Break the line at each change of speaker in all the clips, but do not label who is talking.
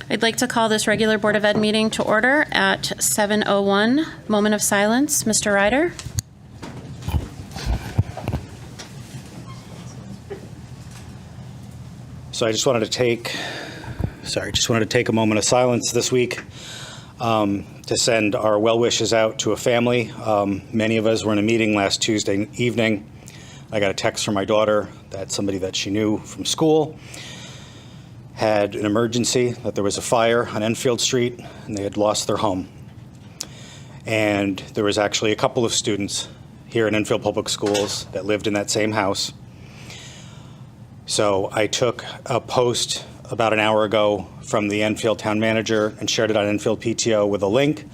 I'd like to call this regular Board of Ed meeting to order at 7:01. Moment of silence. Mr. Ryder.
So I just wanted to take a moment of silence this week to send our well wishes out to a family. Many of us were in a meeting last Tuesday evening. I got a text from my daughter that somebody that she knew from school had an emergency, that there was a fire on Enfield Street and they had lost their home. And there was actually a couple of students here in Enfield Public Schools that lived in that same house. So I took a post about an hour ago from the Enfield town manager and shared it on Enfield PTO with a link.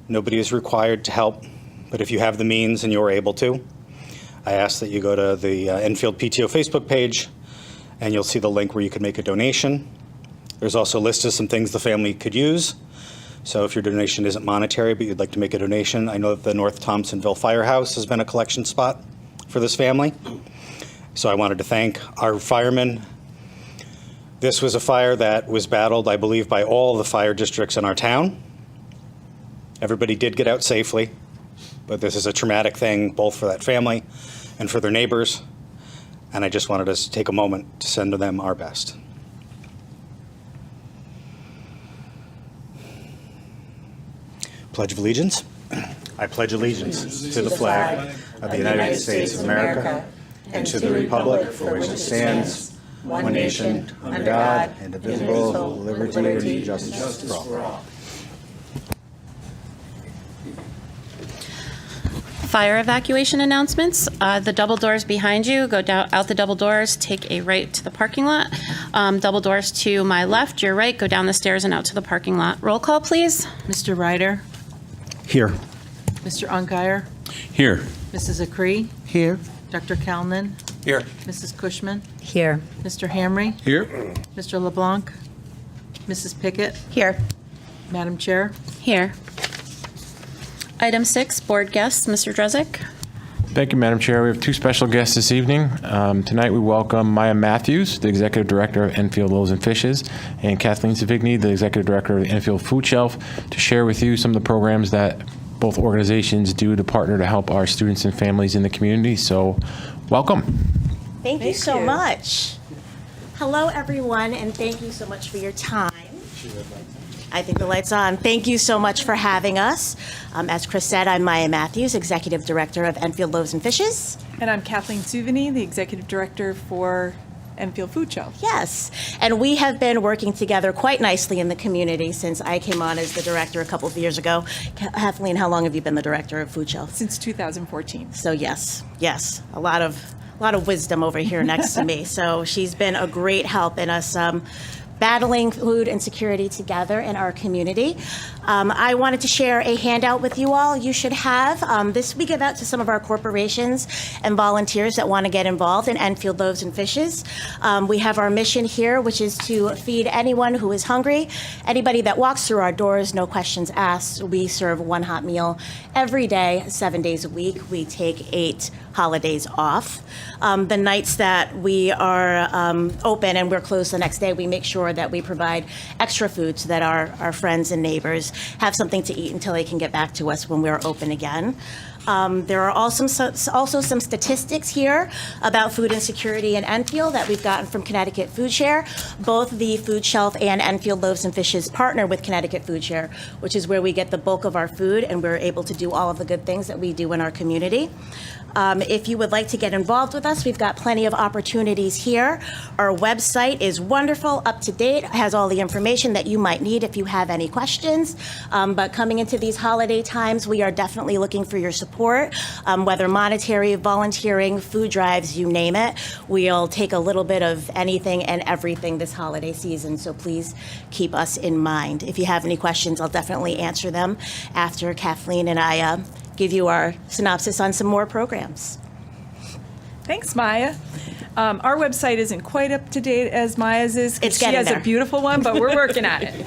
Nobody is required to help, but if you have the means and you're able to, I ask that you go to the Enfield PTO Facebook page and you'll see the link where you can make a donation. There's also a list of some things the family could use. So if your donation isn't monetary, but you'd like to make a donation, I know that the North Thompsonville Firehouse has been a collection spot for this family. So I wanted to thank our firemen. This was a fire that was battled, I believe, by all the fire districts in our town. Everybody did get out safely, but this is a traumatic thing, both for that family and for their neighbors. And I just wanted us to take a moment to send to them our best. Pledge of Allegiance. I pledge allegiance to the flag of the United States of America and to the republic for which it stands, one nation, under God, indivisible, with liberty and justice for all.
Fire evacuation announcements. The double doors behind you, go down out the double doors, take a right to the parking lot. Double doors to my left, your right, go down the stairs and out to the parking lot. Roll call, please.
Mr. Ryder,
Here.
Mr. Unkire,
Here.
Mrs. Acree,
Here.
Dr. Kalnin,
Here.
Mrs. Cushman,
Here.
Mr. Hamry,
Here.
Mr. LeBlanc, Mrs. Pickett,
Here.
Madam Chair.
Here. Item 6, board guests. Mr. Drezek.
Thank you, Madam Chair. We have two special guests this evening. Tonight we welcome Maya Matthews, the Executive Director of Enfield Loaves and Fishes, and Kathleen Savigny, the Executive Director of the Enfield Food Shelf, to share with you some of the programs that both organizations do to partner to help our students and families in the community. So, welcome.
Thank you so much. Hello, everyone, and thank you so much for your time. I think the light's on. Thank you so much for having us. As Chris said, I'm Maya Matthews, Executive Director of Enfield Loaves and Fishes.
And I'm Kathleen Savigny, the Executive Director for Enfield Food Shelf.
Yes, and we have been working together quite nicely in the community since I came on as the director a couple of years ago. Kathleen, how long have you been the director of Food Shelf?
Since 2014.
So yes, a lot of wisdom over here next to me. So she's been a great help in us battling food insecurity together in our community. I wanted to share a handout with you all. You should have this. We give out to some of our corporations and volunteers that want to get involved in Enfield Loaves and Fishes. We have our mission here, which is to feed anyone who is hungry. Anybody that walks through our doors, no questions asked. We serve one hot meal every day, 7 days a week. We take 8 holidays off. The nights that we are open and we're closed the next day, we make sure that we provide extra food so that our friends and neighbors have something to eat until they can get back to us when we're open again. There are also some statistics here about food insecurity in Enfield that we've gotten from Connecticut Food Share. Both the Food Shelf and Enfield Loaves and Fishes partner with Connecticut Food Share, which is where we get the bulk of our food, and we're able to do all of the good things that we do in our community. If you would like to get involved with us, we've got plenty of opportunities here. Our website is wonderful, up to date, has all the information that you might need if you have any questions. But coming into these holiday times, we are definitely looking for your support, whether monetary, volunteering, food drives, you name it. We'll take a little bit of anything and everything this holiday season, so please keep us in mind. If you have any questions, I'll definitely answer them after Kathleen and I give you our synopsis on some more programs.
Thanks, Maya. Our website isn't quite up to date as Maya's is.
It's
She
getting
has
there.
a beautiful one, but we're working on it.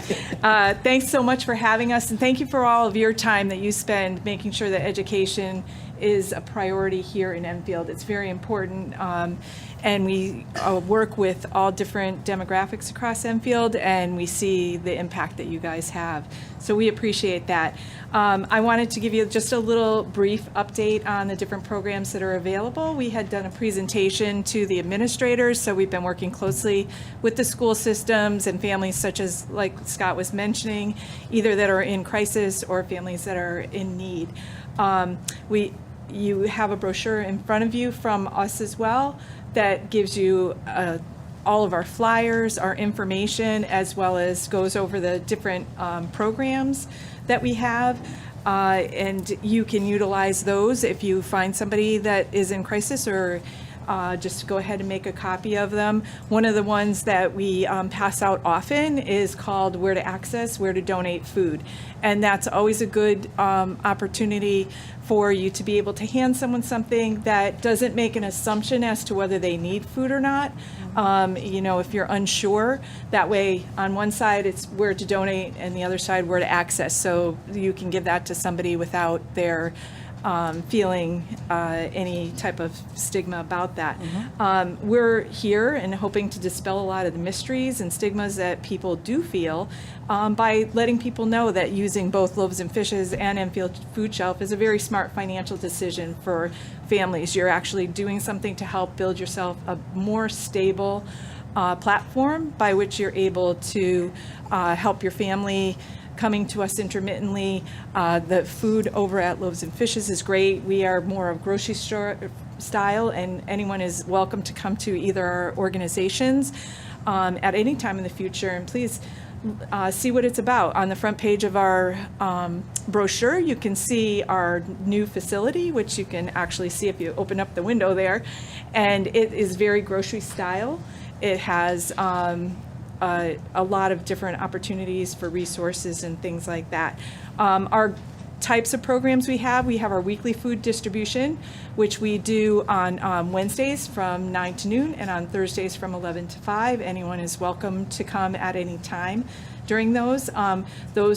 Thanks so much for having us, and thank you for all of your time that you spend making sure that education is a priority here in Enfield. It's very important, and we work with all different demographics across Enfield, and we see the impact that you guys have. So we appreciate that. I wanted to give you just a little brief update on the different programs that are available. We had done a presentation to the administrators, so we've been working closely with the school systems and families such as, like Scott was mentioning, either that are in crisis or families that are in need. You have a brochure in front of you from us as well that gives you all of our flyers, our information, as well as goes over the different programs that we have. And you can utilize those if you find somebody that is in crisis, or just go ahead and make a copy of them. One of the ones that we pass out often is called Where to Access, Where to Donate Food. And that's always a good opportunity for you to be able to hand someone something that doesn't make an assumption as to whether they need food or not. If you're unsure, that way on one side it's where to donate and the other side where to access. So you can give that to somebody without their feeling any type of stigma about that. We're here and hoping to dispel a lot of the mysteries and stigmas that people do feel by letting people know that using both Loaves and Fishes and Enfield Food Shelf is a very smart financial decision for families. You're actually doing something to help build yourself a more stable platform by which you're able to help your family. Coming to us intermittently. The food over at Loaves and Fishes is great. We are more of grocery store style, and anyone is welcome to come to either our organizations at any time in the future. And please see what it's about. On the front page of our brochure, you can see our new facility, which you can actually see if you open up the window there. And it is very grocery style. It has a lot of different opportunities for resources and things like that. Our types of programs we have our weekly food distribution, which we do on Wednesdays from 9 to noon and on Thursdays from 11 to 5. Anyone is welcome to come at any time during those.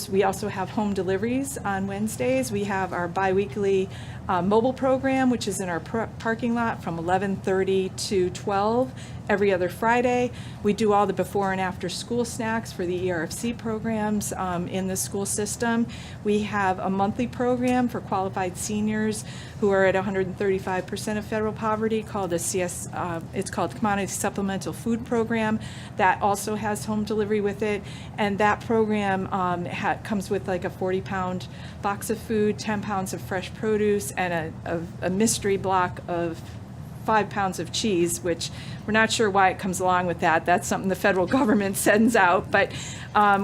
We also have home deliveries on Wednesdays. We have our biweekly mobile program, which is in our parking lot from 11:30 to 12 every other Friday. We do all the before and after school snacks for the ERFC programs in the school system. We have a monthly program for qualified seniors who are at 135% of federal poverty called a CS, it's called Commodity Supplemental Food Program. That also has home delivery with it. And that program comes with like a 40-pound box of food, 10 pounds of fresh produce, and a mystery block of 5 pounds of cheese, which we're not sure why it comes along with that. That's something the federal government sends out. But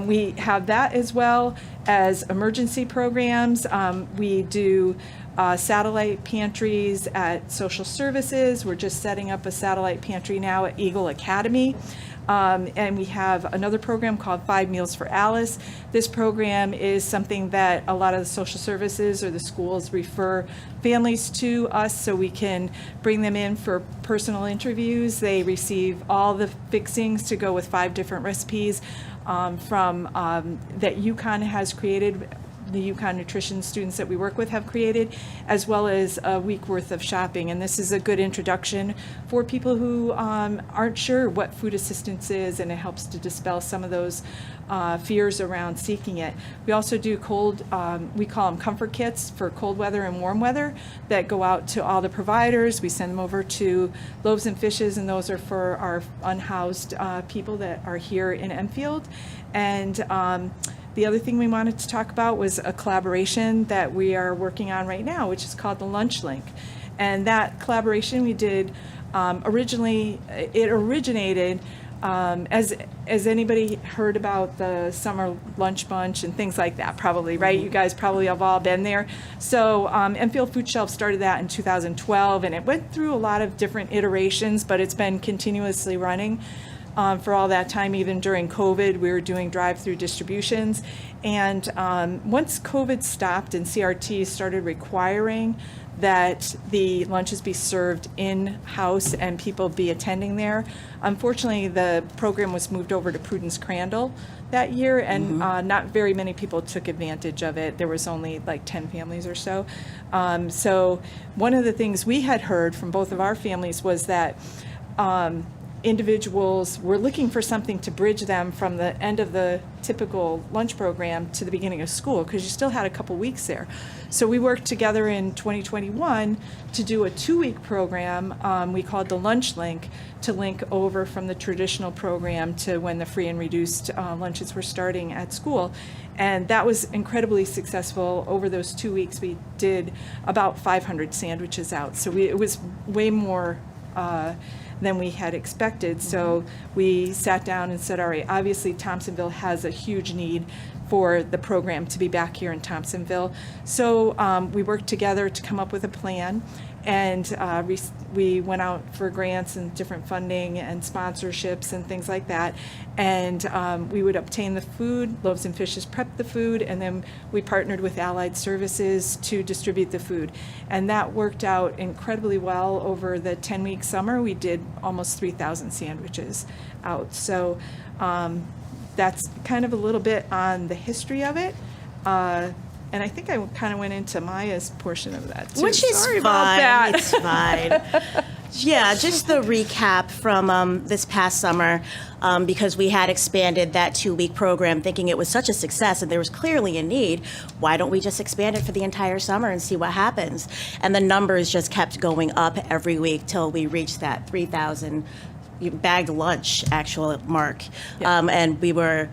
we have that as well as emergency programs. We do satellite pantries at social services. We're just setting up a satellite pantry now at Eagle Academy. And we have another program called 5 Meals for Alice. This program is something that a lot of the social services or the schools refer families to us so we can bring them in for personal interviews. They receive all the fixings to go with 5 different recipes that UConn has created. The UConn nutrition students that we work with have created, as well as a week worth of shopping. And this is a good introduction for people who aren't sure what food assistance is, and it helps to dispel some of those fears around seeking it. We also do we call them comfort kits for cold weather and warm weather that go out to all the providers. We send them over to Loaves and Fishes, and those are for our unhoused people that are here in Enfield. And the other thing we wanted to talk about was a collaboration that we are working on right now, which is called the Lunch Link. And that collaboration we did originally, it originated as anybody heard about the summer lunch bunch and things like that, probably, right? You guys probably have all been there. So Enfield Food Shelf started that in 2012, and it went through a lot of different iterations, but it's been continuously running. For all that time, even during COVID, we were doing drive-through distributions. And once COVID stopped and CRT started requiring that the lunches be served in-house and people be attending there. Unfortunately, the program was moved over to Prudence Crandall that year, and not very many people took advantage of it. There was only like 10 families or so. So one of the things we had heard from both of our families was that individuals were looking for something to bridge them from the end of the typical lunch program to the beginning of school, because you still had a couple weeks there. So we worked together in 2021 to do a 2-week program we called the Lunch Link, to link over from the traditional program to when the free and reduced lunches were starting at school. And that was incredibly successful. Over those 2 weeks, we did about 500 sandwiches out. So it was way more than we had expected. So we sat down and said, all right, obviously Thompsonville has a huge need for the program to be back here in Thompsonville. So we worked together to come up with a plan, and we went out for grants and different funding and sponsorships and things like that. And we would obtain the food, Loaves and Fishes prepped the food, and then we partnered with Allied Services to distribute the food. And that worked out incredibly well. Over the 10-week summer, we did almost 3,000 sandwiches out. So that's kind of a little bit on the history of it. And I think I kind of went into Maya's portion of that too.
Which is
Sorry
fine.
about that.
It's fine. Yeah, just the recap from this past summer, because we had expanded that 2-week program thinking it was such a success and there was clearly a need. Why don't we just expand it for the entire summer and see what happens? And the numbers just kept going up every week till we reached that 3,000 bagged lunch actual mark. And we were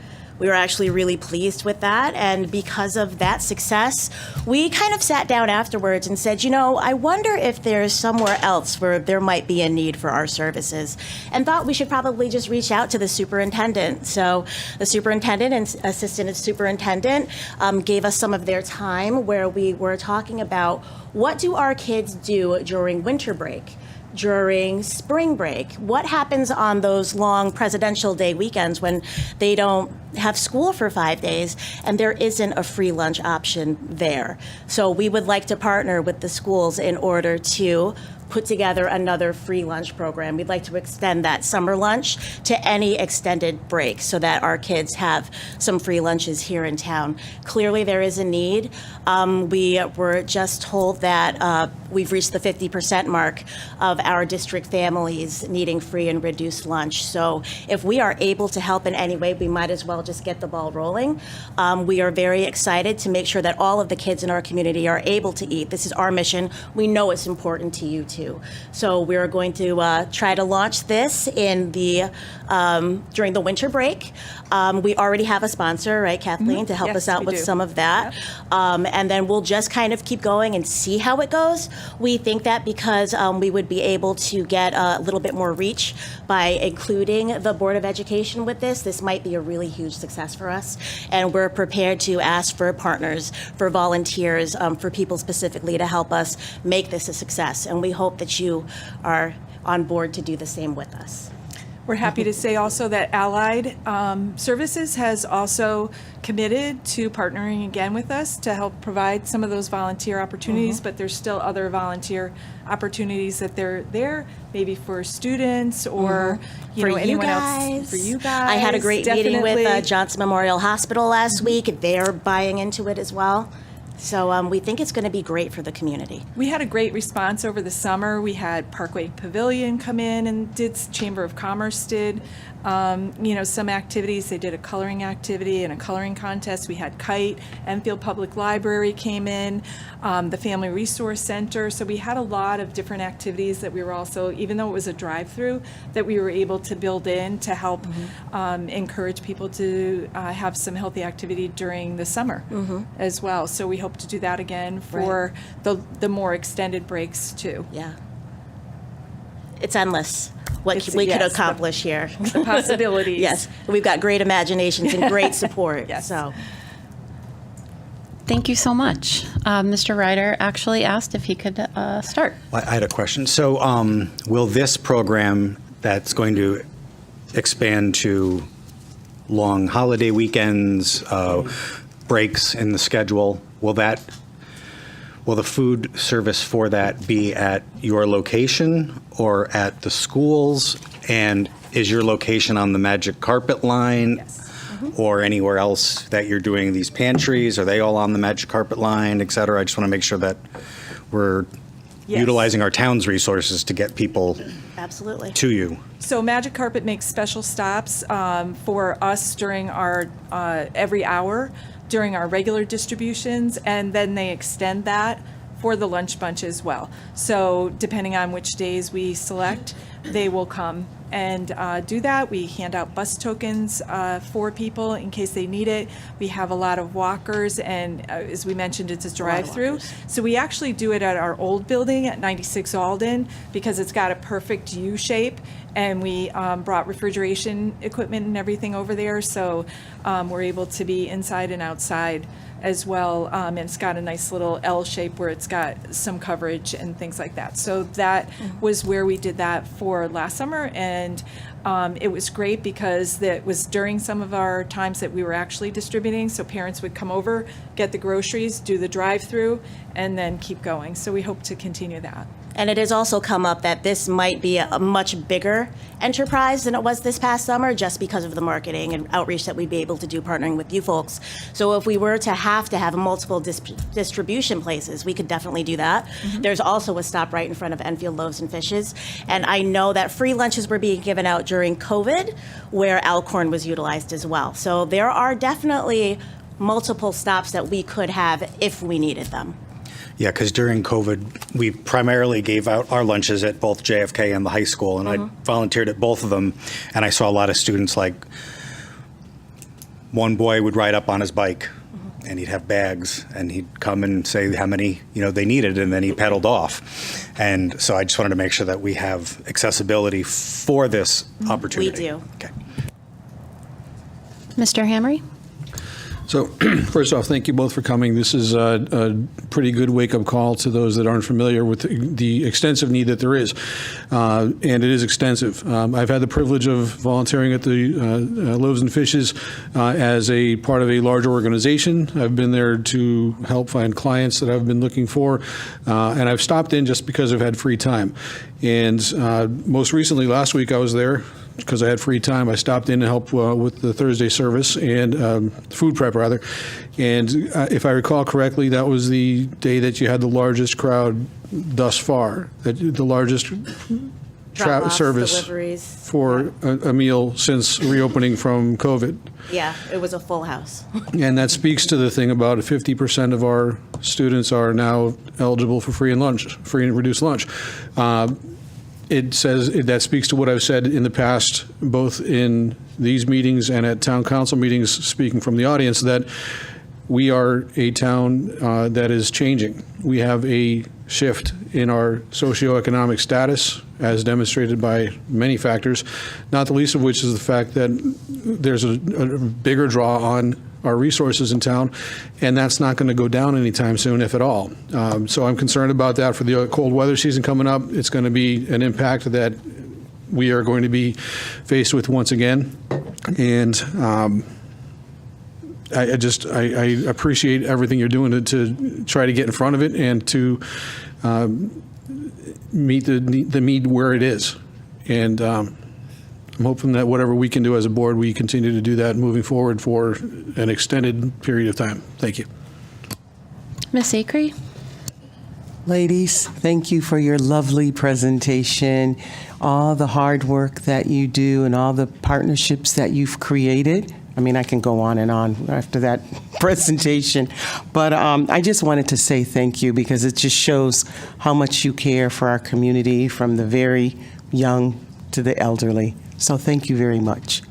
actually really pleased with that. And because of that success, we kind of sat down afterwards and said, I wonder if there's somewhere else where there might be a need for our services, and thought we should probably just reach out to the superintendent. So the superintendent and assistant superintendent gave us some of their time, where we were talking about what do our kids do during winter break, during spring break? What happens on those long Presidential Day weekends when they don't have school for 5 days and there isn't a free lunch option there? So we would like to partner with the schools in order to put together another free lunch program. We'd like to extend that summer lunch to any extended break so that our kids have some free lunches here in town. Clearly, there is a need. We were just told that we've reached the 50% mark of our district families needing free and reduced lunch. So if we are able to help in any way, we might as well just get the ball rolling. We are very excited to make sure that all of the kids in our community are able to eat. This is our mission. We know it's important to you too. So we're going to try to launch this in the during the winter break. We already have a sponsor, right, Kathleen, to help
Yes,
us out
we
with
do.
some of that. And then we'll just kind of keep going and see how it goes. We think that because we would be able to get a little bit more reach by including the Board of Education with this might be a really huge success for us. And we're prepared to ask for partners, for volunteers, for people specifically to help us make this a success. And we hope that you are on board to do the same with us.
We're happy to say also that Allied Services has also committed to partnering again with us to help provide some of those volunteer opportunities, but there's still other volunteer opportunities that they're there, maybe for students or
For you
anyone
guys.
else. For you guys.
I had a great meeting with
definitely.
Johnson Memorial Hospital last week. They're buying into it as well. So we think it's going to be great for the community.
We had a great response over the summer. We had Parkway Pavilion come in and Chamber of Commerce did, some activities. They did a coloring activity and a coloring contest. We had Kite, Enfield Public Library came in, the Family Resource Center. So we had a lot of different activities that we were also, even though it was a drive-through, that we were able to build in to help encourage people to have some healthy activity during the summer as well. So we hope to do that again for the more extended breaks too.
Yeah. It's endless what
It's-
we could
yes,
accomplish here.
The possibilities.
Yes, we've got great imaginations and great support.
Yes.
So
Thank you so much. Mr. Ryder actually asked if he could start.
I had a question. So will this program that's going to expand to long holiday weekends, breaks in the schedule, will Will the food service for that be at your location or at the schools? And is your location on the Magic Carpet line? Or anywhere else that you're doing these pantries? Are they all on the Magic Carpet line, et cetera? I just want to make sure that we're
Yes.
utilizing our town's resources to get people
Absolutely.
to you.
So Magic Carpet makes special stops for us during our, every hour during our regular distributions, and then they extend that for the lunch bunch as well. So depending on which days we select, they will come and do that. We hand out bus tokens for people in case they need it. We have a lot of walkers, and as we mentioned, it's a drive-through. So we actually do it at our old building at 96 Alden because it's got a perfect U shape, and we brought refrigeration equipment and everything over there, so we're able to be inside and outside as well, and it's got a nice little L shape where it's got some coverage and things like that. So that was where we did that for last summer, and it was great because that was during some of our times that we were actually distributing, so parents would come over, get the groceries, do the drive-through, and then keep going. So we hope to continue that.
And it has also come up that this might be a much bigger enterprise than it was this past summer, just because of the marketing and outreach that we'd be able to do partnering with you folks. So if we were to have multiple distribution places, we could definitely do that. There's also a stop right in front of Enfield Loaves and Fishes. And I know that free lunches were being given out during COVID, where Alcorn was utilized as well. So there are definitely multiple stops that we could have if we needed them.
Yeah, because during COVID, we primarily gave out our lunches at both JFK and the high school, and I volunteered at both of them, and I saw a lot of students, like, one boy would ride up on his bike, and he'd have bags, and he'd come and say how many, they needed, and then he pedaled off. And so I just wanted to make sure that we have accessibility for this opportunity.
We do.
Okay.
Mr. Hamry?
So, first off, thank you both for coming. This is a pretty good wake-up call to those that aren't familiar with the extensive need that there is, and it is extensive. I've had the privilege of volunteering at the Loaves and Fishes as a part of a larger organization. I've been there to help find clients that I've been looking for, and I've stopped in just because I've had free time. And most recently, last week, I was there because I had free time. I stopped in to help with the Thursday service and food prep, rather. And if I recall correctly, that was the day that you had the largest crowd thus far, the largest
Drop-offs,
service
deliveries.
for a meal since reopening from COVID.
Yeah, it was a full house.
And that speaks to the thing about 50% of our students are now eligible for free and reduced lunch. It says that speaks to what I've said in the past, both in these meetings and at town council meetings, speaking from the audience, that we are a town that is changing. We have a shift in our socioeconomic status, as demonstrated by many factors, not the least of which is the fact that there's a bigger draw on our resources in town, and that's not going to go down anytime soon, if at all. So I'm concerned about that for the cold weather season coming up. It's going to be an impact that we are going to be faced with once again. And I appreciate everything you're doing to try to get in front of it and to meet the need where it is. And I'm hoping that whatever we can do as a board, we continue to do that moving forward for an extended period of time. Thank you.
Ms. Acree?
Ladies, thank you for your lovely presentation, all the hard work that you do, and all the partnerships that you've created. I mean, I can go on and on after that presentation, but I just wanted to say thank you because it just shows how much you care for our community, from the very young to the elderly. So thank you very much.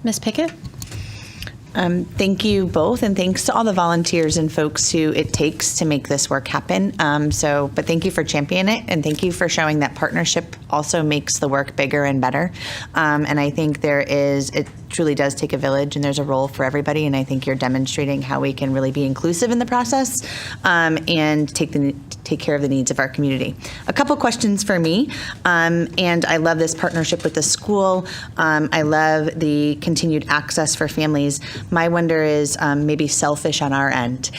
Ms. Pickett?
Thank you both, and thanks to all the volunteers and folks who it takes to make this work happen. But thank you for championing it, and thank you for showing that partnership also makes the work bigger and better. And I think it truly does take a village, and there's a role for everybody, and I think you're demonstrating how we can really be inclusive in the process and take care of the needs of our community. A couple questions for me, and I love this partnership with the school. I love the continued access for families. My wonder is maybe selfish on our end.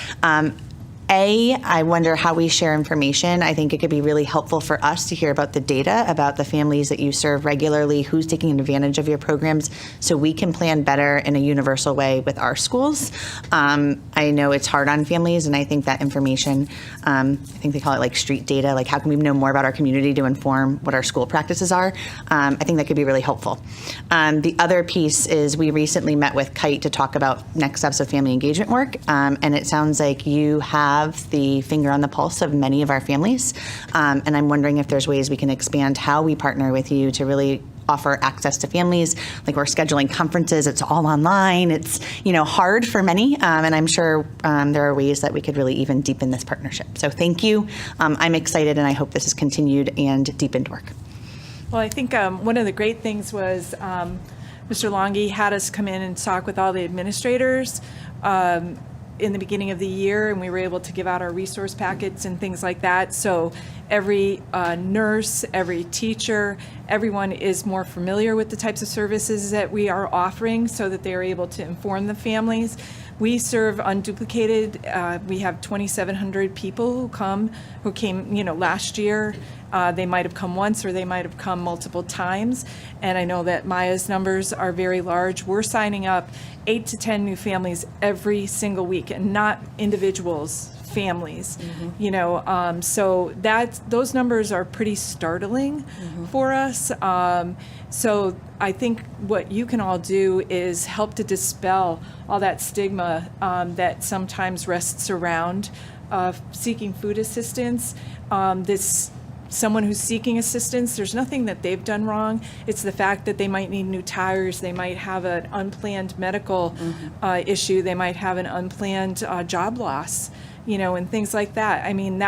I wonder how we share information. I think it could be really helpful for us to hear about the data, about the families that you serve regularly, who's taking advantage of your programs, so we can plan better in a universal way with our schools. I know it's hard on families, and I think that information, I think they call it like street data, like how can we know more about our community to inform what our school practices are? I think that could be really helpful. The other piece is we recently met with Kite to talk about next steps of family engagement work, and it sounds like you have the finger on the pulse of many of our families, and I'm wondering if there's ways we can expand how we partner with you to really offer access to families. Like we're scheduling conferences, it's all online, it's hard for many, and I'm sure there are ways that we could really even deepen this partnership. So thank you. I'm excited, and I hope this is continued and deepened work.
Well, I think one of the great things was Mr. Longi had us come in and talk with all the administrators in the beginning of the year, and we were able to give out our resource packets and things like that. So every nurse, every teacher, everyone is more familiar with the types of services that we are offering so that they are able to inform the families. We serve unduplicated. We have 2,700 people who came, last year. They might have come once or they might have come multiple times. And I know that Maya's numbers are very large. We're signing up 8 to 10 new families every single week, and not individuals, families. So those numbers are pretty startling for us. So I think what you can all do is help to dispel all that stigma that sometimes rests around seeking food assistance. Someone who's seeking assistance, there's nothing that they've done wrong. It's the fact that they might need new tires, they might have an unplanned medical issue, they might have an unplanned job loss, and things like that. I mean,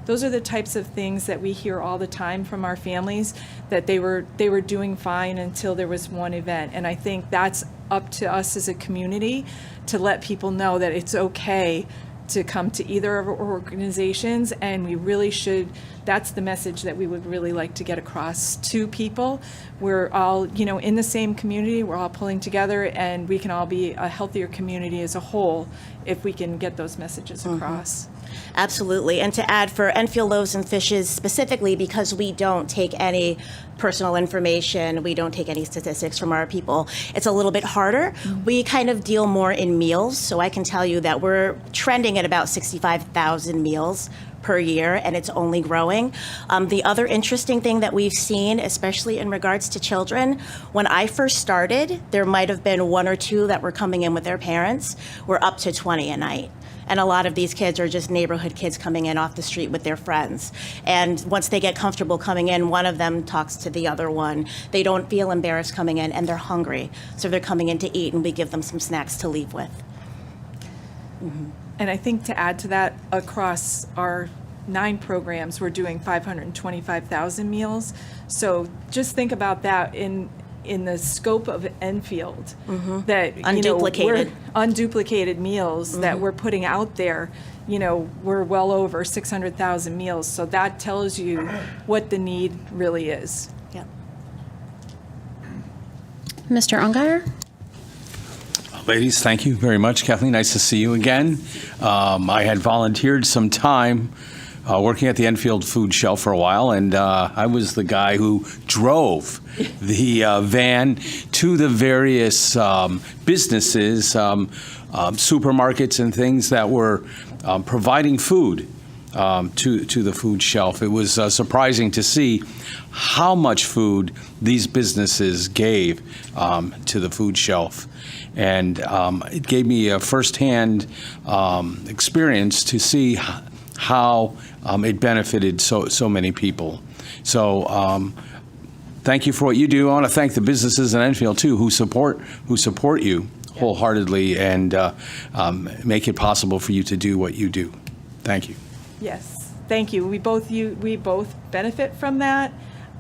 those are the types of things that we hear all the time from our families, that they were doing fine until there was one event. And I think that's up to us as a community to let people know that it's okay to come to either of our organizations, and we really should. That's the message that we would really like to get across to people. We're all, in the same community, we're all pulling together, and we can all be a healthier community as a whole if we can get those messages across.
Absolutely. And to add, for Enfield Loaves and Fishes specifically, because we don't take any personal information, we don't take any statistics from our people, it's a little bit harder. We kind of deal more in meals. So I can tell you that we're trending at about 65,000 meals per year, and it's only growing. The other interesting thing that we've seen, especially in regards to children, when I first started, there might have been 1 or 2 that were coming in with their parents. We're up to 20 a night. And a lot of these kids are just neighborhood kids coming in off the street with their friends. And once they get comfortable coming in, one of them talks to the other one. They don't feel embarrassed coming in, and they're hungry. So they're coming in to eat, and we give them some snacks to leave with.
And I think to add to that, across our 9 programs, we're doing 525,000 meals. So just think about that in the scope of Enfield, that
Unduplicated.
Unduplicated meals that we're putting out there. We're well over 600,000 meals. So that tells you what the need really is.
Yep.
Mr. Ungary?
Ladies, thank you very much. Kathleen, nice to see you again. I had volunteered some time working at the Enfield Food Shelf for a while, and I was the guy who drove the van to the various businesses, supermarkets and things that were providing food to the food shelf. It was surprising to see how much food these businesses gave to the food shelf. And it gave me a firsthand experience to see how it benefited so many people. So thank you for what you do. I want to thank the businesses in Enfield too who support you wholeheartedly and make it possible for you to do what you do. Thank you.
Yes, thank you. We both benefit from that.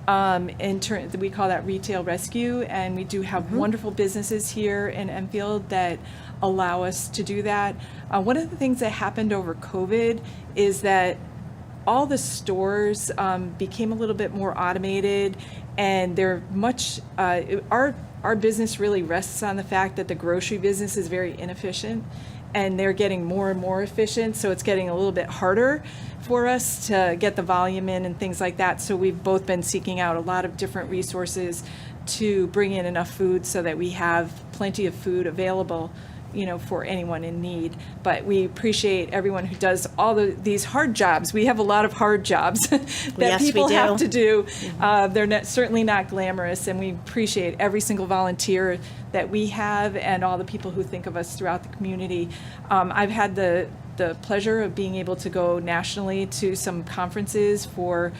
We call that retail rescue, and we do have wonderful businesses here in Enfield that allow us to do that. One of the things that happened over COVID is that all the stores became a little bit more automated, and they're much. Our business really rests on the fact that the grocery business is very inefficient, and they're getting more and more efficient, so it's getting a little bit harder for us to get the volume in and things like that. So we've both been seeking out a lot of different resources to bring in enough food so that we have plenty of food available, for anyone in need. But we appreciate everyone who does all these hard jobs. We have a lot of hard jobs that
Yes, we
people
do.
have to do. They're certainly not glamorous, and we appreciate every single volunteer that we have and all the people who think of us throughout the community. I've had the pleasure of being able to go nationally to some conferences for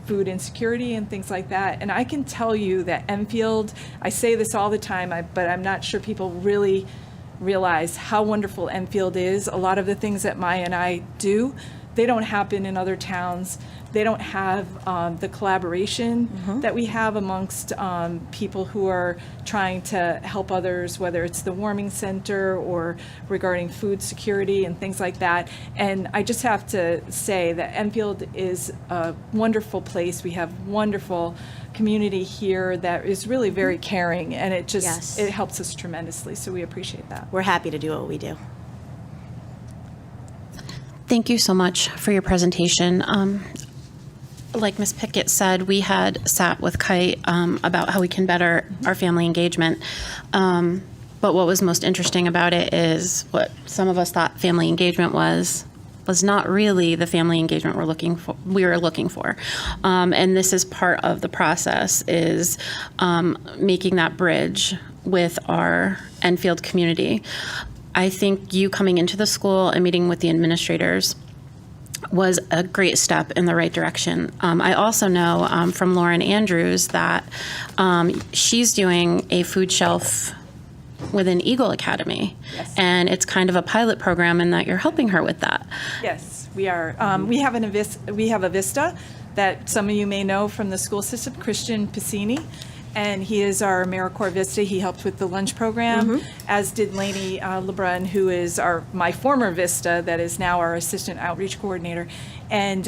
food insecurity and things like that. And I can tell you that Enfield, I say this all the time, but I'm not sure people really realize how wonderful Enfield is. A lot of the things that Maya and I do, they don't happen in other towns. They don't have the collaboration that we have amongst people who are trying to help others, whether it's the warming center or regarding food security and things like that. And I just have to say that Enfield is a wonderful place. We have wonderful community here that is really very caring, and it just
Yes.
it helps us tremendously. So we appreciate that.
We're happy to do what we do.
Thank you so much for your presentation. Like Ms. Pickett said, we had sat with Kite about how we can better our family engagement. But what was most interesting about it is what some of us thought family engagement was not really the family engagement we were looking for. And this is part of the process, is making that bridge with our Enfield community. I think you coming into the school and meeting with the administrators was a great step in the right direction. I also know from Lauren Andrews that she's doing a food shelf within Eagle Academy.
Yes.
And it's kind of a pilot program in that you're helping her with that.
Yes, we are. We have a Vista that some of you may know from the school system, Christian Piscini, and he is our AmeriCorps Vista. He helped with the lunch program, as did Lainey LeBrun, who is my former Vista, that is now our assistant outreach coordinator. And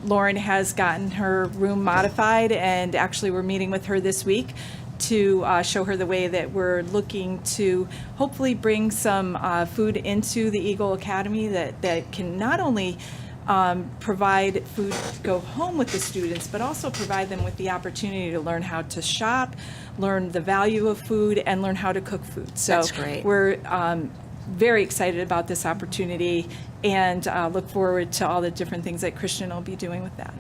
Lauren has gotten her room modified, and actually we're meeting with her this week to show her the way that we're looking to hopefully bring some food into the Eagle Academy that can not only provide food to go home with the students, but also provide them with the opportunity to learn how to shop, learn the value of food, and learn how to cook food. So
That's great.
we're very excited about this opportunity, and look forward to all the different things that Christian will be doing with that.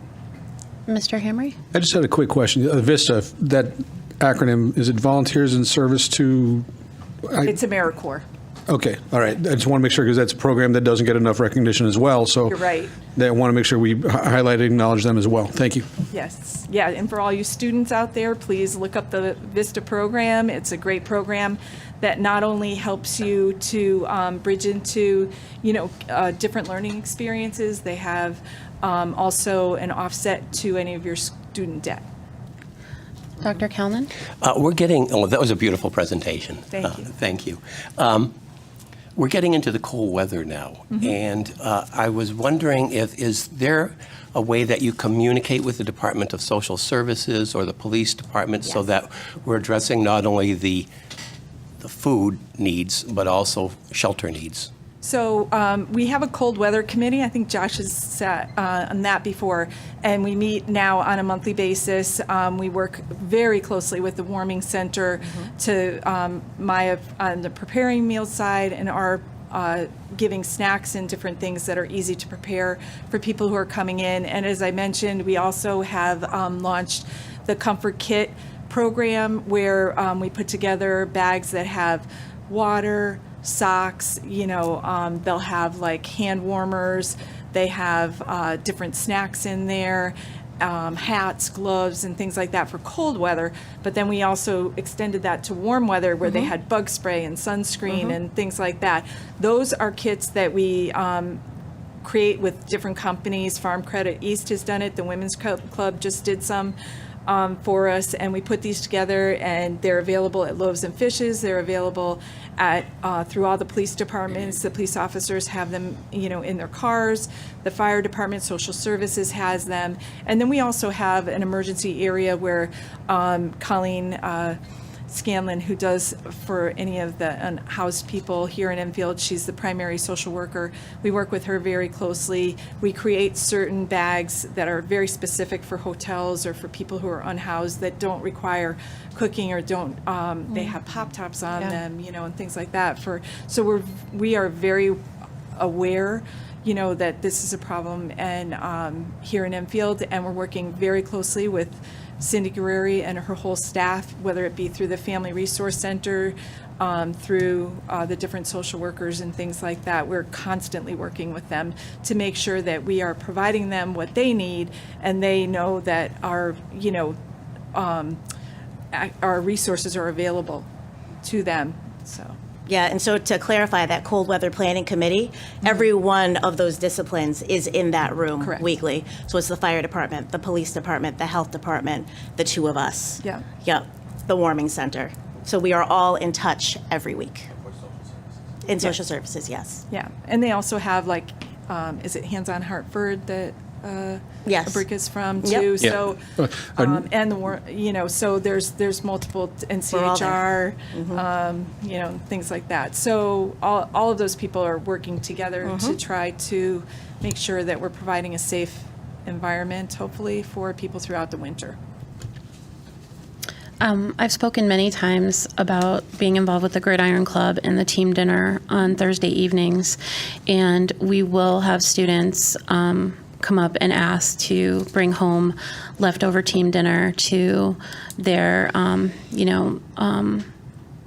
Mr. Hamry?
I just had a quick question. VISTA, that acronym, is it Volunteers in Service to?
It's AmeriCorps.
Okay, all right. I just want to make sure, because that's a program that doesn't get enough recognition as well. So
You're right.
I want to make sure we highlight and acknowledge them as well. Thank you.
Yes, yeah, and for all you students out there, please look up the Vista program. It's a great program that not only helps you to bridge into, different learning experiences, they have also an offset to any of your student debt.
Dr. Calnan?
We're getting, that was a beautiful presentation.
Thank you.
Thank you. We're getting into the cold weather now, and I was wondering is there a way that you communicate with the Department of Social Services or the police department so that we're addressing not only the food needs, but also shelter needs?
So we have a cold weather committee. I think Josh has sat on that before, and we meet now on a monthly basis. We work very closely with the warming center to Maya on the preparing meal side, and our giving snacks and different things that are easy to prepare for people who are coming in. And as I mentioned, we also have launched the Comfort Kit program, where we put together bags that have water, socks, they'll have like hand warmers, they have different snacks in there, hats, gloves, and things like that for cold weather. But then we also extended that to warm weather, where they had bug spray and sunscreen and things like that. Those are kits that we create with different companies. Farm Credit East has done it. The Women's Club just did some for us, and we put these together, and they're available at Loaves and Fishes. They're available at through all the police departments. The police officers have them, in their cars. The fire department, social services has them, and then we also have an emergency area where Colleen Scanlon, who does for any of the unhoused people here in Enfield. She's the primary social worker. We work with her very closely. We create certain bags that are very specific for hotels or for people who are unhoused that don't require cooking or don't, they have pop tops on them, you know, and things like that. So we are very aware, you know, that this is a problem and here in Enfield, and we're working very closely with Cindy Guerreri and her whole staff, whether it be through the Family Resource Center, through the different social workers and things like that. We're constantly working with them to make sure that we are providing them what they need, and they know that our, you know, our resources are available to them, so.
Yeah, and so to clarify, that cold weather planning committee, every one of those disciplines is in that room
Correct.
weekly. So it's the fire department, the police department, the health department, the two of us.
Yeah.
Yep, the warming center. So we are all in touch every week. In social services, yes.
Yeah, and they also have like, is it Hands on Hartford that
Yes.
Abrica's from
Yep.
too?
Yeah.
So, and the you know, so there's multiple
We're all there.
NCHR, you know, things like that. So all of those people are working together to try to make sure that we're providing a safe environment, hopefully, for people throughout the winter.
I've spoken many times about being involved with the Gridiron Club and the team dinner on Thursday evenings, and we will have students come up and ask to bring home leftover team dinner to their,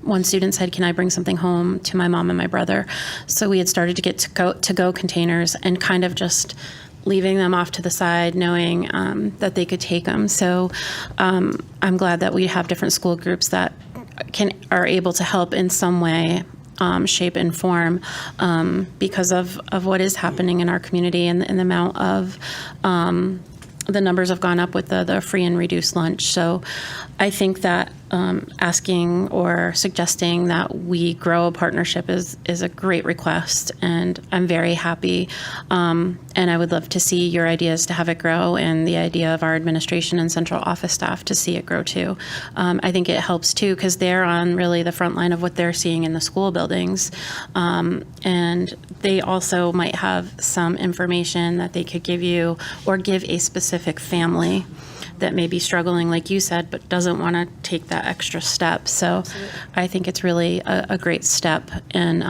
one student said, "Can I bring something home to my mom and my brother?" So we had started to get to-go containers and kind of just leaving them off to the side, knowing that they could take them. So I'm glad that we have different school groups that are able to help in some way, shape and form, because of what is happening in our community and the amount of the numbers have gone up with the free and reduced lunch. So I think that asking or suggesting that we grow a partnership is a great request, and I'm very happy. And I would love to see your ideas to have it grow, and the idea of our administration and central office staff to see it grow too. I think it helps too, because they're on really the front line of what they're seeing in the school buildings. And they also might have some information that they could give you, or give a specific family that may be struggling, like you said, but doesn't want to take that extra step. So I think it's really a great step. And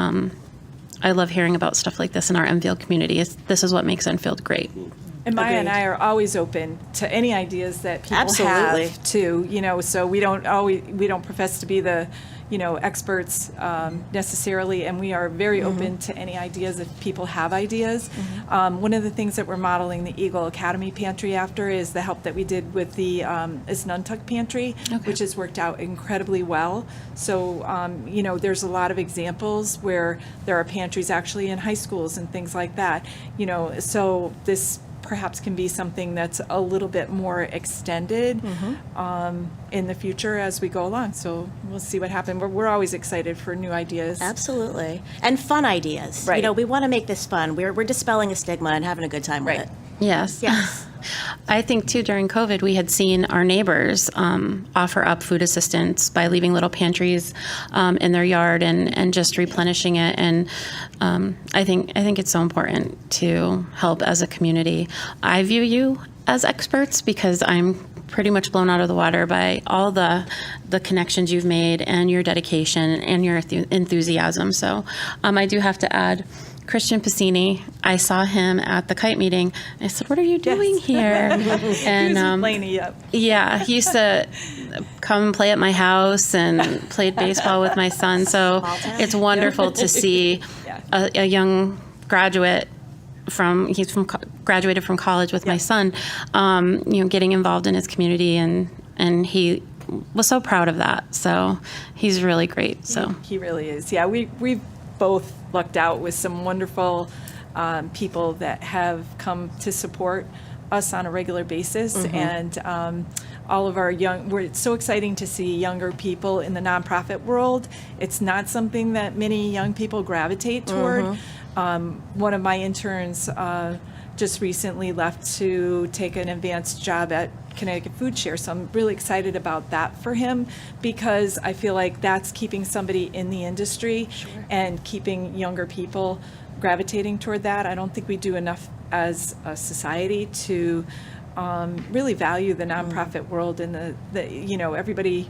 I love hearing about stuff like this in our Enfield community. This is what makes Enfield great.
And Maya and
Agreed.
I are always open to any ideas that people
Absolutely.
have too, you know, so we don't profess to be the, you know, experts necessarily, and we are very open to any ideas if people have ideas. One of the things that we're modeling the Eagle Academy Pantry after is the help that we did with the Isnuntuck Pantry, which has worked out incredibly well. So, you know, there's a lot of examples where there are pantries actually in high schools and things like that, you know, so this perhaps can be something that's a little bit more extended in the future as we go along. So we'll see what happens. We're always excited for new ideas.
Absolutely. And fun ideas.
Right.
You know, we want to make this fun. We're dispelling a stigma and having a good time with
Right.
it.
Yes.
Yes.
I think too, during COVID, we had seen our neighbors offer up food assistance by leaving little pantries in their yard and just replenishing it. And I think it's so important to help as a community. I view you as experts because I'm pretty much blown out of the water by all the connections you've made and your dedication and your enthusiasm. So I do have to add, Christian Piscini, I saw him at the kite meeting. I said, "What are you doing here?" And
Blaney, yep.
yeah, he used to come and play at my house and played baseball with my son. So it's wonderful to see a young graduate graduated from college with my son, you know, getting involved in his community, and he was so proud of that. So he's really great. So
He really is. Yeah, we've both lucked out with some wonderful people that have come to support us on a regular basis. And all of our it's so exciting to see younger people in the nonprofit world. It's not something that many young people gravitate toward. One of my interns just recently left to take an advanced job at Connecticut Food Share. So I'm really excited about that for him, because I feel like that's keeping somebody in the industry and keeping younger people gravitating toward that. I don't think we do enough as a society to really value the nonprofit world, and everybody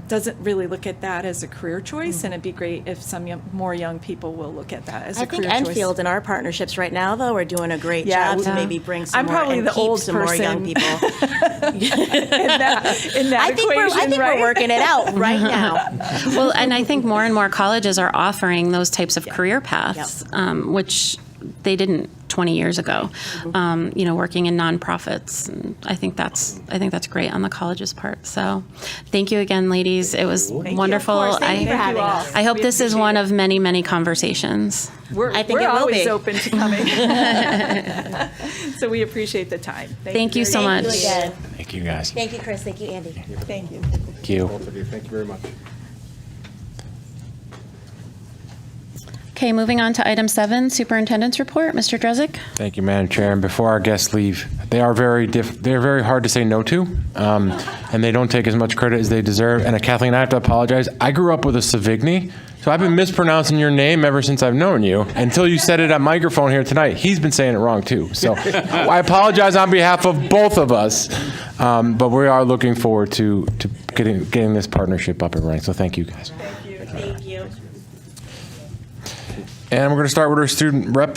doesn't really look at that as a career choice, and it'd be great if some more young people will look at that as a career choice.
I think Enfield and our partnerships right now, though, are doing a great job to maybe bring some
I'm
more
probably
and
the
keep
old
some more young
person.
people.
in that
I think
equation, right?
we're working it out right now.
Well, and I think more and more colleges are offering those types of career paths, which they didn't 20 years ago. Working in nonprofits, and I think that's great on the college's part. So, thank you again, ladies. It was wonderful.
Of course. Thank you for having us.
I hope this is one of many, many conversations.
I think
we're
it will
always
be.
open to coming. So we appreciate the time.
Thank you so much.
Thank you again.
Thank you, guys.
Thank you, Chris. Thank you, Andy.
Thank you.
Thank you.
Thank you very much.
Okay, moving on to item 7, Superintendent's Report. Mr. Drezek.
Thank you, Madam Chair. And before our guests leave, they are they're very hard to say no to, and they don't take as much credit as they deserve. And Kathleen, I have to apologize. I grew up with a Savigny, so I've been mispronouncing your name ever since I've known you, until you said it on microphone here tonight. He's been saying it wrong, too. So I apologize on behalf of both of us, but we are looking forward to getting this partnership up and running. So thank you, guys.
Thank you.
And we're going to start with our student rep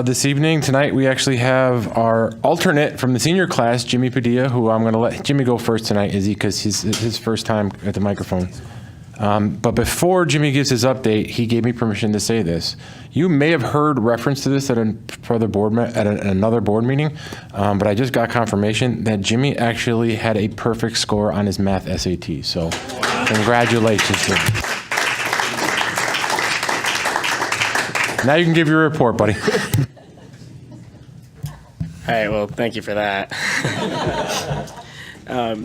this evening. Tonight, we actually have our alternate from the senior class, Jimmy Padilla, who I'm going to let Jimmy go first tonight, Izzy, because his first time at the microphone. But before Jimmy gives his update, he gave me permission to say this. You may have heard reference to this at another board meeting, but I just got confirmation that Jimmy actually had a perfect score on his math SAT. So congratulations, Jimmy. Now you can give your report, buddy.
All right, well, thank you for that.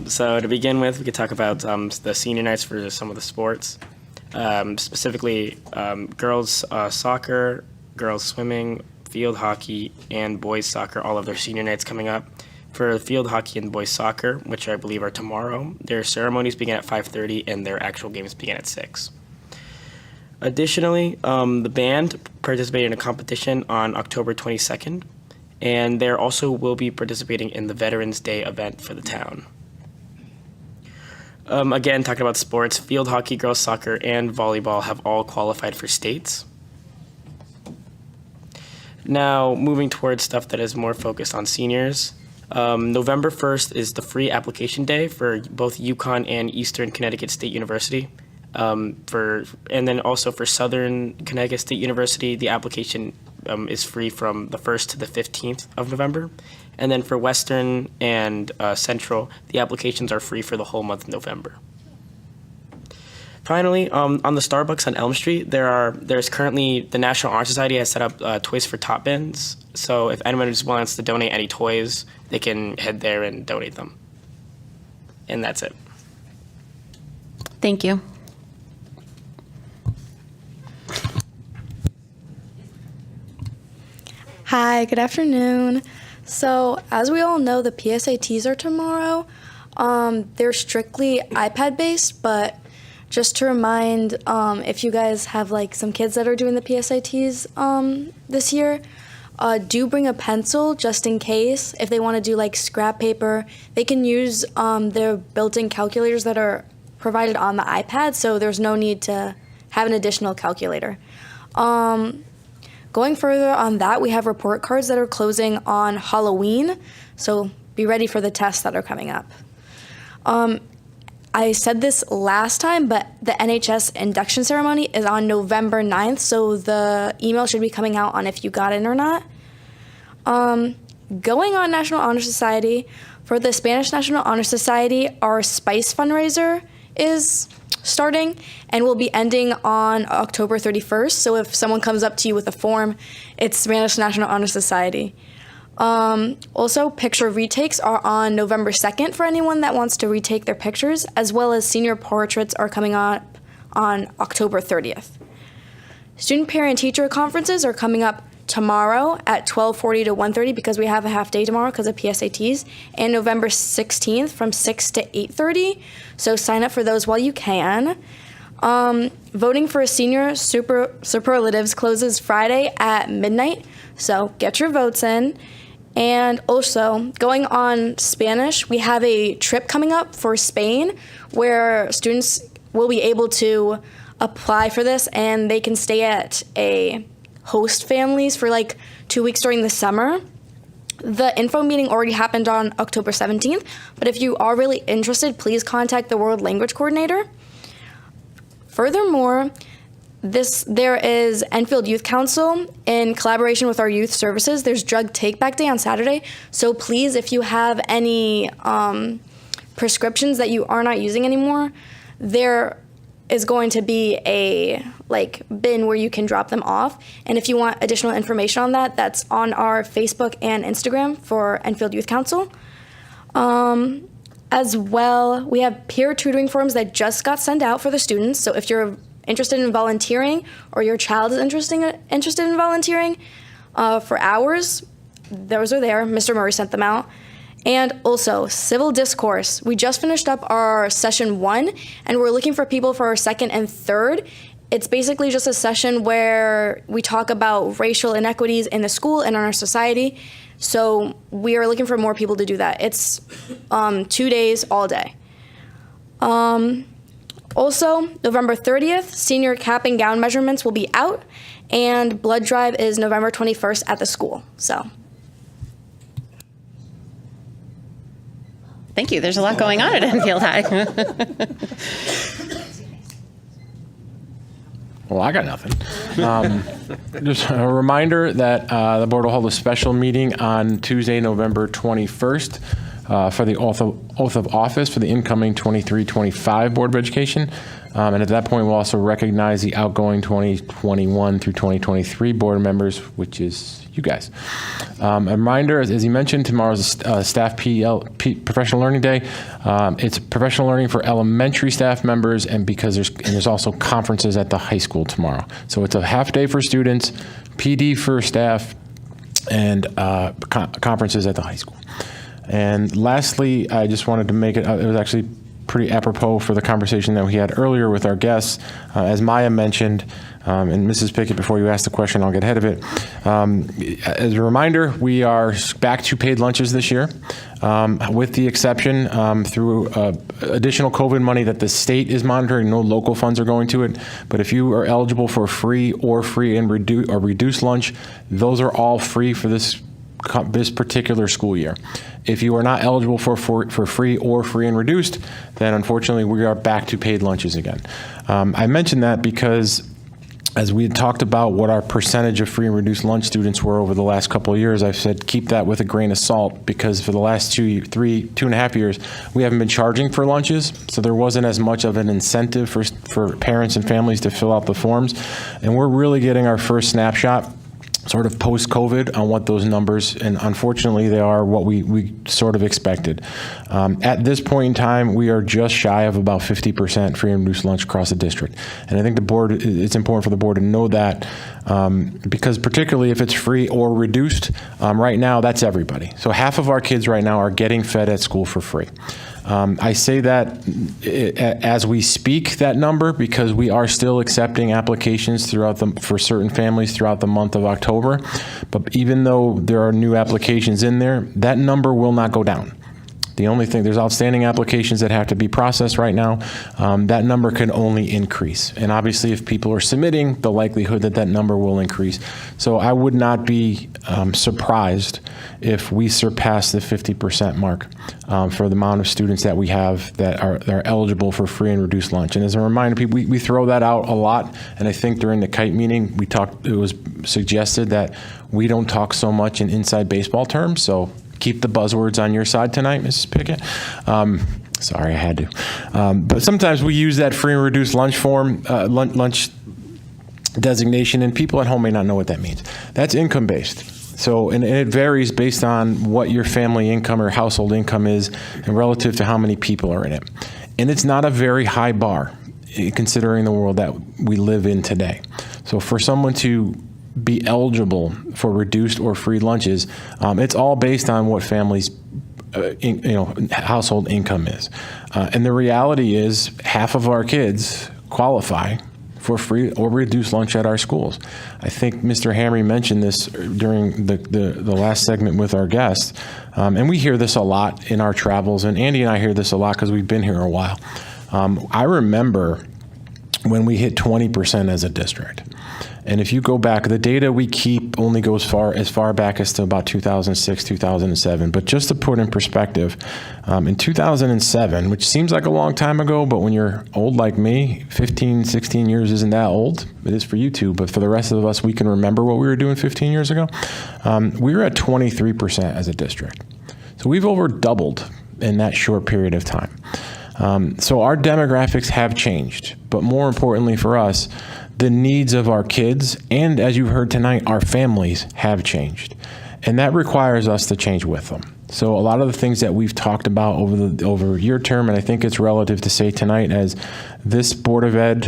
So to begin with, we could talk about the senior nights for some of the sports. Specifically, girls soccer, girls swimming, field hockey, and boys soccer, all of their senior nights coming up. For field hockey and boys soccer, which I believe are tomorrow, their ceremonies begin at 5:30 and their actual games begin at 6. Additionally, the band participated in a competition on October 22nd, and they also will be participating in the Veterans Day event for the town. Again, talking about sports, field hockey, girls soccer, and volleyball have all qualified for states. Now, moving towards stuff that is more focused on seniors. November 1st is the free application day for both UConn and Eastern Connecticut State University. And then also for Southern Connecticut State University, the application is free from the 1st to the 15th of November. And then for Western and Central, the applications are free for the whole month of November. Finally, on the Starbucks on Elm Street, there's currently the National Honor Society has set up Toys for Tot bins. So if anyone just wants to donate any toys, they can head there and donate them. And that's it.
Thank you.
Hi, good afternoon. So, as we all know, the PSATs are tomorrow. They're strictly iPad-based, but just to remind, if you guys have like some kids that are doing the PSATs this year, do bring a pencil just in case. If they want to do like scrap paper, they can use their built-in calculators that are provided on the iPad, so there's no need to have an additional calculator. Going further on that, we have report cards that are closing on Halloween, so be ready for the tests that are coming up. I said this last time, but the NHS induction ceremony is on November 9th, so the email should be coming out on if you got in or not. Going on National Honor Society, for the Spanish National Honor Society, our SPICE fundraiser is starting and will be ending on October 31st. So if someone comes up to you with a form, it's Spanish National Honor Society. Also, picture retakes are on November 2nd for anyone that wants to retake their pictures, as well as senior portraits are coming up on October 30th. Student parent teacher conferences are coming up tomorrow at 12:40 to 1:30 because we have a half day tomorrow because of PSATs, and November 16th from 6 to 8:30. So sign up for those while you can. Voting for senior superlatives closes Friday at midnight, so get your votes in. And also, going on Spanish, we have a trip coming up for Spain where students will be able to apply for this and they can stay at a host families for like 2 weeks during the summer. The info meeting already happened on October 17th, but if you are really interested, please contact the World Language Coordinator. Furthermore, there is Enfield Youth Council in collaboration with our youth services. There's Drug Take Back Day on Saturday. So please, if you have any prescriptions that you are not using anymore, there is going to be a bin where you can drop them off. And if you want additional information on that, that's on our Facebook and Instagram for Enfield Youth Council. As well, we have peer tutoring forms that just got sent out for the students. So if you're interested in volunteering or your child is interested in volunteering for hours, those are there. Mr. Murray sent them out. And also, civil discourse. We just finished up our session 1, and we're looking for people for our second and third. It's basically just a session where we talk about racial inequities in the school and in our society. So we are looking for more people to do that. It's 2 days, all day. Also, November 30th, senior cap and gown measurements will be out, and blood drive is November 21st at the school. So.
Thank you. There's a lot going on at Enfield High.
Well, I got nothing. Just a reminder that the board will hold a special meeting on Tuesday, November 21st for the oath of office for the incoming 23-25 Board of Education. And at that point, we'll also recognize the outgoing 2021 through 2023 board members, which is you guys. A reminder, as you mentioned, tomorrow's staff professional learning day. It's professional learning for elementary staff members, and there's also conferences at the high school tomorrow. So it's a half day for students, PD for staff, and conferences at the high school. And lastly, I just wanted to make it was actually pretty apropos for the conversation that we had earlier with our guests. As Maya mentioned, and Mrs. Pickett, before you ask the question, I'll get ahead of it. As a reminder, we are back to paid lunches this year, with the exception through additional COVID money that the state is monitoring. No local funds are going to it. But if you are eligible for free and reduced lunch, those are all free for this particular school year. If you are not eligible for free or free and reduced, then unfortunately we are back to paid lunches again. I mentioned that because as we had talked about what our percentage of free and reduced lunch students were over the last couple of years, I've said keep that with a grain of salt, because for the last 2.5 years, we haven't been charging for lunches, so there wasn't as much of an incentive for parents and families to fill out the forms. And we're really getting our first snapshot sort of post-COVID on what those numbers, and unfortunately they are what we sort of expected. At this point in time, we are just shy of about 50% free and reduced lunch across the district. And I think it's important for the board to know that, because particularly if it's free or reduced, right now that's everybody. So half of our kids right now are getting fed at school for free. I say that as we speak, that number, because we are still accepting applications for certain families throughout the month of October. But even though there are new applications in there, that number will not go down. The only thing, there's outstanding applications that have to be processed right now. That number can only increase. And obviously, if people are submitting, the likelihood that number will increase. So I would not be surprised if we surpass the 50% mark for the amount of students that we have that are eligible for free and reduced lunch. And as a reminder, we throw that out a lot. And I think during the KITE meeting, it was suggested that we don't talk so much in inside baseball terms. So keep the buzzwords on your side tonight, Mrs. Pickett. Sorry, I had to. But sometimes we use that free and reduced lunch form, lunch designation, and people at home may not know what that means. That's income-based. So, and it varies based on what your family income or household income is and relative to how many people are in it. And it's not a very high bar, considering the world that we live in today. So for someone to be eligible for reduced or free lunches, it's all based on what families' household income is. And the reality is half of our kids qualify for free or reduced lunch at our schools. I think Mr. Hamry mentioned this during the last segment with our guests, and we hear this a lot in our travels, and Andy and I hear this a lot because we've been here a while. I remember when we hit 20% as a district. And if you go back, the data we keep only goes as far back as to about 2006, 2007. But just to put in perspective, in 2007, which seems like a long time ago, but when you're old like me, 15, 16 years isn't that old. It is for you two, but for the rest of us, we can remember what we were doing 15 years ago. We were at 23% as a district. So we've over doubled in that short period of time. So our demographics have changed, but more importantly for us, the needs of our kids and, as you heard tonight, our families have changed. And that requires us to change with them. So a lot of the things that we've talked about over your term, and I think it's relative to say tonight as this Board of Ed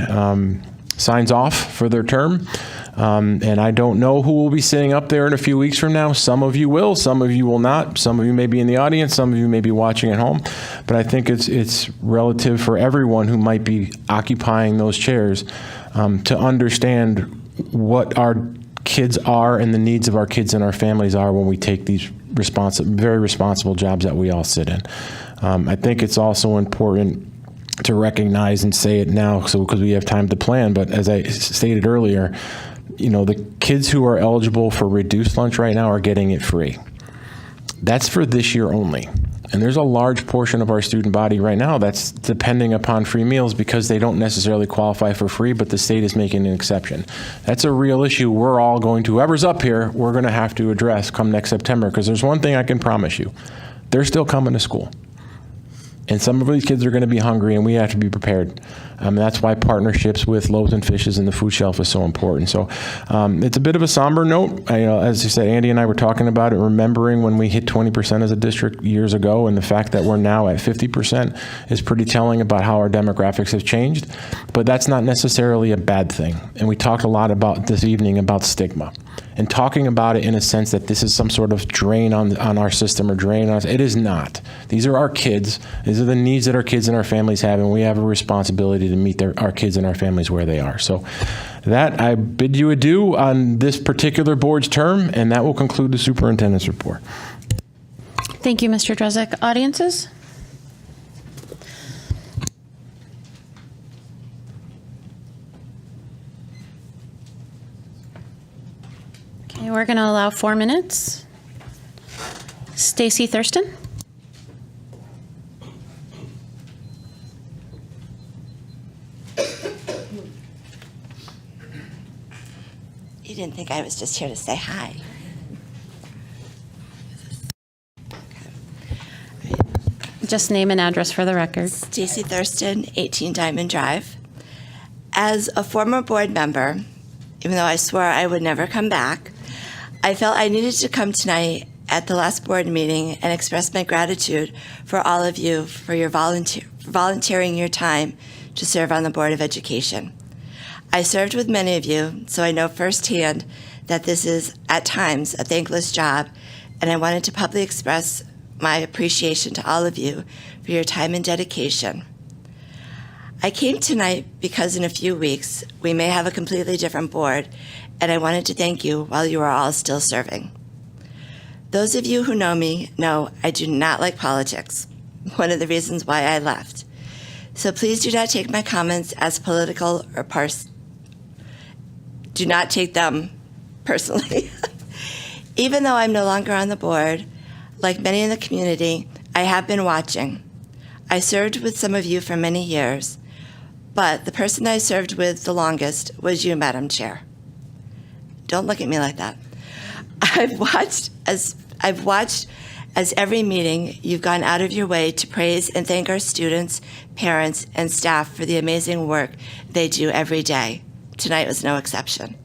signs off for their term. And I don't know who will be sitting up there in a few weeks from now. Some of you will, some of you will not. Some of you may be in the audience, some of you may be watching at home. But I think it's relative for everyone who might be occupying those chairs to understand what our kids are and the needs of our kids and our families are when we take these very responsible jobs that we all sit in. I think it's also important to recognize and say it now, because we have time to plan. But as I stated earlier, the kids who are eligible for reduced lunch right now are getting it free. That's for this year only. And there's a large portion of our student body right now that's depending upon free meals because they don't necessarily qualify for free, but the state is making an exception. That's a real issue we're all going to, whoever's up here, we're going to have to address come next September, because there's one thing I can promise you. They're still coming to school. And some of these kids are going to be hungry, and we have to be prepared. That's why partnerships with Loaves and Fishes and the food shelf is so important. So it's a bit of a somber note. As you said, Andy and I were talking about it, remembering when we hit 20% as a district years ago, and the fact that we're now at 50% is pretty telling about how our demographics have changed. But that's not necessarily a bad thing. And we talked a lot about this evening about stigma, and talking about it in a sense that this is some sort of drain on our system or drain on us. It is not. These are our kids. These are the needs that our kids and our families have, and we have a responsibility to meet our kids and our families where they are. So that, I bid you adieu on this particular board's term, and that will conclude the superintendent's report.
Thank you, Mr. Drezek. Audiences? Okay, we're going to allow 4 minutes. Stacy Thurston?
You didn't think I was just here to say hi.
Just name and address for the record.
Stacy Thurston, 18 Diamond Drive. As a former board member, even though I swore I would never come back, I felt I needed to come tonight at the last board meeting and express my gratitude for all of you for your volunteering your time to serve on the Board of Education. I served with many of you, so I know firsthand that this is, at times, a thankless job, and I wanted to publicly express my appreciation to all of you for your time and dedication. I came tonight because in a few weeks, we may have a completely different board, and I wanted to thank you while you are all still serving. Those of you who know me know I do not like politics, one of the reasons why I left. So please do not take my comments as political or do not take them personally. Even though I'm no longer on the board, like many in the community, I have been watching. I served with some of you for many years, but the person I served with the longest was you, Madam Chair. Don't look at me like that. I've watched as every meeting you've gone out of your way to praise and thank our students, parents, and staff for the amazing work they do every day. Tonight was no exception.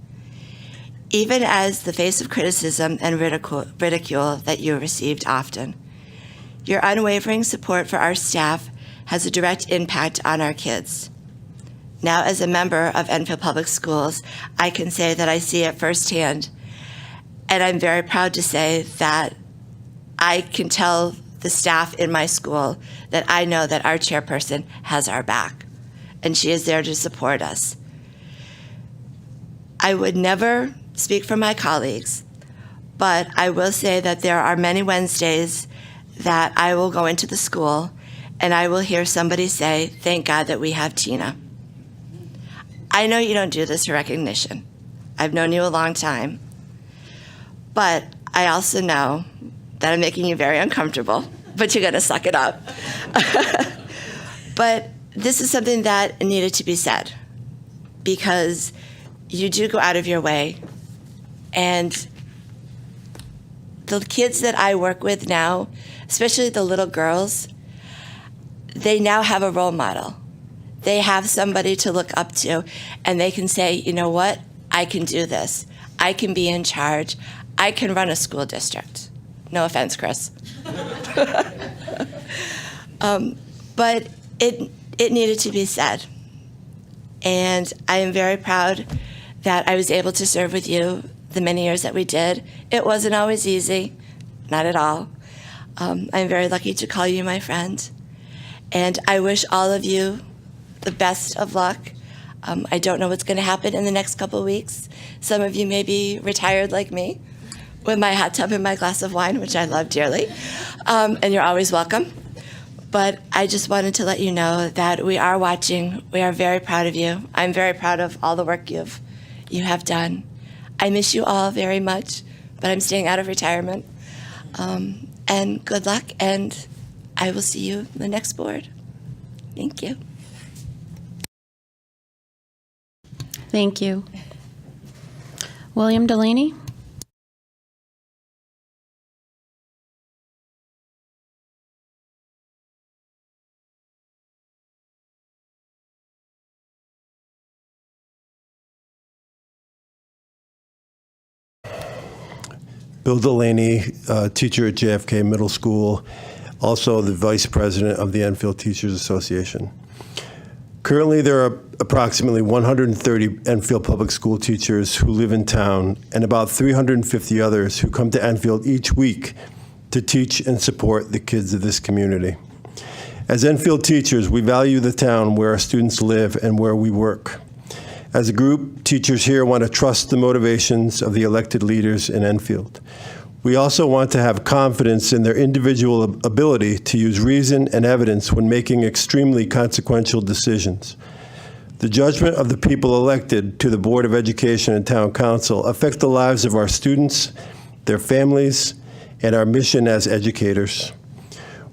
Even as the face of criticism and ridicule that you received often, your unwavering support for our staff has a direct impact on our kids. Now, as a member of Enfield Public Schools, I can say that I see it firsthand. And I'm very proud to say that I can tell the staff in my school that I know that our chairperson has our back, and she is there to support us. I would never speak for my colleagues, but I will say that there are many Wednesdays that I will go into the school and I will hear somebody say, "Thank God that we have Tina." I know you don't do this for recognition. I've known you a long time. But I also know that I'm making you very uncomfortable, but you're going to suck it up. But this is something that needed to be said, because you do go out of your way. And the kids that I work with now, especially the little girls, they now have a role model. They have somebody to look up to, and they can say, you know what, I can do this. I can be in charge. I can run a school district. No offense, Chris. But it needed to be said. And I am very proud that I was able to serve with you the many years that we did. It wasn't always easy, not at all. I'm very lucky to call you my friend. And I wish all of you the best of luck. I don't know what's going to happen in the next couple of weeks. Some of you may be retired like me, with my hot tub and my glass of wine, which I love dearly. And you're always welcome. But I just wanted to let you know that we are watching. We are very proud of you. I'm very proud of all the work you have done. I miss you all very much, but I'm staying out of retirement. And good luck, and I will see you in the next board. Thank you.
Thank you. William Delaney?
Bill Delaney, teacher at JFK Middle School, also the vice president of the Enfield Teachers Association. Currently, there are approximately 130 Enfield Public School teachers who live in town and about 350 others who come to Enfield each week to teach and support the kids of this community. As Enfield teachers, we value the town where our students live and where we work. As a group, teachers here want to trust the motivations of the elected leaders in Enfield. We also want to have confidence in their individual ability to use reason and evidence when making extremely consequential decisions. The judgment of the people elected to the Board of Education and Town Council affect the lives of our students, their families, and our mission as educators.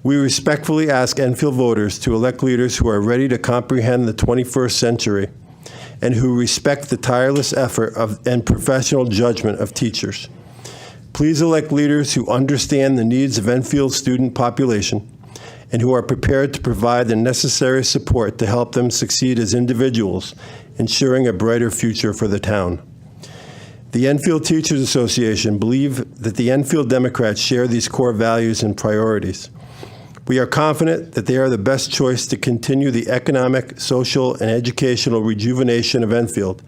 We respectfully ask Enfield voters to elect leaders who are ready to comprehend the 21st century and who respect the tireless effort and professional judgment of teachers. Please elect leaders who understand the needs of Enfield's student population and who are prepared to provide the necessary support to help them succeed as individuals, ensuring a brighter future for the town. The Enfield Teachers Association believe that the Enfield Democrats share these core values and priorities. We are confident that they are the best choice to continue the economic, social, and educational rejuvenation of Enfield,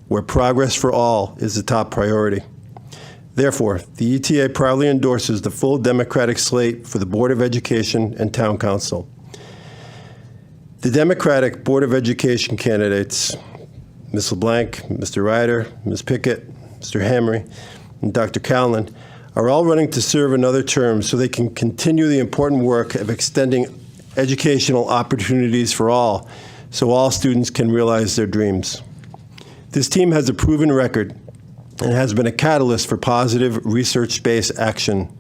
where progress for all is the top priority. Therefore, the ETA proudly endorses the full Democratic slate for the Board of Education and Town Council. The Democratic Board of Education candidates, Ms. LeBlanc, Mr. Ryder, Ms. Pickett, Mr. Hamry, and Dr. Callan, are all running to serve another term so they can continue the important work of extending educational opportunities for all, so all students can realize their dreams. This team has a proven record and has been a catalyst for positive research-based action.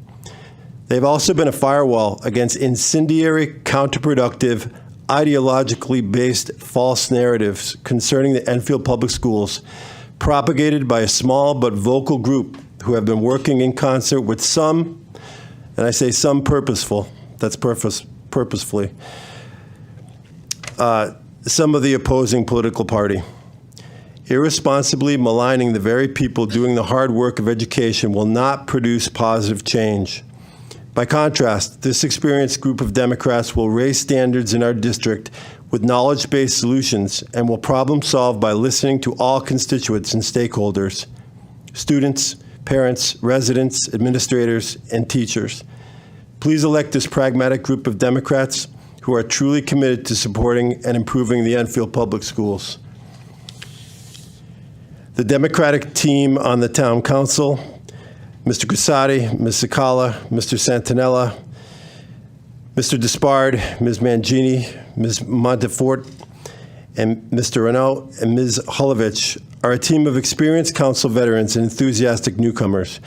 They've also been a firewall against incendiary, counterproductive, ideologically based false narratives concerning the Enfield Public Schools, propagated by a small but vocal group who have been working in concert with some, and I say some purposefully, some of the opposing political party. Irresponsibly maligning the very people doing the hard work of education will not produce positive change. By contrast, this experienced group of Democrats will raise standards in our district with knowledge-based solutions and will problem solve by listening to all constituents and stakeholders, students, parents, residents, administrators, and teachers. Please elect this pragmatic group of Democrats who are truly committed to supporting and improving the Enfield Public Schools. The Democratic team on the Town Council, Mr. Gusatti, Ms. Sakala, Mr. Santinella, Mr. Despard, Ms. Mangini, Ms. Montefort, and Mr. Renault and Ms. Holovich are a team of experienced council veterans and enthusiastic newcomers.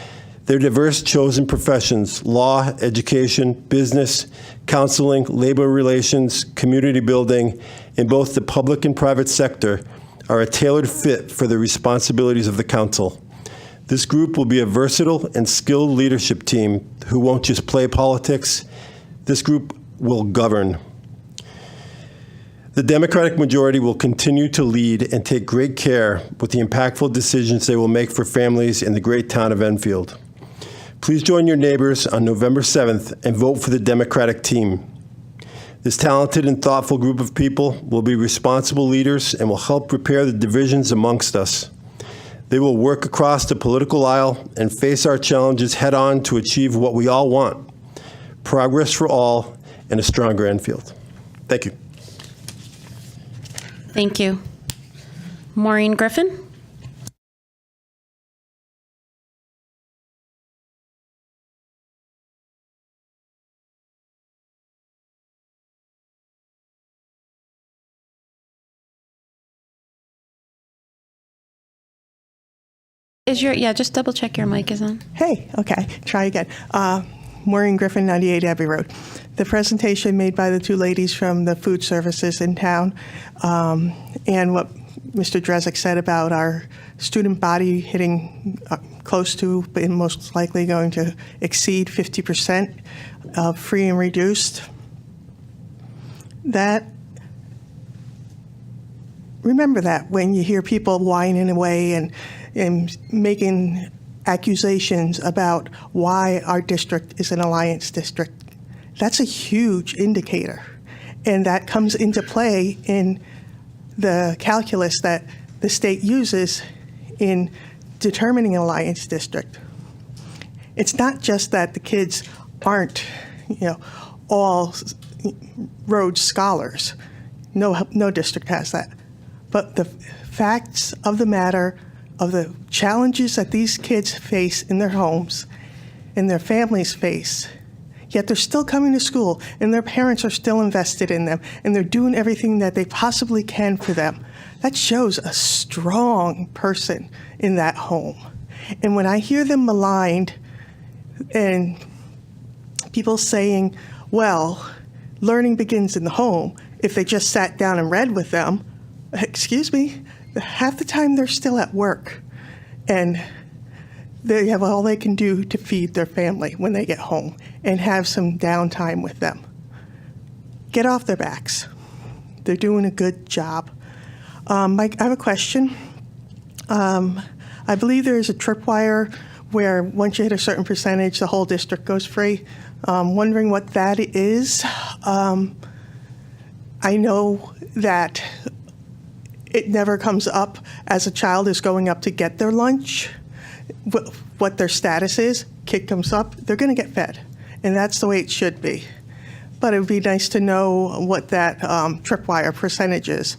Their diverse chosen professions, law, education, business, counseling, labor relations, community building, in both the public and private sector, are a tailored fit for the responsibilities of the council. This group will be a versatile and skilled leadership team who won't just play politics. This group will govern. The Democratic majority will continue to lead and take great care with the impactful decisions they will make for families in the great town of Enfield. Please join your neighbors on November 7th and vote for the Democratic team. This talented and thoughtful group of people will be responsible leaders and will help repair the divisions amongst us. They will work across the political aisle and face our challenges head-on to achieve what we all want: progress for all and a stronger Enfield. Thank you.
Thank you. Maureen Griffin? Just double check your mic is on.
Hey, okay, try again. Maureen Griffin, 98 Abbey Road. The presentation made by the two ladies from the food services in town, and what Mr. Drezek said about our student body hitting close to, and most likely going to exceed 50% of free and reduced. Remember that when you hear people whining away and making accusations about why our district is an alliance district. That's a huge indicator. And that comes into play in the calculus that the state uses in determining an alliance district. It's not just that the kids aren't, all Rhodes Scholars. No district has that. But the facts of the matter of the challenges that these kids face in their homes and their families face, yet they're still coming to school and their parents are still invested in them and they're doing everything that they possibly can for them. That shows a strong person in that home. And when I hear them maligned and people saying, well, learning begins in the home, if they just sat down and read with them, excuse me, half the time they're still at work and they have all they can do to feed their family when they get home and have some downtime with them. Get off their backs. They're doing a good job. Mike, I have a question. I believe there is a tripwire where once you hit a certain percentage, the whole district goes free. Wondering what that is. I know that it never comes up as a child is going up to get their lunch, what their status is. Kid comes up, they're going to get fed. And that's the way it should be. But it would be nice to know what that tripwire percentage is.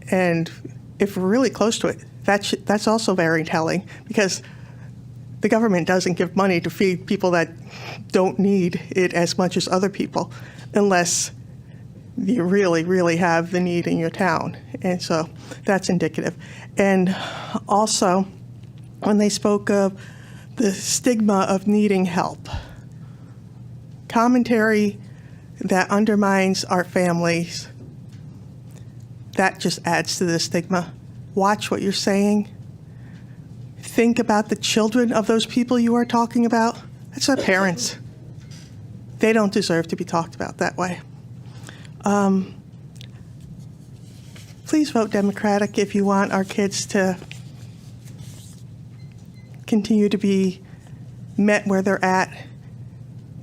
And if we're really close to it, that's also very telling, because the government doesn't give money to feed people that don't need it as much as other people, unless you really, really have the need in your town. And so that's indicative. And also, when they spoke of the stigma of needing help, commentary that undermines our families, that just adds to the stigma. Watch what you're saying. Think about the children of those people you are talking about. That's our parents. They don't deserve to be talked about that way. Please vote Democratic if you want our kids to continue to be met where they're at.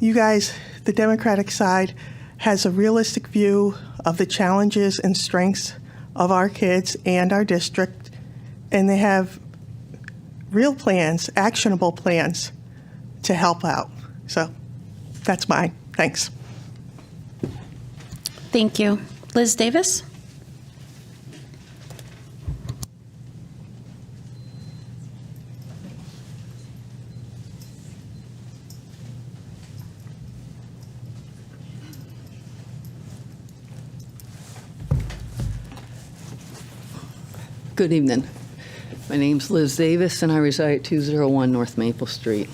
You guys, the Democratic side, has a realistic view of the challenges and strengths of our kids and our district, and they have real plans, actionable plans to help out. So that's mine. Thanks.
Thank you. Liz Davis?
Good evening. My name's Liz Davis, and I reside at 201 North Maple Street.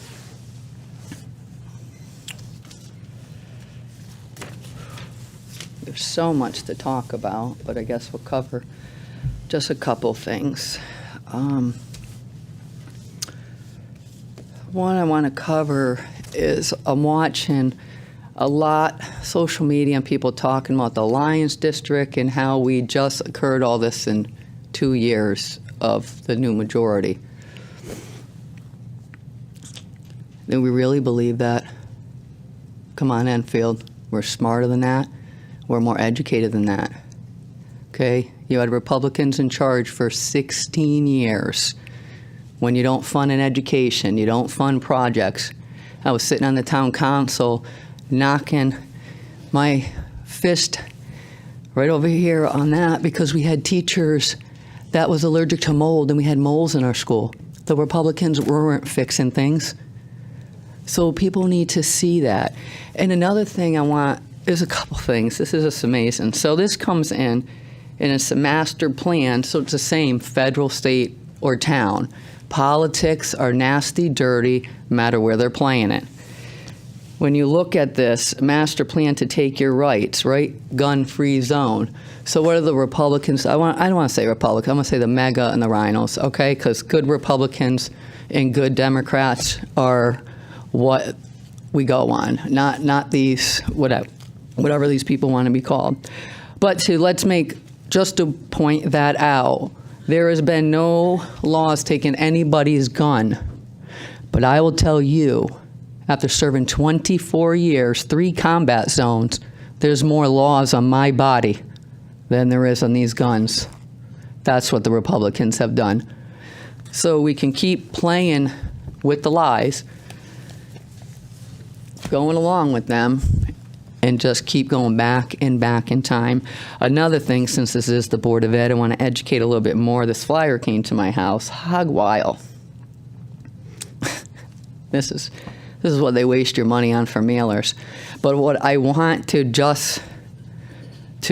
There's so much to talk about, but I guess we'll cover just a couple things. One I want to cover is I'm watching a lot social media and people talking about the Alliance District and how we just occurred all this in 2 years of the new majority. Do we really believe that? Come on, Enfield. We're smarter than that. We're more educated than that. Okay? You had Republicans in charge for 16 years. When you don't fund an education, you don't fund projects. I was sitting on the town council knocking my fist right over here on that because we had teachers that was allergic to mold, and we had moles in our school. The Republicans weren't fixing things. So people need to see that. And another thing I want is a couple things. This is just amazing. So this comes in, and it's a master plan, so it's the same federal, state, or town. Politics are nasty, dirty, no matter where they're playing it. When you look at this master plan to take your rights, right? Gun-free zone. So what are the Republicans? I don't want to say Republicans. I'm going to say the MAGA and the Rhinos, okay? Because good Republicans and good Democrats are what we go on, not these whatever these people want to be called. But let's make just to point that out. There has been no laws taking anybody's gun, but I will tell you, after serving 24 years, 3 combat zones, there's more laws on my body than there is on these guns. That's what the Republicans have done. So we can keep playing with the lies, going along with them, and just keep going back and back in time. Another thing, since this is the Board of Ed, I want to educate a little bit more. This flyer came to my house, hog wild. This is what they waste your money on for mailers. But what I want to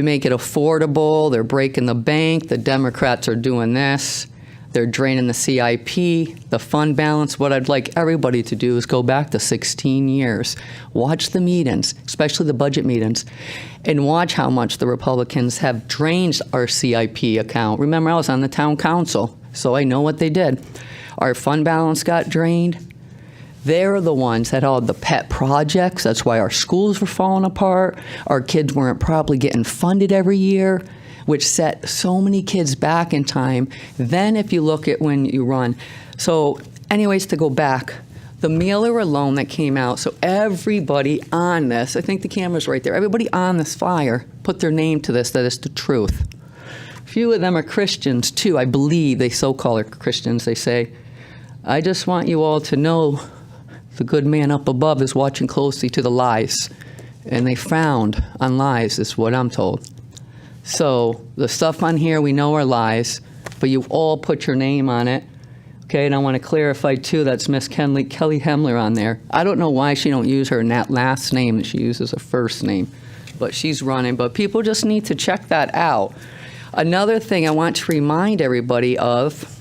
make it affordable, they're breaking the bank, the Democrats are doing this, they're draining the CIP, the fund balance. What I'd like everybody to do is go back to 16 years. Watch the meetings, especially the budget meetings, and watch how much the Republicans have drained our CIP account. Remember, I was on the town council, so I know what they did. Our fund balance got drained. They're the ones that had the pet projects. That's why our schools were falling apart. Our kids weren't properly getting funded every year, which set so many kids back in time. Then if you look at when you run. So anyways, to go back, the mailer loan that came out, so everybody on this, I think the camera's right there, everybody on this flyer put their name to this, that is the truth. A few of them are Christians too, I believe. They so-called Christians. They say, I just want you all to know the good man up above is watching closely to the lies. And they frowned on lies, is what I'm told. So the stuff on here we know are lies, but you all put your name on it. Okay, and I want to clarify too, that's Miss Kelly Hemler on there. I don't know why she don't use her last name that she uses a first name, but she's running. But people just need to check that out. Another thing I want to remind everybody of,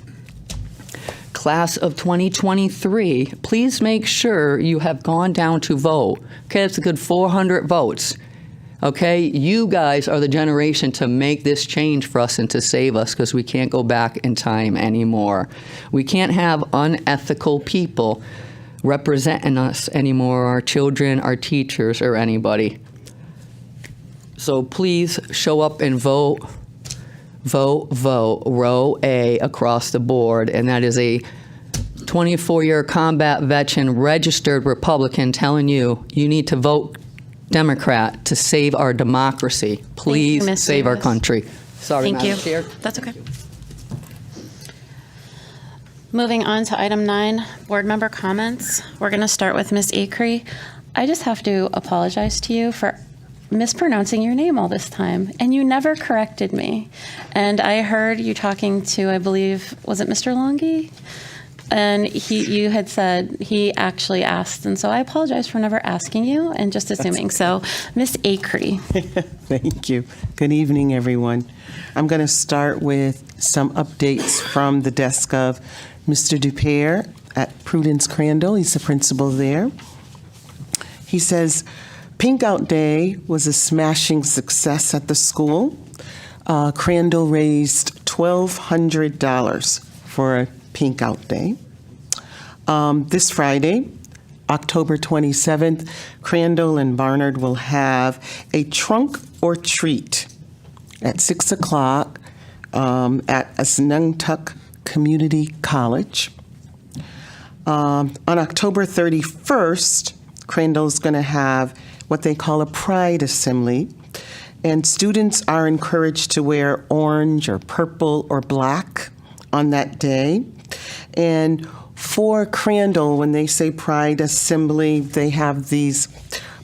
class of 2023, please make sure you have gone down to vote. Okay, that's a good 400 votes. Okay, you guys are the generation to make this change for us and to save us, because we can't go back in time anymore. We can't have unethical people representing us anymore, our children, our teachers, or anybody. So please show up and vote. Vote, vote, row A across the board, and that is a 24-year combat veteran, registered Republican telling you, you need to vote Democrat to save our democracy. Please
Ms.
save our
Davis.
country. Sorry,
Thank you.
Madam Chair.
That's okay. Moving on to item 9, board member comments. We're going to start with Ms. Acree. I just have to apologize to you for mispronouncing your name all this time, and you never corrected me. And I heard you talking to, I believe, was it Mr. Longy? And you had said he actually asked, and so I apologize for never asking you and just assuming. So, Ms. Acree.
Thank you. Good evening, everyone. I'm going to start with some updates from the desk of Mr. Dupere at Prudence Crandall. He's the principal there. He says, Pink Out Day was a smashing success at the school. Crandall raised $1,200 for a Pink Out Day. This Friday, October 27th, Crandall and Barnard will have a trunk or treat at 6 o'clock at Asnuntuck Community College. On October 31st, Crandall's going to have what they call a Pride Assembly, and students are encouraged to wear orange or purple or black on that day. And for Crandall, when they say Pride Assembly, they have these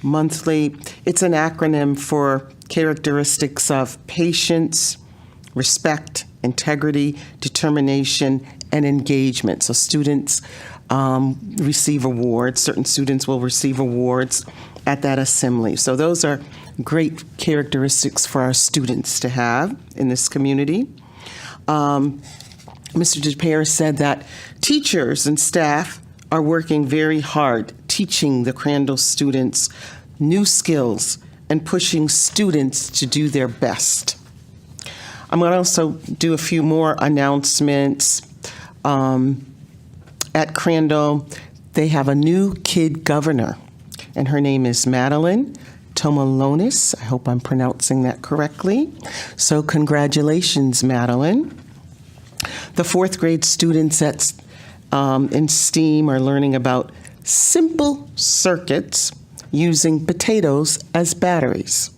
monthly, it's an acronym for characteristics of patience, respect, integrity, determination, and engagement. So students receive awards. Certain students will receive awards at that assembly. So those are great characteristics for our students to have in this community. Mr. Dupere said that teachers and staff are working very hard teaching the Crandall students new skills and pushing students to do their best. I'm going to also do a few more announcements. At Crandall, they have a new kid governor, and her name is Madeline Tomalonis. I hope I'm pronouncing that correctly. So congratulations, Madeline. The fourth grade students in STEAM are learning about simple circuits using potatoes as batteries.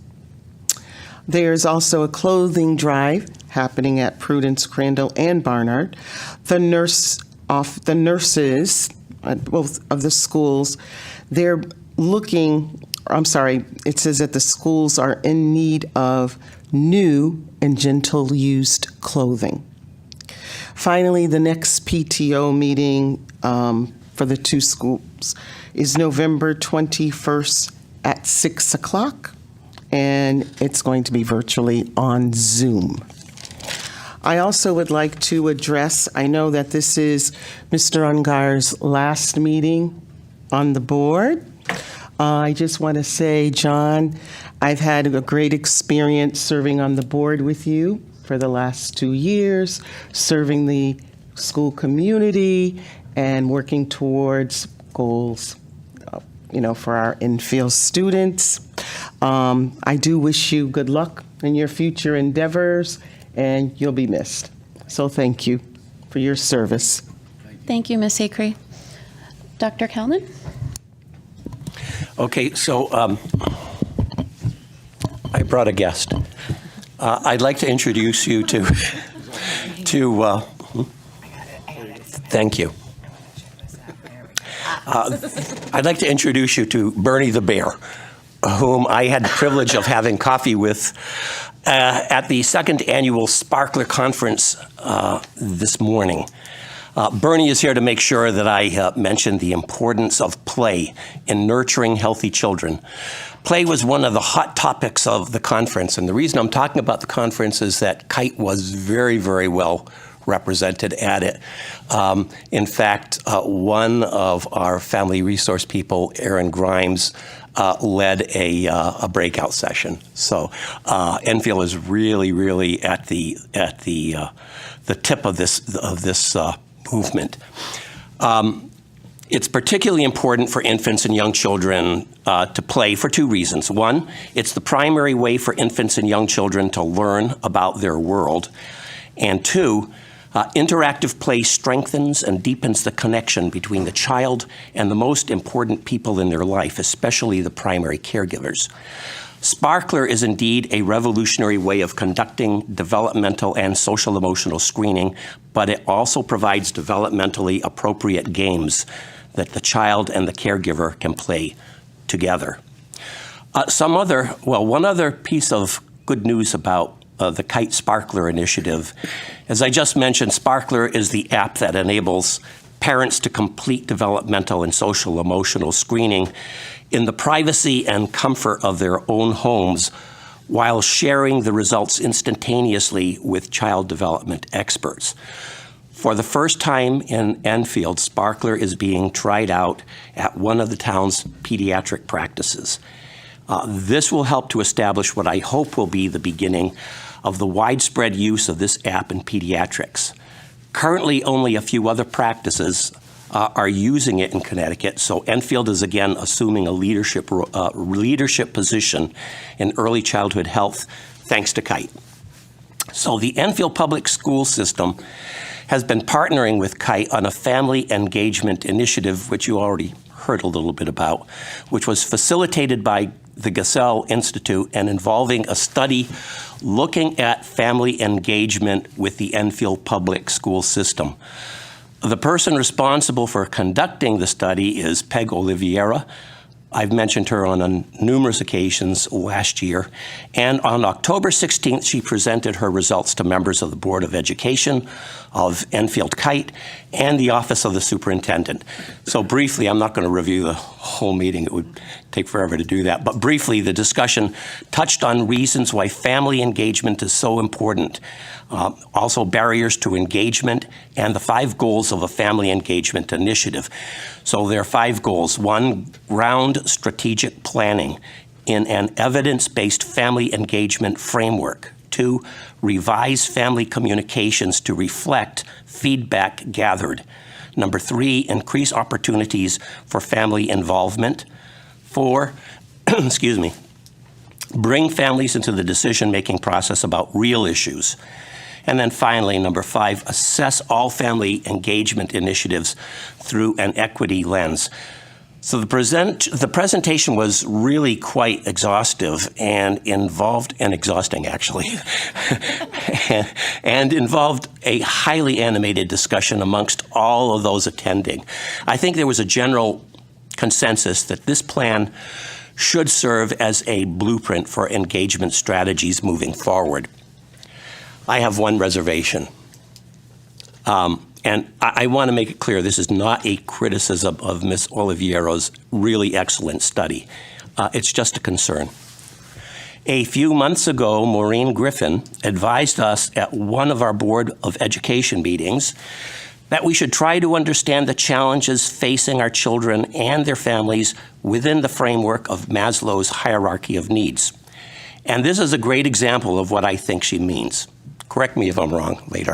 There's also a clothing drive happening at Prudence, Crandall, and Barnard. The nurses at both of the schools, they're looking, it says that the schools are in need of new and gentle used clothing. Finally, the next PTO meeting for the two schools is November 21st at 6 o'clock, and it's going to be virtually on Zoom. I also would like to address, I know that this is Mr. Ungar's last meeting on the board. I just want to say, John, I've had a great experience serving on the board with you for the last 2 years, serving the school community and working towards goals, for our Enfield students. I do wish you good luck in your future endeavors, and you'll be missed. So thank you for your service.
Thank you, Ms. Acree. Dr. Kalman?
Okay, so I brought a guest. I'd like to introduce you to thank you. I'd like to introduce you to Bernie the Bear, whom I had the privilege of having coffee with at the second annual Sparkler Conference this morning. Bernie is here to make sure that I mention the importance of play in nurturing healthy children. Play was one of the hot topics of the conference, and the reason I'm talking about the conference is that Kite was very, very well represented at it. In fact, one of our family resource people, Aaron Grimes, led a breakout session. So Enfield is really, really at the tip of this movement. It's particularly important for infants and young children to play for two reasons. One, it's the primary way for infants and young children to learn about their world. And two, Interactive play strengthens and deepens the connection between the child and the most important people in their life, especially the primary caregivers. Sparkler is indeed a revolutionary way of conducting developmental and social emotional screening, but it also provides developmentally appropriate games that the child and the caregiver can play together. One other piece of good news about the Kite Sparkler initiative. As I just mentioned, Sparkler is the app that enables parents to complete developmental and social emotional screening in the privacy and comfort of their own homes while sharing the results instantaneously with child development experts. For the first time in Enfield, Sparkler is being tried out at one of the town's pediatric practices. This will help to establish what I hope will be the beginning of the widespread use of this app in pediatrics. Currently, only a few other practices are using it in Connecticut, so Enfield is again assuming a leadership position in early childhood health, thanks to Kite. So the Enfield Public School System has been partnering with Kite on a family engagement initiative, which you already heard a little bit about, which was facilitated by the Gesell Institute and involving a study looking at family engagement with the Enfield Public School System. The person responsible for conducting the study is Peg Oliveira. I've mentioned her on numerous occasions last year. And on October 16th, she presented her results to members of the Board of Education of Enfield Kite and the Office of the Superintendent. So briefly, I'm not going to review the whole meeting. It would take forever to do that. But briefly, the discussion touched on reasons why family engagement is so important, also barriers to engagement, and the 5 goals of a family engagement initiative. So there are 5 goals. 1, ground strategic planning in an evidence-based family engagement framework. 2, revise family communications to reflect feedback gathered. Number 3, increase opportunities for family involvement. 4, bring families into the decision-making process about real issues. And then finally, number 5, assess all family engagement initiatives through an equity lens. So the presentation was really quite exhaustive and exhausting actually, and involved a highly animated discussion amongst all of those attending. I think there was a general consensus that this plan should serve as a blueprint for engagement strategies moving forward. I have one reservation. And I want to make it clear, this is not a criticism of Ms. Oliveira's really excellent study. It's just a concern. A few months ago, Maureen Griffin advised us at one of our Board of Education meetings that we should try to understand the challenges facing our children and their families within the framework of Maslow's hierarchy of needs. And this is a great example of what I think she means. Correct me if I'm wrong later.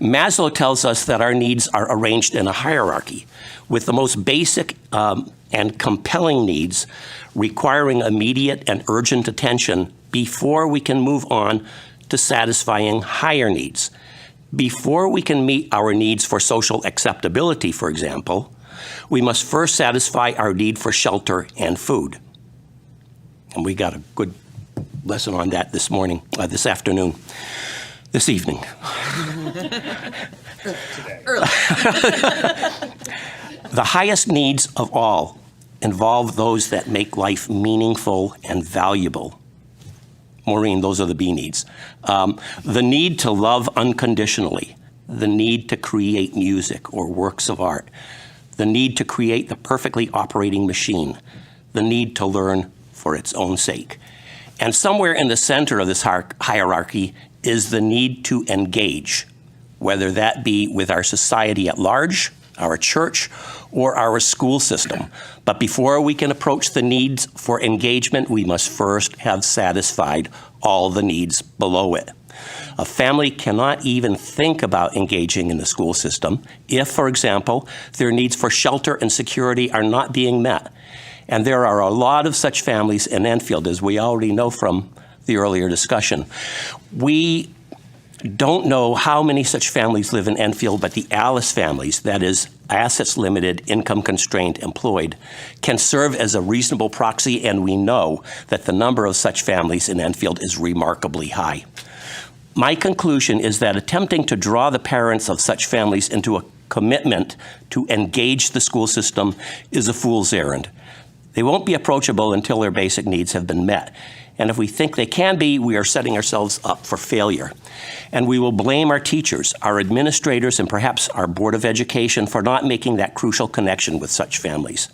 Maslow tells us that our needs are arranged in a hierarchy, with the most basic and compelling needs requiring immediate and urgent attention before we can move on to satisfying higher needs. Before we can meet our needs for social acceptability, for example, we must first satisfy our need for shelter and food. And we got a good lesson on that this afternoon. This evening.
Early.
The highest needs of all involve those that make life meaningful and valuable. Maureen, those are the B needs. The need to love unconditionally, the need to create music or works of art, the need to create the perfectly operating machine, the need to learn for its own sake. And somewhere in the center of this hierarchy is the need to engage, whether that be with our society at large, our church, or our school system. But before we can approach the needs for engagement, we must first have satisfied all the needs below it. A family cannot even think about engaging in the school system if, for example, their needs for shelter and security are not being met. And there are a lot of such families in Enfield, as we already know from the earlier discussion. We don't know how many such families live in Enfield, but the Alice families, that is, assets limited, income constrained, employed, can serve as a reasonable proxy, and we know that the number of such families in Enfield is remarkably high. My conclusion is that attempting to draw the parents of such families into a commitment to engage the school system is a fool's errand. They won't be approachable until their basic needs have been met. And if we think they can be, we are setting ourselves up for failure. And we will blame our teachers, our administrators, and perhaps our Board of Education for not making that crucial connection with such families.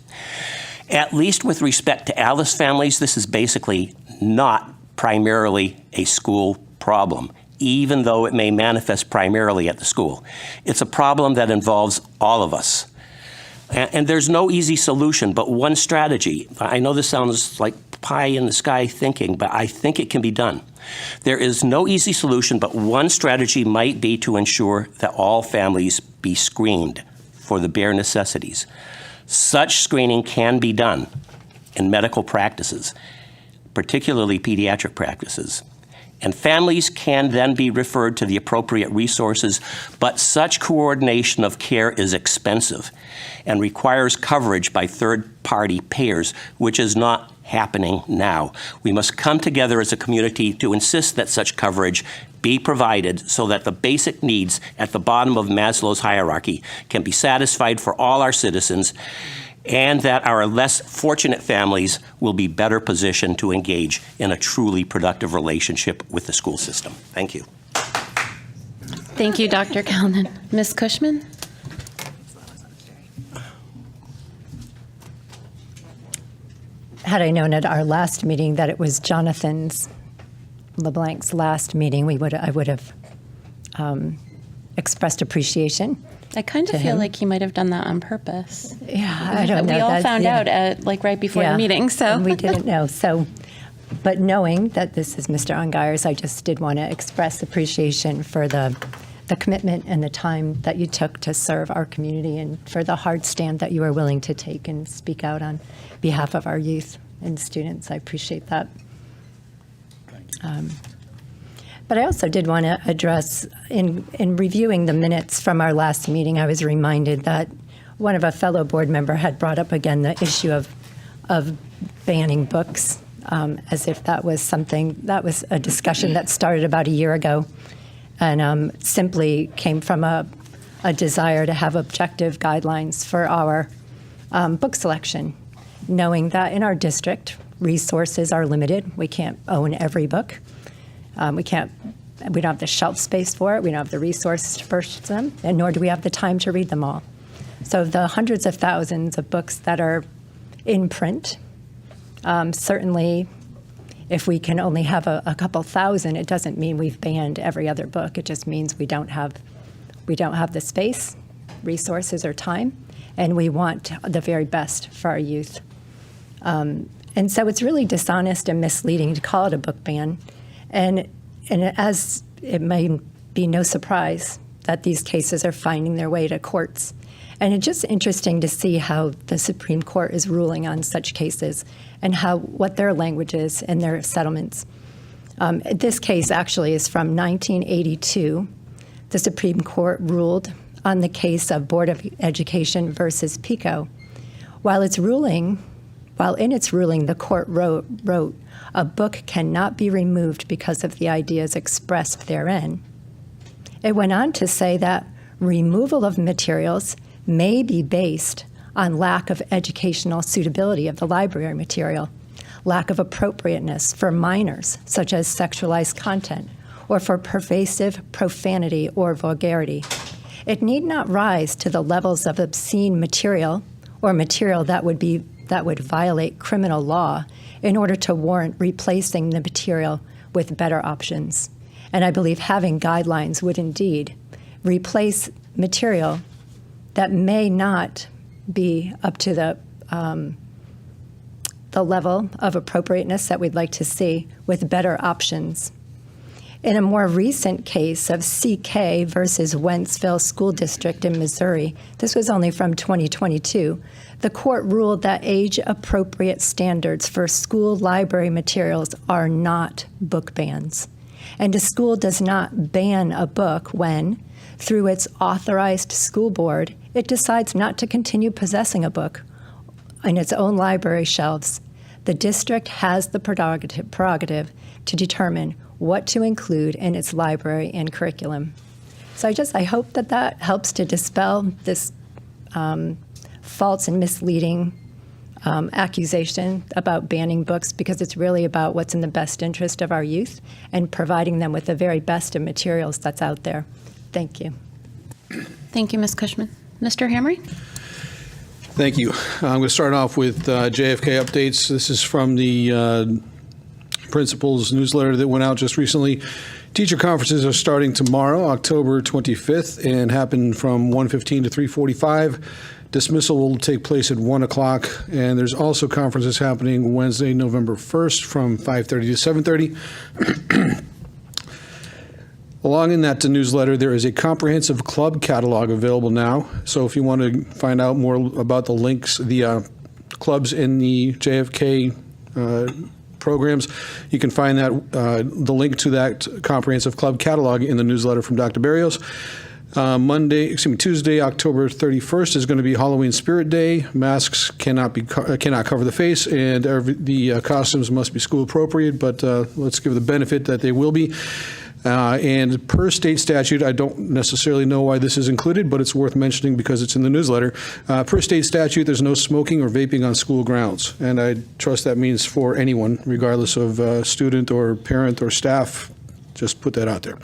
At least with respect to Alice families, this is basically not primarily a school problem, even though it may manifest primarily at the school. It's a problem that involves all of us. And there's no easy solution, but one strategy. I know this sounds like pie in the sky thinking, but I think it can be done. There is no easy solution, but one strategy might be to ensure that all families be screened for the bare necessities. Such screening can be done in medical practices, particularly pediatric practices. And families can then be referred to the appropriate resources, but such coordination of care is expensive and requires coverage by third-party payers, which is not happening now. We must come together as a community to insist that such coverage be provided so that the basic needs at the bottom of Maslow's hierarchy can be satisfied for all our citizens, and that our less fortunate families will be better positioned to engage in a truly productive relationship with the school system. Thank you.
Thank you, Dr. Kalnin. Ms. Cushman?
Had I known at our last meeting that it was Jonathan's LeBlanc's last meeting, I would have expressed appreciation.
I kind of
to
feel
him.
like he might have done that on purpose.
Yeah, I don't know.
We all
That's-
found
yeah.
out right before
Yeah,
the meeting, so.
and we didn't know. So, but knowing that this is Mr. Ungires, I just did want to express appreciation for the commitment and the time that you took to serve our community, and for the hard stand that you were willing to take and speak out on behalf of our youth and students. I appreciate that. But I also did want to address, in reviewing the minutes from our last meeting, I was reminded that one of a fellow board member had brought up again the issue of banning books, as if that was a discussion that started about a year ago, and simply came from a desire to have objective guidelines for our book selection, knowing that in our district, resources are limited. We can't own every book. We don't have the shelf space for it. We don't have the resources to purchase them, and nor do we have the time to read them all. So the hundreds of thousands of books that are in print, certainly if we can only have a couple thousand, it doesn't mean we've banned every other book. It just means we don't have the space, resources, or time, and we want the very best for our youth. And so it's really dishonest and misleading to call it a book ban. And as it may be no surprise that these cases are finding their way to courts. And it's just interesting to see how the Supreme Court is ruling on such cases and what their language is in their settlements. This case actually is from 1982. The Supreme Court ruled on the case of Board of Education versus PICO. While in its ruling, the court wrote, a book cannot be removed because of the ideas expressed therein. It went on to say that removal of materials may be based on lack of educational suitability of the library material, lack of appropriateness for minors, such as sexualized content, or for pervasive profanity or vulgarity. It need not rise to the levels of obscene material or material that would violate criminal law in order to warrant replacing the material with better options. And I believe having guidelines would indeed replace material that may not be up to the level of appropriateness that we'd like to see, with better options. In a more recent case of CK versus Wentzville School District in Missouri, this was only from 2022, the court ruled that age-appropriate standards for school library materials are not book bans. And a school does not ban a book when, through its authorized school board, it decides not to continue possessing a book in its own library shelves. The district has the prerogative to determine what to include in its library and curriculum. So I hope that helps to dispel this false and misleading accusation about banning books, because it's really about what's in the best interest of our youth and providing them with the very best of materials that's out there. Thank you.
Thank you, Ms. Cushman. Mr. Hamry?
Thank you. I'm going to start off with JFK updates. This is from the principal's newsletter that went out just recently. Teacher conferences are starting tomorrow, October 25th, and happen from 1:15 to 3:45. Dismissal will take place at 1 o'clock, and there's also conferences happening Wednesday, November 1st from 5:30 to 7:30. Along in that newsletter, there is a comprehensive club catalog available now. So if you want to find out more about the links, the clubs in the JFK programs, you can find that the link to that comprehensive club catalog in the newsletter from Dr. Berrios. Tuesday, October 31st is going to be Halloween Spirit Day. Masks cannot cover the face, and the costumes must be school appropriate, but let's give the benefit that they will be. And per state statute, I don't necessarily know why this is included, but it's worth mentioning because it's in the newsletter. Per state statute, there's no smoking or vaping on school grounds. And I trust that means for anyone, regardless of student or parent or staff. Just put that out there.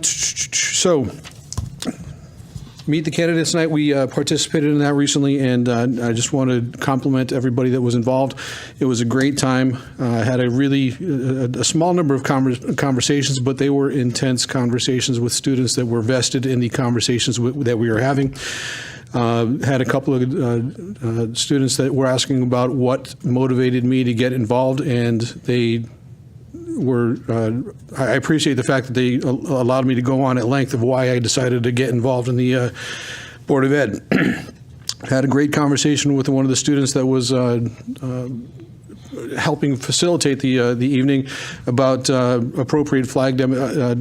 So, Meet the Candidates Night, we participated in that recently, and I just want to compliment everybody that was involved. It was a great time. I had a small number of conversations, but they were intense conversations with students that were vested in the conversations that we were having. Had a couple of students that were asking about what motivated me to get involved, and they I appreciate the fact that they allowed me to go on at length of why I decided to get involved in the Board of Ed. Had a great conversation with one of the students that was helping facilitate the evening about appropriate flag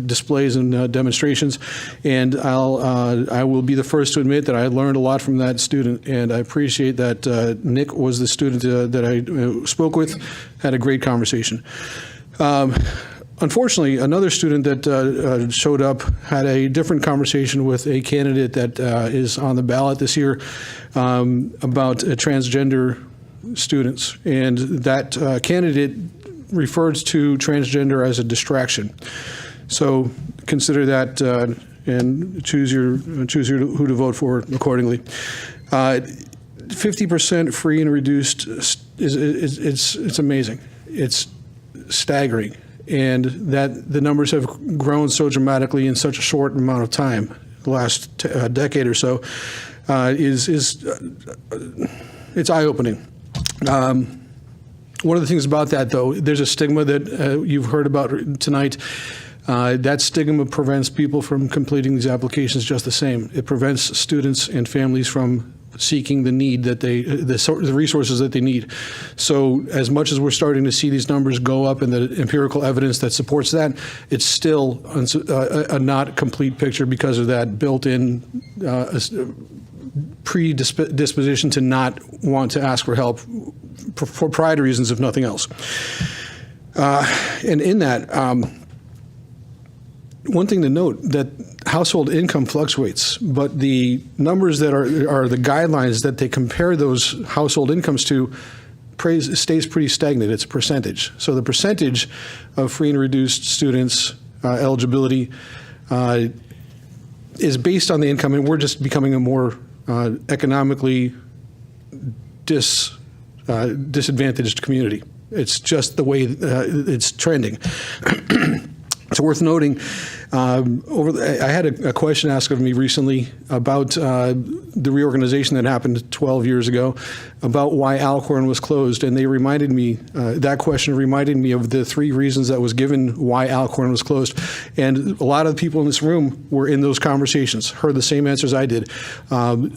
displays and demonstrations, and I will be the first to admit that I learned a lot from that student, and I appreciate that Nick was the student that I spoke with. Had a great conversation. Unfortunately, another student that showed up had a different conversation with a candidate that is on the ballot this year about transgender students. And that candidate refers to transgender as a distraction. So consider that and choose who to vote for accordingly. 50% free and reduced it's amazing. It's staggering, and that the numbers have grown so dramatically in such a short amount of time, the last decade or so, it's eye-opening. One of the things about that, though, there's a stigma that you've heard about tonight. That stigma prevents people from completing these applications just the same. It prevents students and families from seeking the resources that they need. So as much as we're starting to see these numbers go up and the empirical evidence that supports that, it's still a not complete picture because of that built-in predisposition to not want to ask for help for pride reasons, if nothing else. And in that, one thing to note, that household income fluctuates, but the numbers that are the guidelines that they compare those household incomes to stays pretty stagnant. It's a percentage. So the percentage of free and reduced students eligibility is based on the income, and we're just becoming a more economically disadvantaged community. It's just the way it's trending. It's worth noting I had a question asked of me recently about the reorganization that happened 12 years ago, about why Alcorn was closed, and they reminded me, that question reminded me of the 3 reasons that was given why Alcorn was closed. And a lot of the people in this room were in those conversations, heard the same answers I did.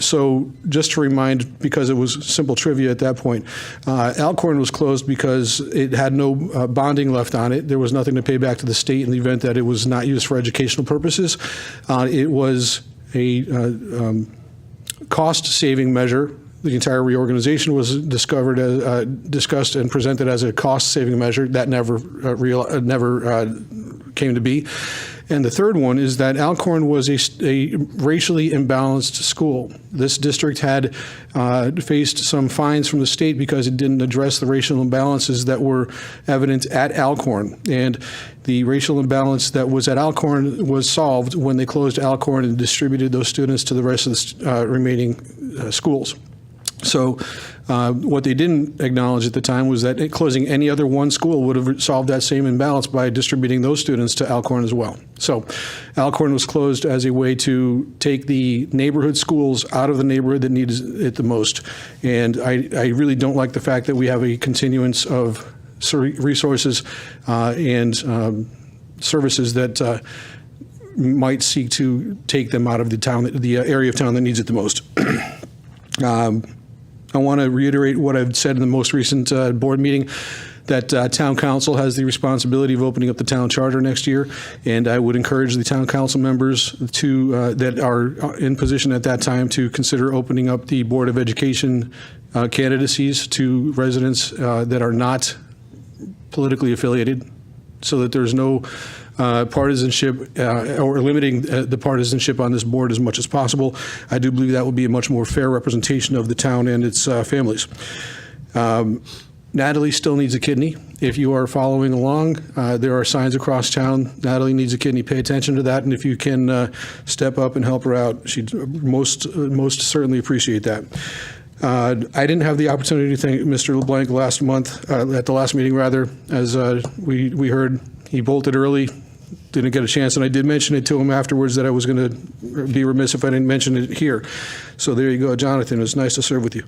So just to remind, because it was simple trivia at that point, Alcorn was closed because it had no bonding left on it. There was nothing to pay back to the state in the event that it was not used for educational purposes. It was a cost-saving measure. The entire reorganization was discussed and presented as a cost-saving measure. That never came to be. And the third one is that Alcorn was a racially imbalanced school. This district had faced some fines from the state because it didn't address the racial imbalances that were evident at Alcorn. And the racial imbalance that was at Alcorn was solved when they closed Alcorn and distributed those students to the rest of the remaining schools. So what they didn't acknowledge at the time was that closing any other one school would have solved that same imbalance by distributing those students to Alcorn as well. So Alcorn was closed as a way to take the neighborhood schools out of the neighborhood that needs it the most. And I really don't like the fact that we have a continuance of resources and services that might seek to take them out of the town, the area of town that needs it the most. I want to reiterate what I've said in the most recent board meeting, that town council has the responsibility of opening up the town charter next year, and I would encourage the town council members to that are in position at that time to consider opening up the Board of Education candidacies to residents that are not politically affiliated, so that there's no partisanship or limiting the partisanship on this board as much as possible. I do believe that will be a much more fair representation of the town and its families. Natalie still needs a kidney. If you are following along, there are signs across town. Natalie needs a kidney. Pay attention to that, and if you can step up and help her out, she'd most certainly appreciate that. I didn't have the opportunity to thank Mr. LeBlanc last month, at the last meeting rather, as we heard. He bolted early, didn't get a chance, and I did mention it to him afterwards that I was going to be remiss if I didn't mention it here. So there you go, Jonathan. It was nice to serve with you.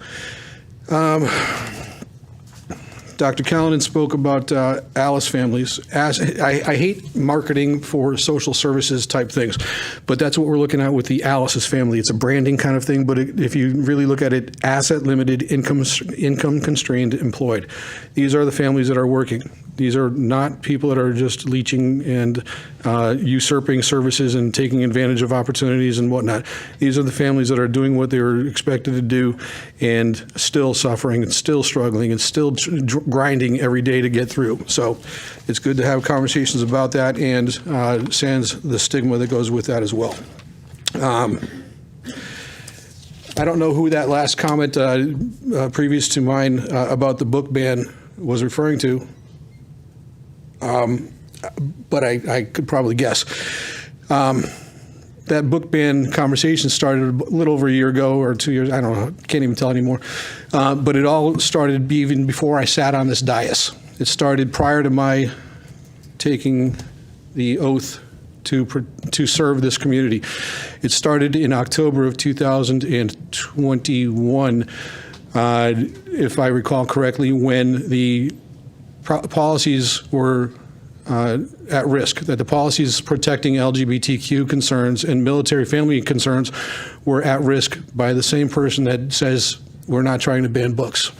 Dr. Callanan spoke about Alice families. I hate marketing for social services type things, but that's what we're looking at with the Alice's family. It's a branding kind of thing, but if you really look at it, asset limited, income constrained, employed. These are the families that are working. These are not people that are just leeching and usurping services and taking advantage of opportunities and whatnot. These are the families that are doing what they were expected to do and still suffering and still struggling and still grinding every day to get through. So it's good to have conversations about that and sans the stigma that goes with that as well. I don't know who that last comment previous to mine about the book ban was referring to. But I could probably guess. That book ban conversation started a little over a year ago or 2 years. I don't know. Can't even tell anymore. But it all started even before I sat on this dais. It started prior to my taking the oath to serve this community. It started in October of 2021, if I recall correctly, when the policies were at risk, that the policies protecting LGBTQ concerns and military family concerns were at risk by the same person that says we're not trying to ban books.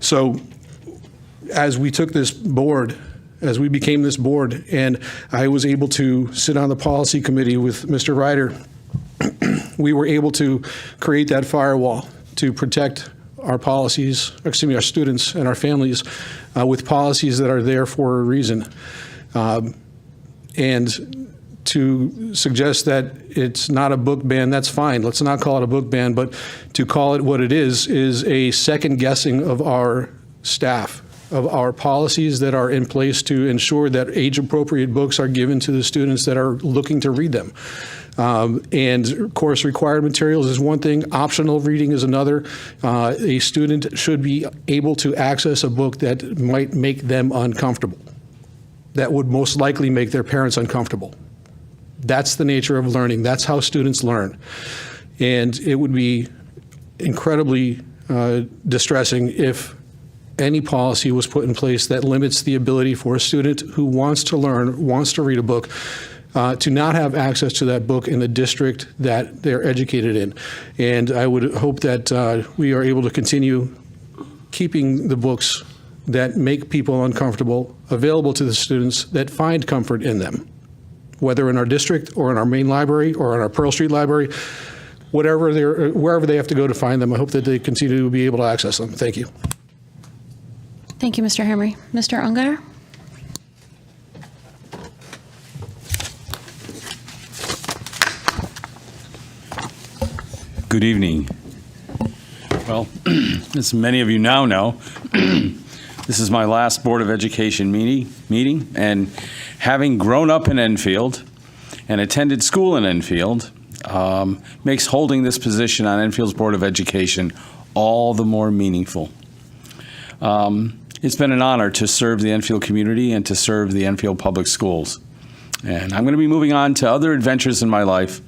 So as we took this board, as we became this board, and I was able to sit on the policy committee with Mr. Ryder, we were able to create that firewall to protect our policies, our students and our families with policies that are there for a reason. And to suggest that it's not a book ban, that's fine. Let's not call it a book ban, but to call it what it is a second guessing of our staff, of our policies that are in place to ensure that age-appropriate books are given to the students that are looking to read them. And course required materials is one thing, optional reading is another. A student should be able to access a book that might make them uncomfortable, that would most likely make their parents uncomfortable. That's the nature of learning. That's how students learn. And it would be incredibly distressing if any policy was put in place that limits the ability for a student who wants to learn, wants to read a book, to not have access to that book in the district that they're educated in. And I would hope that we are able to continue keeping the books that make people uncomfortable available to the students that find comfort in them, whether in our district or in our main library or in our Pearl Street Library, wherever they have to go to find them. I hope that they continue to be able to access them. Thank you.
Thank you, Mr. Henry. Mr. Ungar?
Good evening. Well, as many of you now know, this is my last Board of Education meeting, and having grown up in Enfield and attended school in Enfield, makes holding this position on Enfield's Board of Education all the more meaningful. It's been an honor to serve the Enfield community and to serve the Enfield Public Schools. And I'm going to be moving on to other adventures in my life,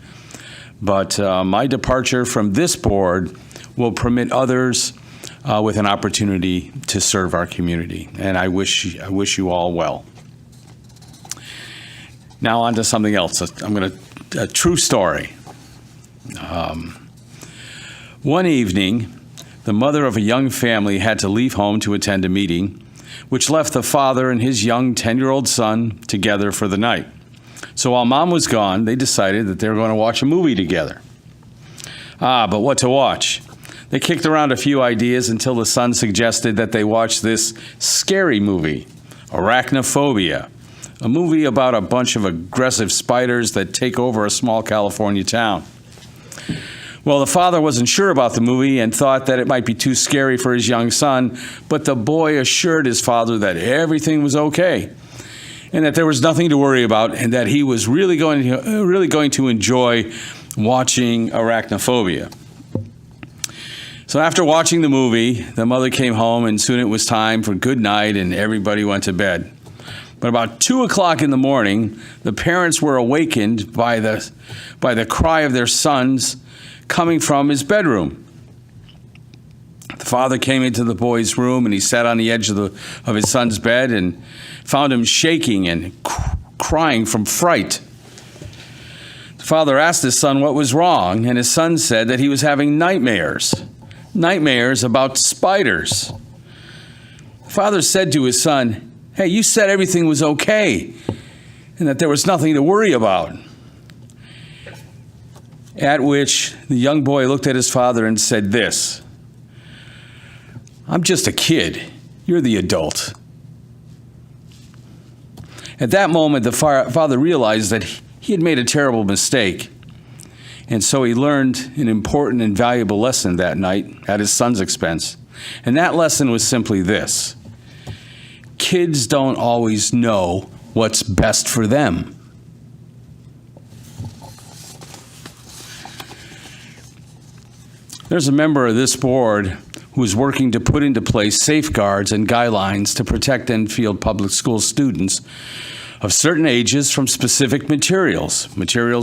but my departure from this board will permit others with an opportunity to serve our community. And I wish you all well. Now on to something else. A true story. One evening, the mother of a young family had to leave home to attend a meeting, which left the father and his young 10-year-old son together for the night. So while mom was gone, they decided that they were going to watch a movie together. But what to watch? They kicked around a few ideas until the son suggested that they watch this scary movie, Arachnophobia, a movie about a bunch of aggressive spiders that take over a small California town. Well, the father wasn't sure about the movie and thought that it might be too scary for his young son, but the boy assured his father that everything was okay and that there was nothing to worry about and that he was really going to enjoy watching Arachnophobia. So after watching the movie, the mother came home and soon it was time for good night and everybody went to bed. But about 2 o'clock in the morning, the parents were awakened by the cry of their sons coming from his bedroom. The father came into the boy's room and he sat on the edge of his son's bed and found him shaking and crying from fright. The father asked his son what was wrong, and his son said that he was having nightmares about spiders. The father said to his son, "Hey, you said everything was okay and that there was nothing to worry about." At which the young boy looked at his father and said this, "I'm just a kid. You're the adult." At that moment, the father realized that he had made a terrible mistake. And so he learned an important and valuable lesson that night at his son's expense. And that lesson was simply this: kids don't always know what's best for them. There's a member of this board who is working to put into place safeguards and guidelines to protect Enfield Public School students of certain ages from specific materials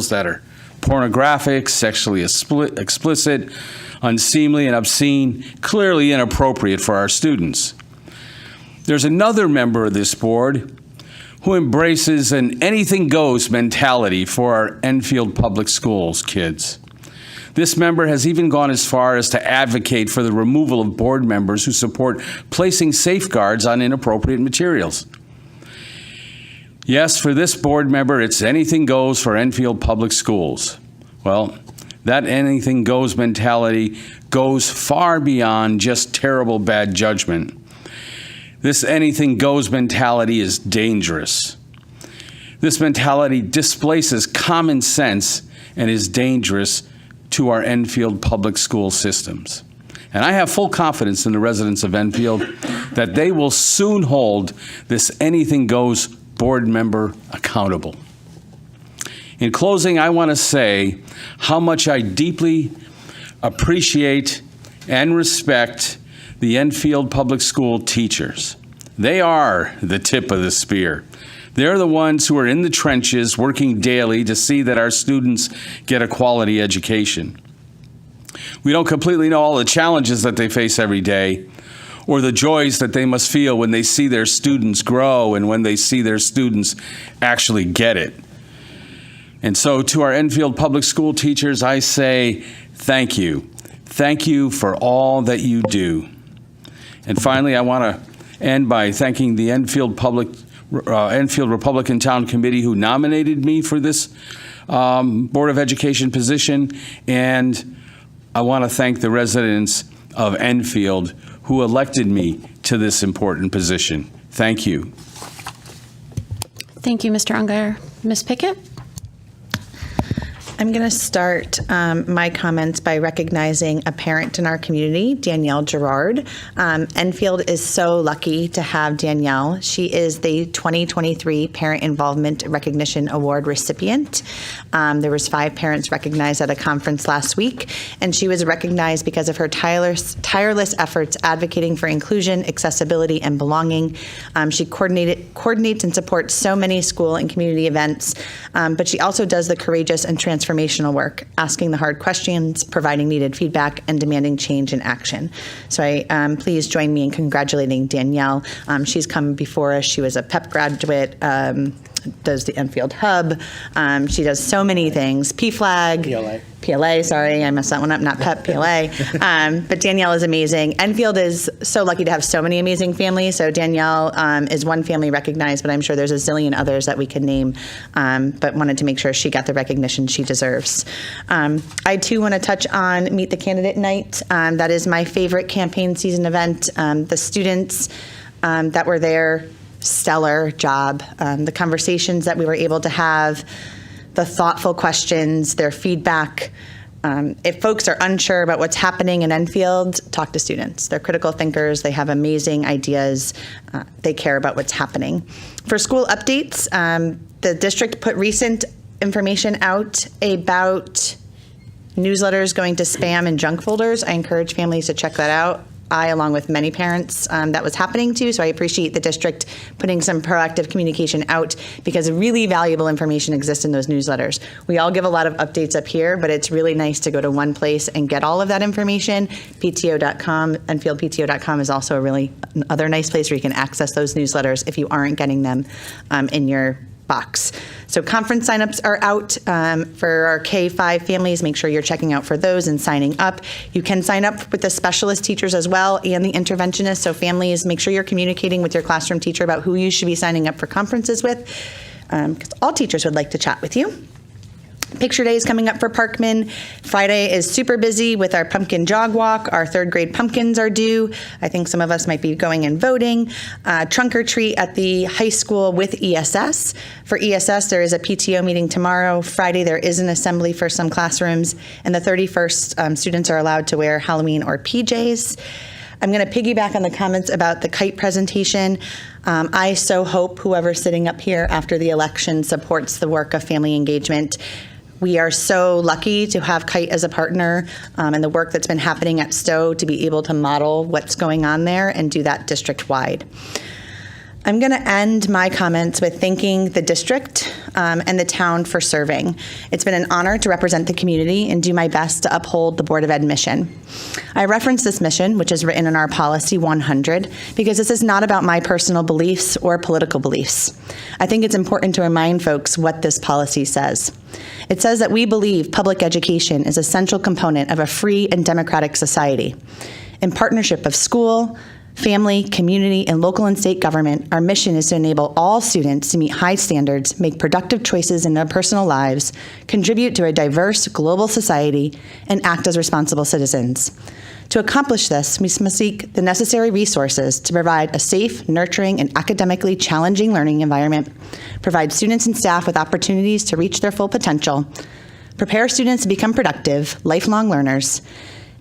that are pornographic, sexually explicit, unseemly, and obscene, clearly inappropriate for our students. There's another member of this board who embraces an anything-goes mentality for our Enfield Public Schools kids. This member has even gone as far as to advocate for the removal of board members who support placing safeguards on inappropriate materials. Yes, for this board member, it's anything goes for Enfield Public Schools. Well, that anything goes mentality goes far beyond just terrible bad judgment. This anything goes mentality is dangerous. This mentality displaces common sense and is dangerous to our Enfield public school systems. And I have full confidence in the residents of Enfield that they will soon hold this anything goes board member accountable. In closing, I want to say how much I deeply appreciate and respect the Enfield Public School teachers. They are the tip of the spear. They're the ones who are in the trenches working daily to see that our students get a quality education. We don't completely know all the challenges that they face every day or the joys that they must feel when they see their students grow and when they see their students actually get it. And so to our Enfield Public School teachers, I say thank you. Thank you for all that you do. And finally, I want to end by thanking the Enfield Republican Town Committee who nominated me for this Board of Education position. And I want to thank the residents of Enfield who elected me to this important position. Thank you.
Thank you, Mr. Ungary. Ms. Pickett?
I'm going to start my comments by recognizing a parent in our community, Danielle Gerard. Enfield is so lucky to have Danielle. She is the 2023 Parent Involvement Recognition Award recipient. There was 5 parents recognized at a conference last week, and she was recognized because of her tireless efforts advocating for inclusion, accessibility, and belonging. She coordinates and supports so many school and community events, but she also does the courageous and transformational work, asking the hard questions, providing needed feedback, and demanding change and action. So please join me in congratulating Danielle. She's come before us. She was a PEP graduate, does the Enfield Hub. She does so many things. PLA, sorry, I messed that one up, not PEP, PLA. But Danielle is amazing. Enfield is so lucky to have so many amazing families. So Danielle is one family recognized, but I'm sure there's a zillion others that we could name, but wanted to make sure she got the recognition she deserves. I too want to touch on Meet the Candidate Night. That is my favorite campaign season event. The students that were there, stellar job. The conversations that we were able to have, the thoughtful questions, their feedback. If folks are unsure about what's happening in Enfield, talk to students. They're critical thinkers. They have amazing ideas. They care about what's happening. For school updates, the district put recent information out about newsletters going to spam and junk folders. I encourage families to check that out. I, along with many parents, that was happening to. So I appreciate the district putting some proactive communication out because really valuable information exists in those newsletters. We all give a lot of updates up here, but it's really nice to go to one place and get all of that information. PTO.com, EnfieldPTO.com is also a really other nice place where you can access those newsletters if you aren't getting them in your box. So conference signups are out for our K-5 families. Make sure you're checking out for those and signing up. You can sign up with the specialist teachers as well and the interventionists. So families, make sure you're communicating with your classroom teacher about who you should be signing up for conferences with, because all teachers would like to chat with you. Picture Day is coming up for Parkman. Friday is super busy with our pumpkin jog walk. Our 3rd grade pumpkins are due. I think some of us might be going and voting. Trunk or treat at the high school with ESS. For ESS, there is a PTO meeting tomorrow. Friday, there is an assembly for some classrooms. And the 31st, students are allowed to wear Halloween or PJs. I'm going to piggyback on the comments about the kite presentation. I so hope whoever's sitting up here after the election supports the work of family engagement. We are so lucky to have Kite as a partner and the work that's been happening at Stowe to be able to model what's going on there and do that district-wide. I'm going to end my comments with thanking the district and the town for serving. It's been an honor to represent the community and do my best to uphold the Board of Ed mission. I reference this mission, which is written in our Policy 100, because this is not about my personal beliefs or political beliefs. I think it's important to remind folks what this policy says. It says that we believe public education is a central component of a free and democratic society. In partnership of school, family, community, and local and state government, our mission is to enable all students to meet high standards, make productive choices in their personal lives, contribute to a diverse global society, and act as responsible citizens. To accomplish this, we must seek the necessary resources to provide a safe, nurturing, and academically challenging learning environment, provide students and staff with opportunities to reach their full potential, prepare students to become productive, lifelong learners,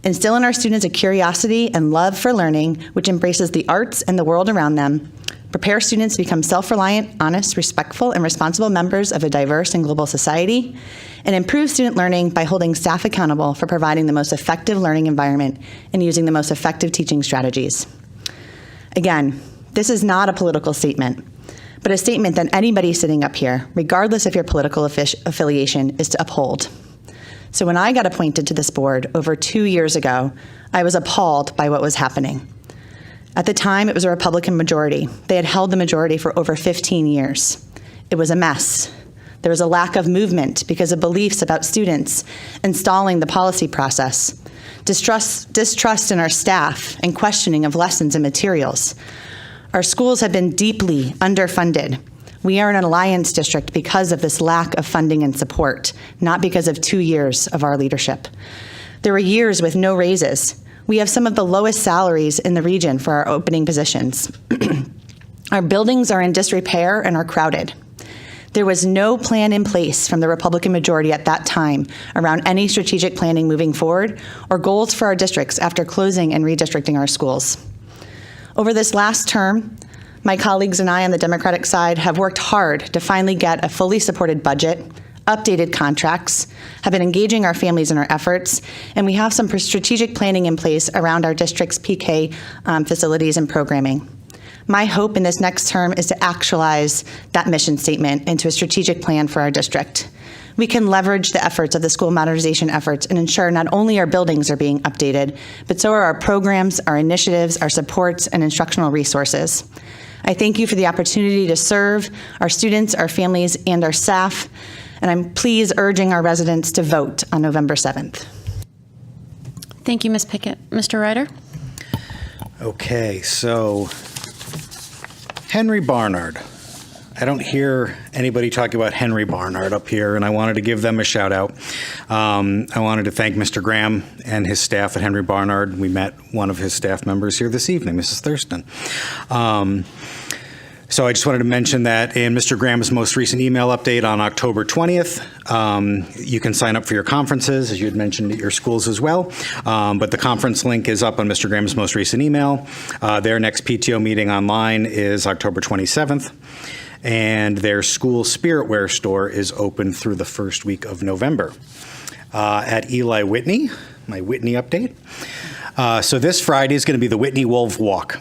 instill in our students a curiosity and love for learning, which embraces the arts and the world around them, prepare students to become self-reliant, honest, respectful, and responsible members of a diverse and global society, and improve student learning by holding staff accountable for providing the most effective learning environment and using the most effective teaching strategies. Again, this is not a political statement, but a statement that anybody sitting up here, regardless of your political affiliation, is to uphold. So when I got appointed to this board over 2 years ago, I was appalled by what was happening. At the time, it was a Republican majority. They had held the majority for over 15 years. It was a mess. There was a lack of movement because of beliefs about students and stalling the policy process, distrust in our staff, and questioning of lessons and materials. Our schools have been deeply underfunded. We are an alliance district because of this lack of funding and support, not because of 2 years of our leadership. There were years with no raises. We have some of the lowest salaries in the region for our opening positions. Our buildings are in disrepair and are crowded. There was no plan in place from the Republican majority at that time around any strategic planning moving forward or goals for our districts after closing and redistricting our schools. Over this last term, my colleagues and I on the Democratic side have worked hard to finally get a fully supported budget, updated contracts, have been engaging our families in our efforts, and we have some strategic planning in place around our district's PK facilities and programming. My hope in this next term is to actualize that mission statement into a strategic plan for our district. We can leverage the efforts of the school modernization efforts and ensure not only our buildings are being updated, but so are our programs, our initiatives, our supports, and instructional resources. I thank you for the opportunity to serve our students, our families, and our staff, and I'm pleased urging our residents to vote on November 7th.
Thank you, Ms. Pickett. Mr. Ryder?
Okay, so Henry Barnard. I don't hear anybody talking about Henry Barnard up here, and I wanted to give them a shout out. I wanted to thank Mr. Graham and his staff at Henry Barnard. We met one of his staff members here this evening, Mrs. Thurston. So I just wanted to mention that in Mr. Graham's most recent email update on October 20th, you can sign up for your conferences, as you had mentioned at your schools as well. But the conference link is up on Mr. Graham's most recent email. Their next PTO meeting online is October 27th. And their school spiritware store is open through the first week of November. At Eli Whitney, my Whitney update. So this Friday is going to be the Whitney Wolf Walk.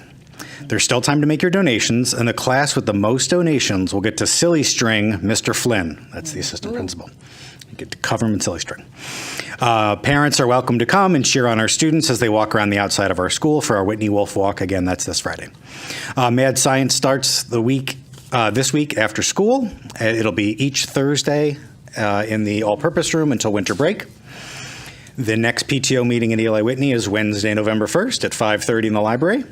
There's still time to make your donations, and the class with the most donations will get to silly string Mr. Flynn. That's the assistant principal. You get to cover him in silly string. Parents are welcome to come and cheer on our students as they walk around the outside of our school for our Whitney Wolf Walk. Again, that's this Friday. Mad Science starts this week after school. It'll be each Thursday in the all-purpose room until winter break. The next PTO meeting in Eli Whitney is Wednesday, November 1st at 5:30 in the library.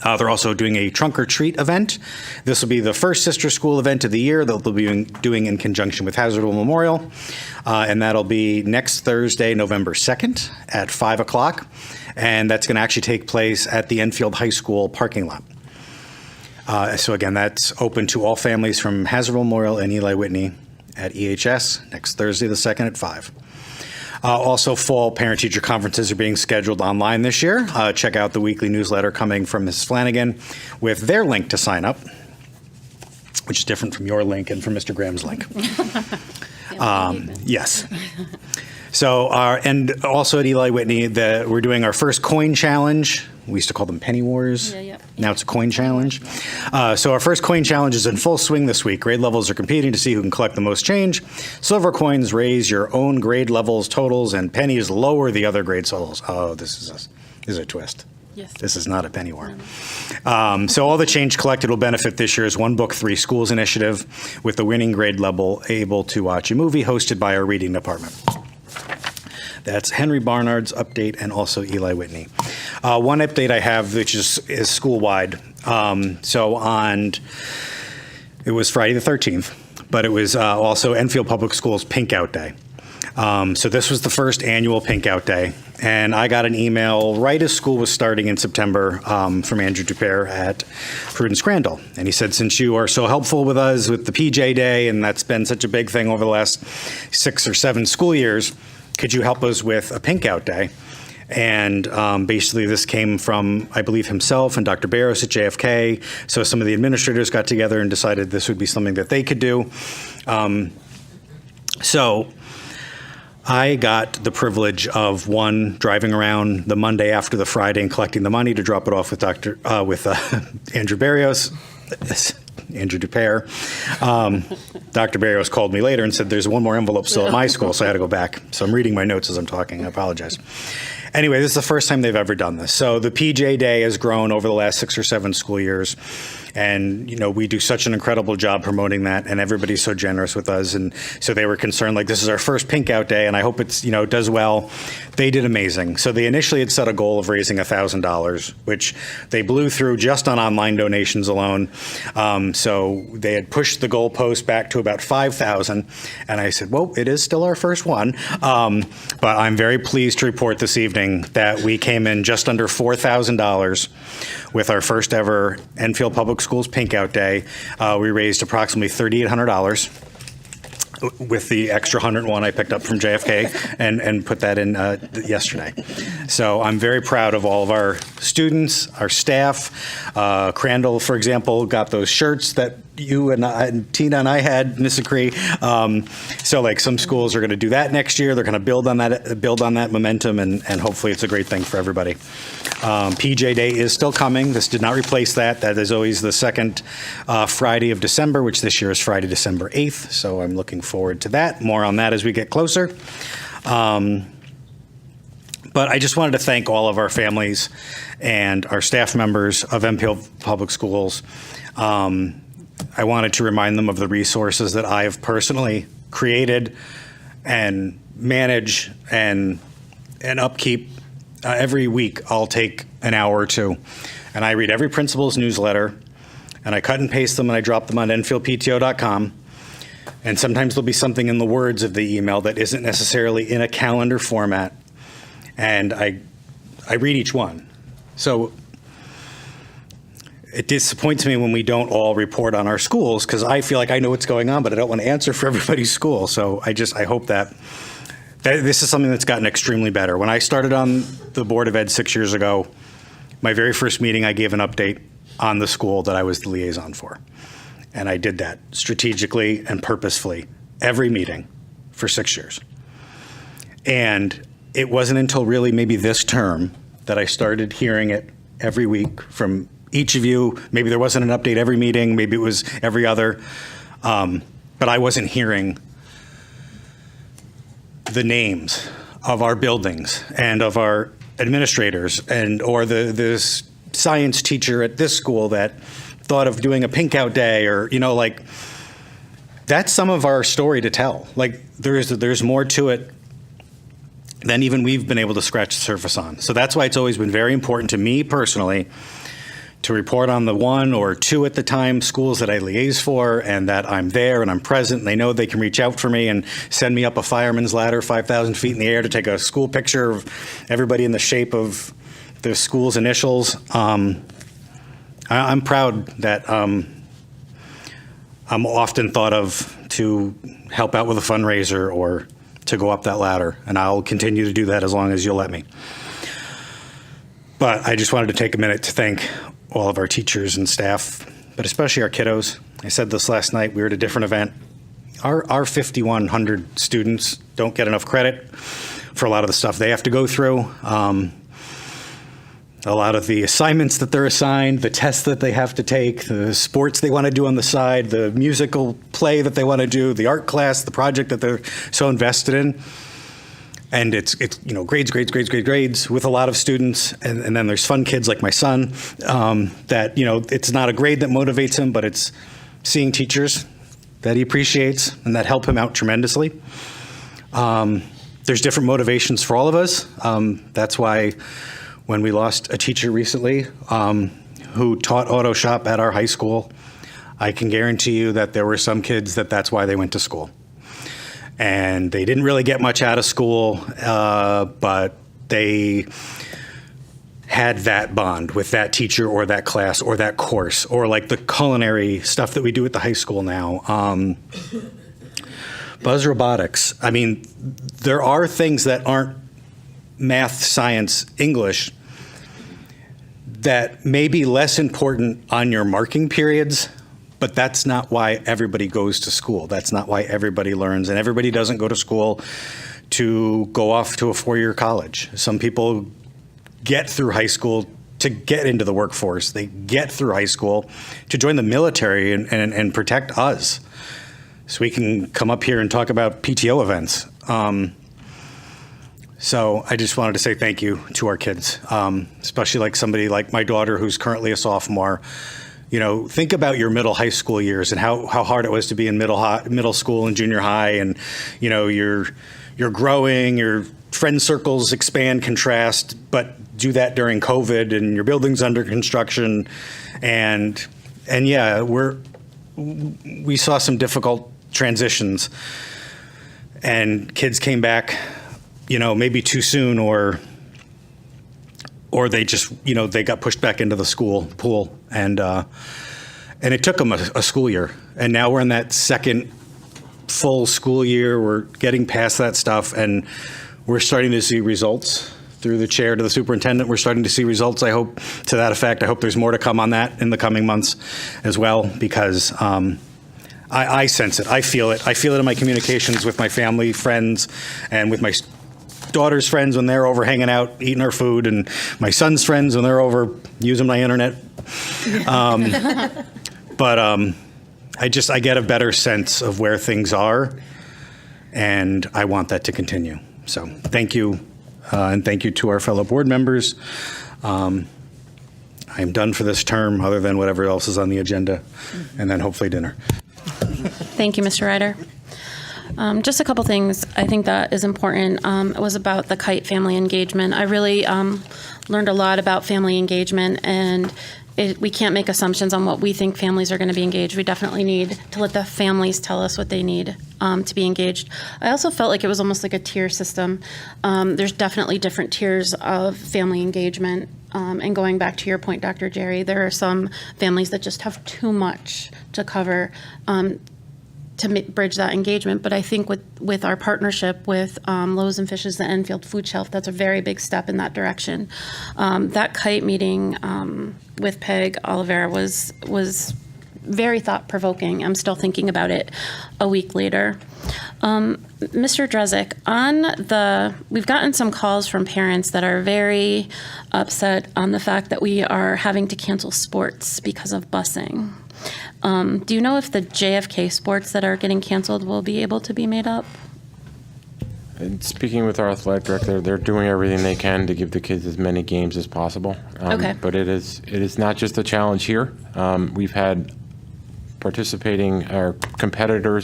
They're also doing a trunk or treat event. This will be the first sister school event of the year that they'll be doing in conjunction with Hazardville Memorial. And that'll be next Thursday, November 2nd at 5 o'clock. And that's going to actually take place at the Enfield High School parking lot. So again, that's open to all families from Hazardville Memorial and Eli Whitney at EHS next Thursday the 2nd at 5. Also, fall parent-teacher conferences are being scheduled online this year. Check out the weekly newsletter coming from Mrs. Flanagan with their link to sign up, which is different from your link and from Mr. Graham's link. Yes. So, and also at Eli Whitney, we're doing our first coin challenge. We used to call them penny wars. Now it's a coin challenge. So our first coin challenge is in full swing this week. Grade levels are competing to see who can collect the most change. Silver coins raise your own grade levels totals, and pennies lower the other grade totals. Oh, this is a twist.
Yes.
This is not a penny war. So all the change collected will benefit this year's One Book, Three Schools initiative, with the winning grade level able to watch a movie hosted by our reading department. That's Henry Barnard's update and also Eli Whitney. One update I have, which is school-wide. It was Friday the 13th, but it was also Enfield Public Schools Pink Out Day. So this was the first annual Pink Out Day, and I got an email right as school was starting in September from Andrew Dupere at Prudence Crandall. And he said, since you are so helpful with us with the PJ Day, and that's been such a big thing over the last 6 or 7 school years, could you help us with a Pink Out Day? And basically this came from, I believe, himself and Dr. Barros at JFK. So some of the administrators got together and decided this would be something that they could do. So I got the privilege of driving around the Monday after the Friday and collecting the money to drop it off with Andrew Barrios. Andrew Dupere. Dr. Barrios called me later and said, there's one more envelope still at my school, so I had to go back. So I'm reading my notes as I'm talking. I apologize. Anyway, this is the first time they've ever done this. So the PJ Day has grown over the last 6 or 7 school years. And, we do such an incredible job promoting that, and everybody's so generous with us. And so they were concerned, like, this is our first Pink Out Day, and I hope it's, does well. They did amazing. So they initially had set a goal of raising $1,000, which they blew through just on online donations alone. So they had pushed the goalpost back to about $5,000. And I said, well, it is still our first one. But I'm very pleased to report this evening that we came in just under $4,000 with our first ever Enfield Public Schools Pink Out Day. We raised approximately $3,800 with the extra 101 I picked up from JFK and put that in yesterday. So I'm very proud of all of our students, our staff. Crandall, for example, got those shirts that you and Tina and I had, Miss Acree. So like some schools are going to do that next year. They're going to build on that momentum, and hopefully it's a great thing for everybody. PJ Day is still coming. This did not replace that. That is always the second Friday of December, which this year is Friday, December 8th. So I'm looking forward to that. More on that as we get closer. But I just wanted to thank all of our families and our staff members of Enfield Public Schools. I wanted to remind them of the resources that I have personally created and manage and upkeep. Every week I'll take an hour or two and I read every principal's newsletter and I cut and paste them and I drop them on enfieldpto.com. And sometimes there'll be something in the words of the email that isn't necessarily in a calendar format. And I read each one. So it disappoints me when we don't all report on our schools, because I feel like I know what's going on, but I don't want to answer for everybody's school. So I hope that this is something that's gotten extremely better. When I started on the Board of Ed 6 years ago, my very first meeting, I gave an update on the school that I was the liaison for. And I did that strategically and purposefully every meeting for 6 years. And it wasn't until really maybe this term that I started hearing it every week from each of you. Maybe there wasn't an update every meeting, maybe it was every other, but I wasn't hearing the names of our buildings and of our administrators or the science teacher at this school that thought of doing a Pink Out Day, or that's some of our story to tell. Like there's more to it than even we've been able to scratch the surface on. So that's why it's always been very important to me personally to report on the 1 or 2 at the time schools that I liaise for, and that I'm there and I'm present, and they know they can reach out for me and send me up a fireman's ladder 5,000 feet in the air to take a school picture of everybody in the shape of the school's initials. I'm proud that I'm often thought of to help out with a fundraiser or to go up that ladder, and I'll continue to do that as long as you'll let me. But I just wanted to take a minute to thank all of our teachers and staff, but especially our kiddos. I said this last night, we were at a different event. Our 5,100 students don't get enough credit for a lot of the stuff they have to go through. A lot of the assignments that they're assigned, the tests that they have to take, the sports they want to do on the side, the musical play that they want to do, the art class, the project that they're so invested in. And it's grades with a lot of students. And then there's fun kids like my son that, it's not a grade that motivates him, but it's seeing teachers that he appreciates and that help him out tremendously. There's different motivations for all of us. That's why when we lost a teacher recently who taught auto shop at our high school, I can guarantee you that there were some kids that's why they went to school. And they didn't really get much out of school, but they had that bond with that teacher or that class or that course, or like the culinary stuff that we do at the high school now. Buzz Robotics. I mean, there are things that aren't math, science, English that may be less important on your marking periods, but that's not why everybody goes to school. That's not why everybody learns, and everybody doesn't go to school to go off to a 4-year college. Some people get through high school to get into the workforce. They get through high school to join the military and protect us. So we can come up here and talk about PTO events. So I just wanted to say thank you to our kids, especially like somebody like my daughter who's currently a sophomore. You know, think about your middle high school years and how hard it was to be in middle school and junior high, and you know you're growing, your friend circles expand, contrast, but do that during COVID and your building's under construction, and yeah, we saw some difficult transitions, and kids came back, you know, maybe too soon, or they just, you know, they got pushed back into the school pool, and it took them a school year, and now we're in that second full school year. We're getting past that stuff, and we're starting to see results. Through the chair to the superintendent, we're starting to see results, I hope, to that effect. I hope there's more to come on that in the coming months as well, because I sense it. I feel it. I feel it in my communications with my family, friends, and with my daughter's friends when they're over hanging out, eating our food, and my son's friends when they're over using my internet. But I get a better sense of where things are, and I want that to continue. So thank you, and thank you to our fellow board members. I am done for this term, other than whatever else is on the agenda, and then hopefully dinner.
Thank you, Mr. Ryder. Just a couple things I think that is important. It was about the Kite family engagement. I really learned a lot about family engagement, and we can't make assumptions on what we think families are going to be engaged. We definitely need to let the families tell us what they need to be engaged. I also felt like it was almost like a tier system. There's definitely different tiers of family engagement. And going back to your point, Dr. Jerry, there are some families that just have too much to cover to bridge that engagement. But I think with our partnership with Loaves and Fishes, the Enfield Food Shelf, that's a very big step in that direction. That Kite meeting with Peg Oliveira was very thought-provoking. I'm still thinking about it a week later. Mr. Drezek, we've gotten some calls from parents that are very upset on the fact that we are having to cancel sports because of busing. Do you know if the JFK sports that are getting canceled will be able to be made up?
And speaking with our athletic director, they're doing everything they can to give the kids as many games as possible.
Okay.
But it is not just a challenge here. We've had participating our competitor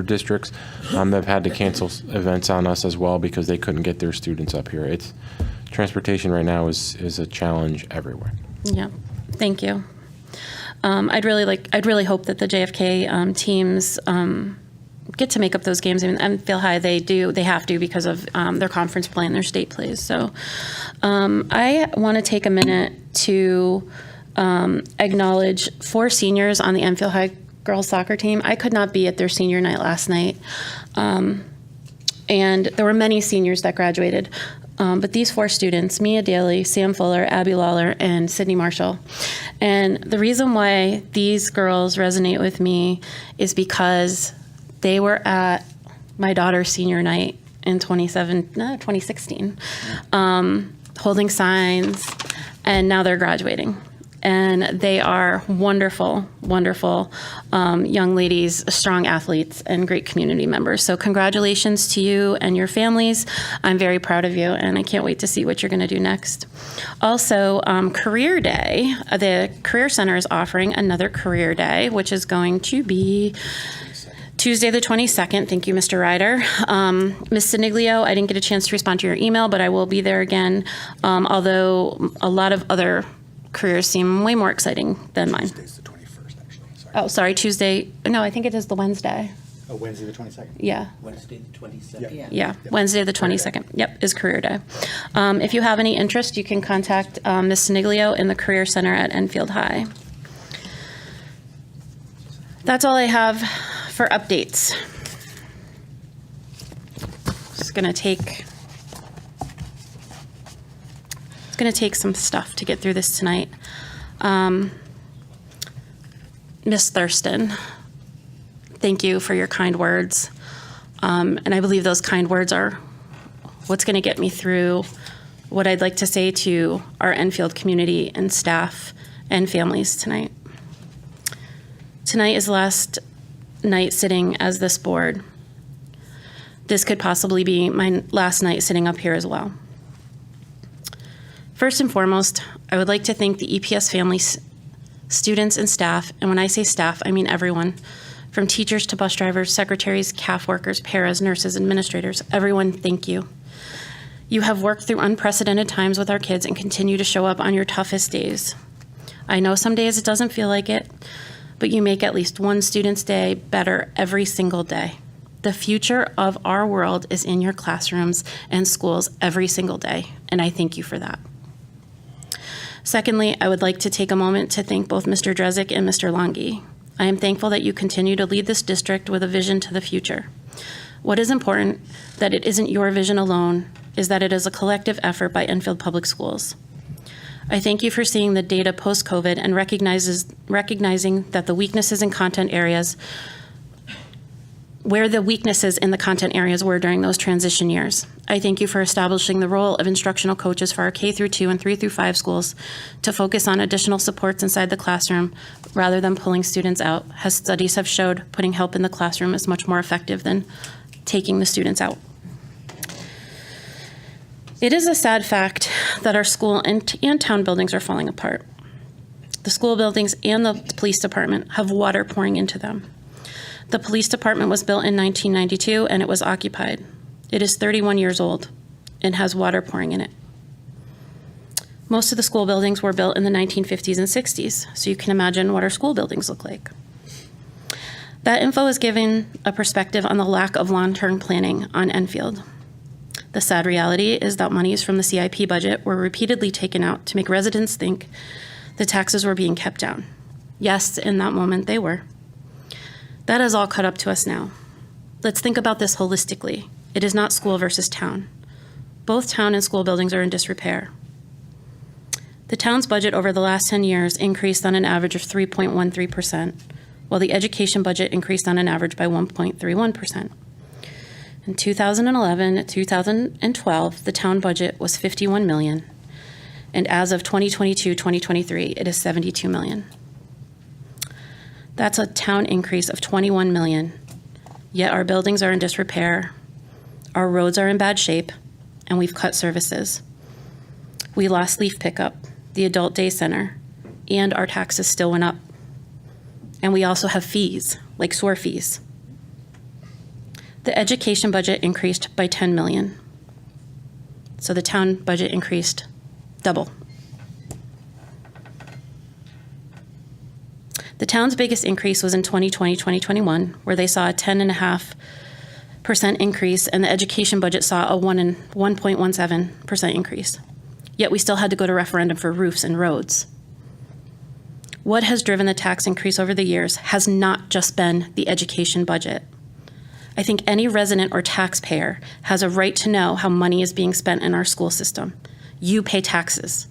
districts that have had to cancel events on us as well because they couldn't get their students up here. Transportation right now is a challenge everywhere.
Yeah, thank you. I'd really hope that the JFK teams get to make up those games. I mean, Enfield High, they have to because of their conference play and their state plays. So I want to take a minute to acknowledge 4 seniors on the Enfield High girls soccer team. I could not be at their senior night last night. And there were many seniors that graduated. But these 4 students, Mia Daly, Sam Fuller, Abby Lawler, and Sydney Marshall. And the reason why these girls resonate with me is because they were at my daughter's senior night in 2016, holding signs, and now they're graduating. And they are wonderful, wonderful young ladies, strong athletes, and great community members. So congratulations to you and your families. I'm very proud of you, and I can't wait to see what you're going to do next. Also, Career Day. The Career Center is offering another Career Day, which is going to be Tuesday the 22nd. Thank you, Mr. Ryder. Ms. Siniglio, I didn't get a chance to respond to your email, but I will be there again, although a lot of other careers seem way more exciting than mine.
Tuesday's the 21st, actually. Sorry.
Oh, sorry, Tuesday. No, I think it is the Wednesday.
Oh, Wednesday the 22nd?
Yeah.
Wednesday the 22nd.
Yeah, Wednesday the 22nd. Yep, is Career Day. If you have any interest, you can contact Ms. Siniglio in the Career Center at Enfield High. That's all I have for updates. It's going to take some stuff to get through this tonight. Ms. Thurston, thank you for your kind words. And I believe those kind words are what's going to get me through what I'd like to say to our Enfield community and staff and families tonight. Tonight is the last night sitting as this board. This could possibly be my last night sitting up here as well. First and foremost, I would like to thank the EPS families, students, and staff, and when I say staff, I mean everyone, from teachers to bus drivers, secretaries, CAF workers, paras, nurses, administrators, everyone, thank you. You have worked through unprecedented times with our kids and continue to show up on your toughest days. I know some days it doesn't feel like it, but you make at least one student's day better every single day. The future of our world is in your classrooms and schools every single day, and I thank you for that. Secondly, I would like to take a moment to thank both Mr. Drezek and Mr. Longi. I am thankful that you continue to lead this district with a vision to the future. What is important, that it isn't your vision alone, is that it is a collective effort by Enfield Public Schools. I thank you for seeing the data post-COVID and recognizing that the weaknesses in content areas, where the weaknesses in the content areas were during those transition years. I thank you for establishing the role of instructional coaches for our K-2 and 3-5 schools to focus on additional supports inside the classroom rather than pulling students out, as studies have showed putting help in the classroom is much more effective than taking the students out. It is a sad fact that our school and town buildings are falling apart. The school buildings and the police department have water pouring into them. The police department was built in 1992 and it was occupied. It is 31 years old and has water pouring in it. Most of the school buildings were built in the 1950s and 60s, so you can imagine what our school buildings look like. That info is giving a perspective on the lack of long-term planning on Enfield. The sad reality is that monies from the CIP budget were repeatedly taken out to make residents think the taxes were being kept down. Yes, in that moment they were. That is all caught up to us now. Let's think about this holistically. It is not school versus town. Both town and school buildings are in disrepair. The town's budget over the last 10 years increased on an average of 3.13%, while the education budget increased on an average by 1.31%. In 2011 to 2012, the town budget was $51 million, and as of 2022-2023, it is $72 million. That's a town increase of $21 million, yet our buildings are in disrepair, our roads are in bad shape, and we've cut services. We lost leaf pickup, the adult day center, and our taxes still went up. And we also have fees, like SOAR fees. The education budget increased by $10 million. So the town budget increased double. The town's biggest increase was in 2020-2021, where they saw a 10.5% increase, and the education budget saw a 1.17% increase. Yet we still had to go to referendum for roofs and roads. What has driven the tax increase over the years has not just been the education budget. I think any resident or taxpayer has a right to know how money is being spent in our school system. You pay taxes.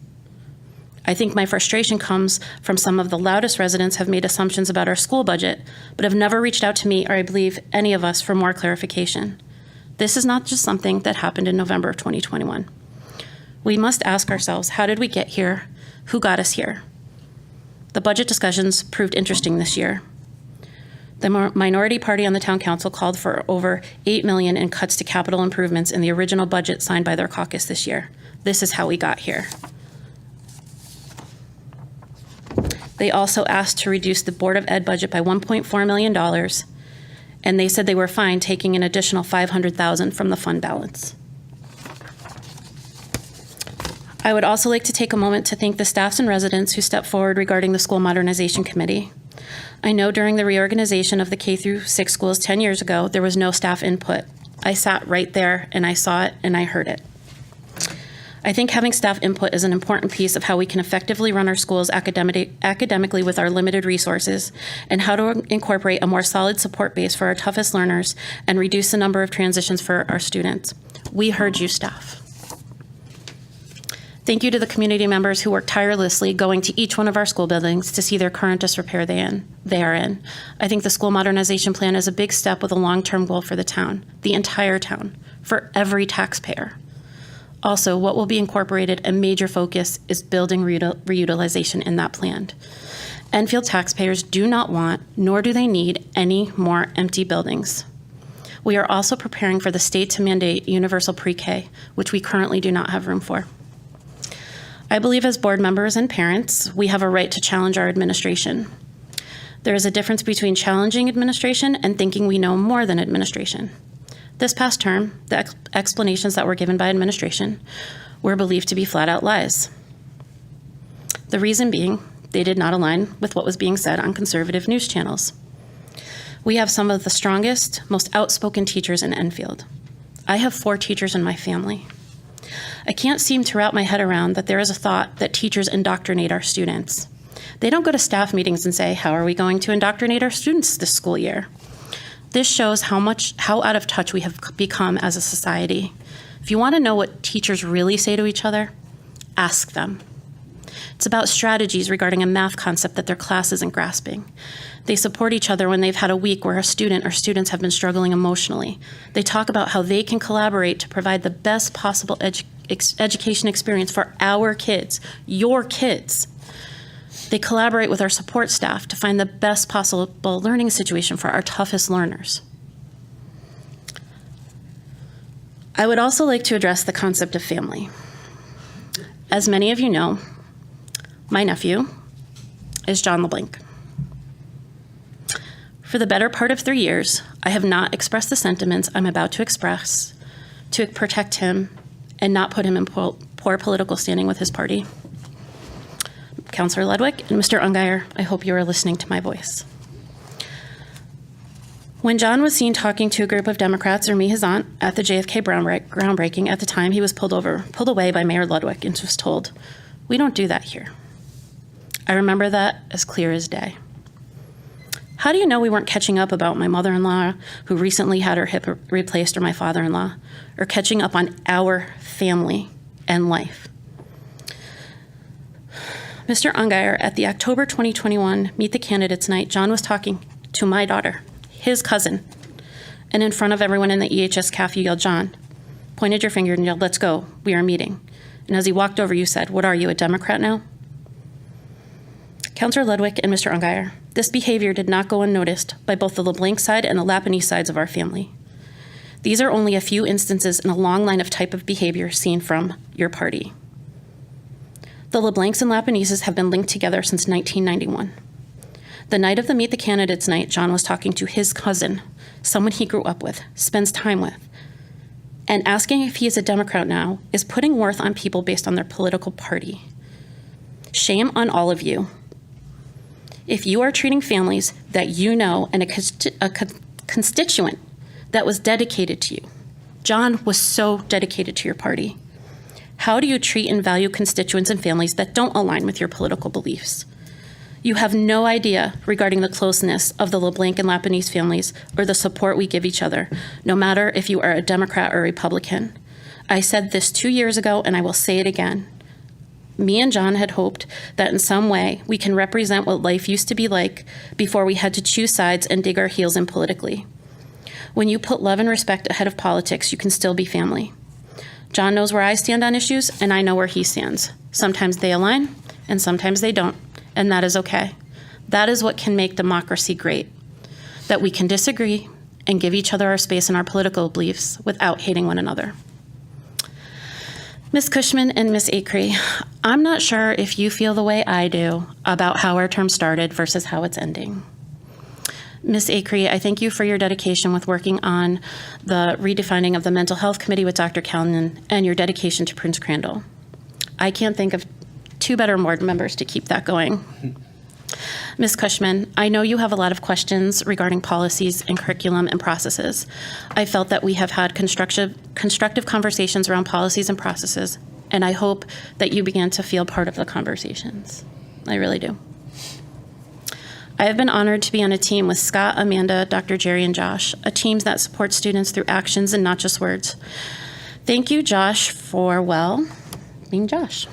I think my frustration comes from some of the loudest residents have made assumptions about our school budget, but have never reached out to me or I believe any of us for more clarification. This is not just something that happened in November of 2021. We must ask ourselves, how did we get here? Who got us here? The budget discussions proved interesting this year. The minority party on the town council called for over $8 million in cuts to capital improvements in the original budget signed by their caucus this year. This is how we got here. They also asked to reduce the Board of Ed budget by $1.4 million, and they said they were fine taking an additional $500,000 from the fund balance. I would also like to take a moment to thank the staffs and residents who stepped forward regarding the School Modernization Committee. I know during the reorganization of the K-6 schools 10 years ago, there was no staff input. I sat right there and I saw it and I heard it. I think having staff input is an important piece of how we can effectively run our schools academically with our limited resources, and how to incorporate a more solid support base for our toughest learners and reduce the number of transitions for our students. We heard you, staff. Thank you to the community members who work tirelessly going to each one of our school buildings to see their current disrepair they are in. I think the school modernization plan is a big step with a long-term goal for the town, the entire town, for every taxpayer. Also, what will be incorporated, a major focus, is building reutilization in that plan. Enfield taxpayers do not want, nor do they need, any more empty buildings. We are also preparing for the state to mandate universal pre-K, which we currently do not have room for. I believe as board members and parents, we have a right to challenge our administration. There is a difference between challenging administration and thinking we know more than administration. This past term, the explanations that were given by administration were believed to be flat-out lies. The reason being, they did not align with what was being said on conservative news channels. We have some of the strongest, most outspoken teachers in Enfield. I have 4 teachers in my family. I can't seem to wrap my head around that there is a thought that teachers indoctrinate our students. They don't go to staff meetings and say, how are we going to indoctrinate our students this school year? This shows how out of touch we have become as a society. If you want to know what teachers really say to each other, ask them. It's about strategies regarding a math concept that their class isn't grasping. They support each other when they've had a week where a student or students have been struggling emotionally. They talk about how they can collaborate to provide the best possible education experience for our kids, your kids. They collaborate with our support staff to find the best possible learning situation for our toughest learners. I would also like to address the concept of family. As many of you know, my nephew is John LeBlanc. For the better part of 3 years, I have not expressed the sentiments I'm about to express to protect him and not put him in poor political standing with his party. Councillor Ludwig and Mr. Ungeyer, I hope you are listening to my voice. When John was seen talking to a group of Democrats or me, his aunt, at the JFK groundbreaking, at the time he was pulled away by Mayor Ludwig and was told, "We don't do that here." I remember that as clear as day. How do you know we weren't catching up about my mother-in-law who recently had her hip replaced, or my father-in-law, or catching up on our family and life? Mr. Ungeyer, at the October 2021 Meet the Candidates night, John was talking to my daughter, his cousin, and in front of everyone in the EHS CAF, you yelled, "John," pointed your finger and yelled, "Let's go, we are meeting." And as he walked over, you said, "What are you, a Democrat now?" Councillor Ludwig and Mr. Ungeyer, this behavior did not go unnoticed by both the LeBlanc side and the Lapinese sides of our family. These are only a few instances in a long line of type of behavior seen from your party. The LeBlancs and Lapineses have been linked together since 1991. The night of the Meet the Candidates night, John was talking to his cousin, someone he grew up with, spends time with, and asking if he is a Democrat now is putting worth on people based on their political party. Shame on all of you. If you are treating families that you know and a constituent that was dedicated to you, John was so dedicated to your party, how do you treat and value constituents and families that don't align with your political beliefs? You have no idea regarding the closeness of the LeBlanc and Lapinese families or the support we give each other, no matter if you are a Democrat or Republican. I said this 2 years ago, and I will say it again. Me and John had hoped that in some way we can represent what life used to be like before we had to choose sides and dig our heels in politically. When you put love and respect ahead of politics, you can still be family. John knows where I stand on issues, and I know where he stands. Sometimes they align, and sometimes they don't, and that is okay. That is what can make democracy great, that we can disagree and give each other our space in our political beliefs without hating one another. Ms. Cushman and Ms. Acree, I'm not sure if you feel the way I do about how our term started versus how it's ending. Ms. Acree, I thank you for your dedication with working on the redefining of the Mental Health Committee with Dr. Callinan and your dedication to Prince Crandall. I can't think of 2 better board members to keep that going. Ms. Cushman, I know you have a lot of questions regarding policies and curriculum and processes. I felt that we have had constructive conversations around policies and processes, and I hope that you began to feel part of the conversations. I really do. I have been honored to be on a team with Scott, Amanda, Dr. Jerry, and Josh, a team that supports students through actions and not just words. Thank you, Josh, for, well, being Josh.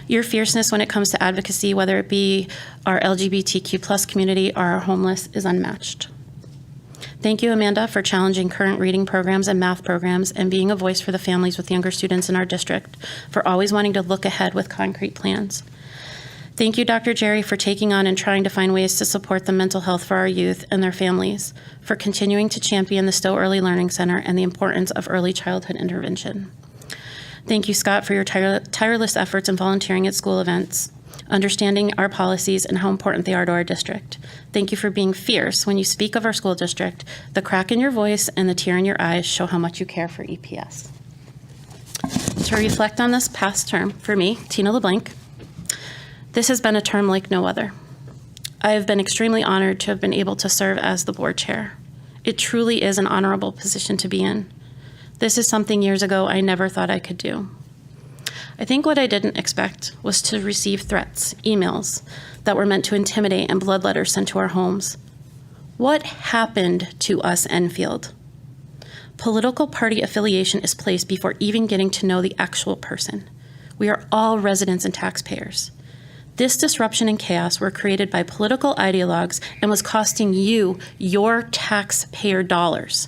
Your fierceness when it comes to advocacy, whether it be our LGBTQ+ community or our homeless, is unmatched. Thank you, Amanda, for challenging current reading programs and math programs and being a voice for the families with younger students in our district, for always wanting to look ahead with concrete plans. Thank you, Dr. Jerry, for taking on and trying to find ways to support the mental health for our youth and their families, for continuing to champion the Stowe Early Learning Center and the importance of early childhood intervention. Thank you, Scott, for your tireless efforts in volunteering at school events, understanding our policies and how important they are to our district. Thank you for being fierce when you speak of our school district. The crack in your voice and the tear in your eyes show how much you care for EPS. To reflect on this past term, for me, Tina LeBlanc, this has been a term like no other. I have been extremely honored to have been able to serve as the board chair. It truly is an honorable position to be in. This is something years ago I never thought I could do. I think what I didn't expect was to receive threats, emails that were meant to intimidate, and blood letters sent to our homes. What happened to us, Enfield? Political party affiliation is placed before even getting to know the actual person. We are all residents and taxpayers. This disruption and chaos were created by political ideologues and was costing you your taxpayer dollars.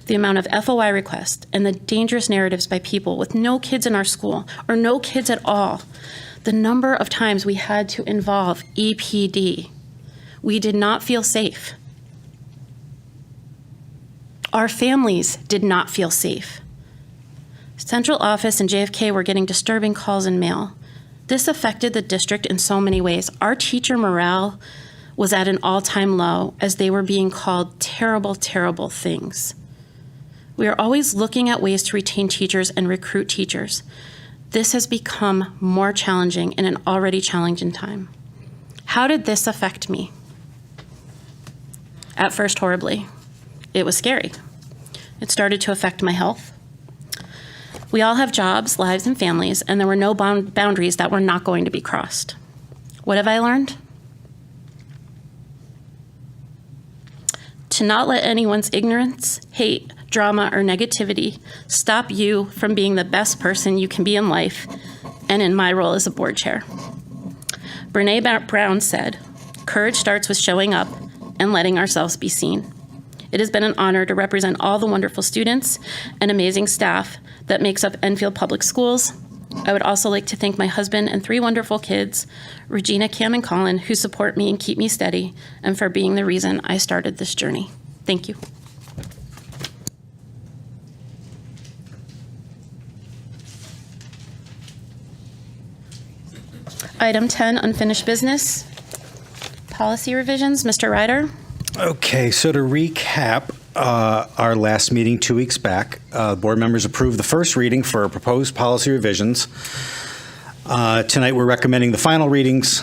The amount of FOI requests and the dangerous narratives by people with no kids in our school or no kids at all. The number of times we had to involve EPD. We did not feel safe. Our families did not feel safe. Central office and JFK were getting disturbing calls and mail. This affected the district in so many ways. Our teacher morale was at an all-time low as they were being called terrible, terrible things. We are always looking at ways to retain teachers and recruit teachers. This has become more challenging in an already challenging time. How did this affect me? At first, horribly. It was scary. It started to affect my health. We all have jobs, lives, and families, and there were no boundaries that were not going to be crossed. What have I learned? To not let anyone's ignorance, hate, drama, or negativity stop you from being the best person you can be in life and in my role as a board chair. Brene Brown said, "Courage starts with showing up and letting ourselves be seen." It has been an honor to represent all the wonderful students and amazing staff that makes up Enfield Public Schools. I would also like to thank my husband and 3 wonderful kids, Regina, Cam, and Colin, who support me and keep me steady, and for being the reason I started this journey. Thank you. Item 10, unfinished business. Policy revisions. Mr. Ryder.
Okay, so to recap, our last meeting 2 weeks back, board members approved the first reading for proposed policy revisions. Tonight, we're recommending the final readings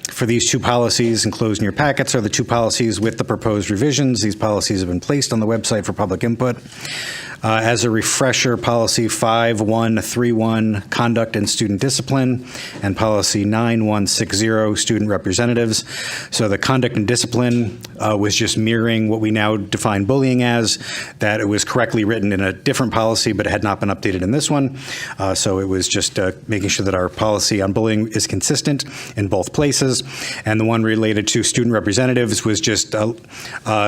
for these 2 policies. Enclosed in your packets are the 2 policies with the proposed revisions. These policies have been placed on the website for public input. As a refresher, Policy 5131, Conduct and Student Discipline, and Policy 9160, Student Representatives. So the Conduct and Discipline was just mirroring what we now define bullying as, that it was correctly written in a different policy, but it had not been updated in this one. So it was just making sure that our policy on bullying is consistent in both places. And the one related to student representatives was just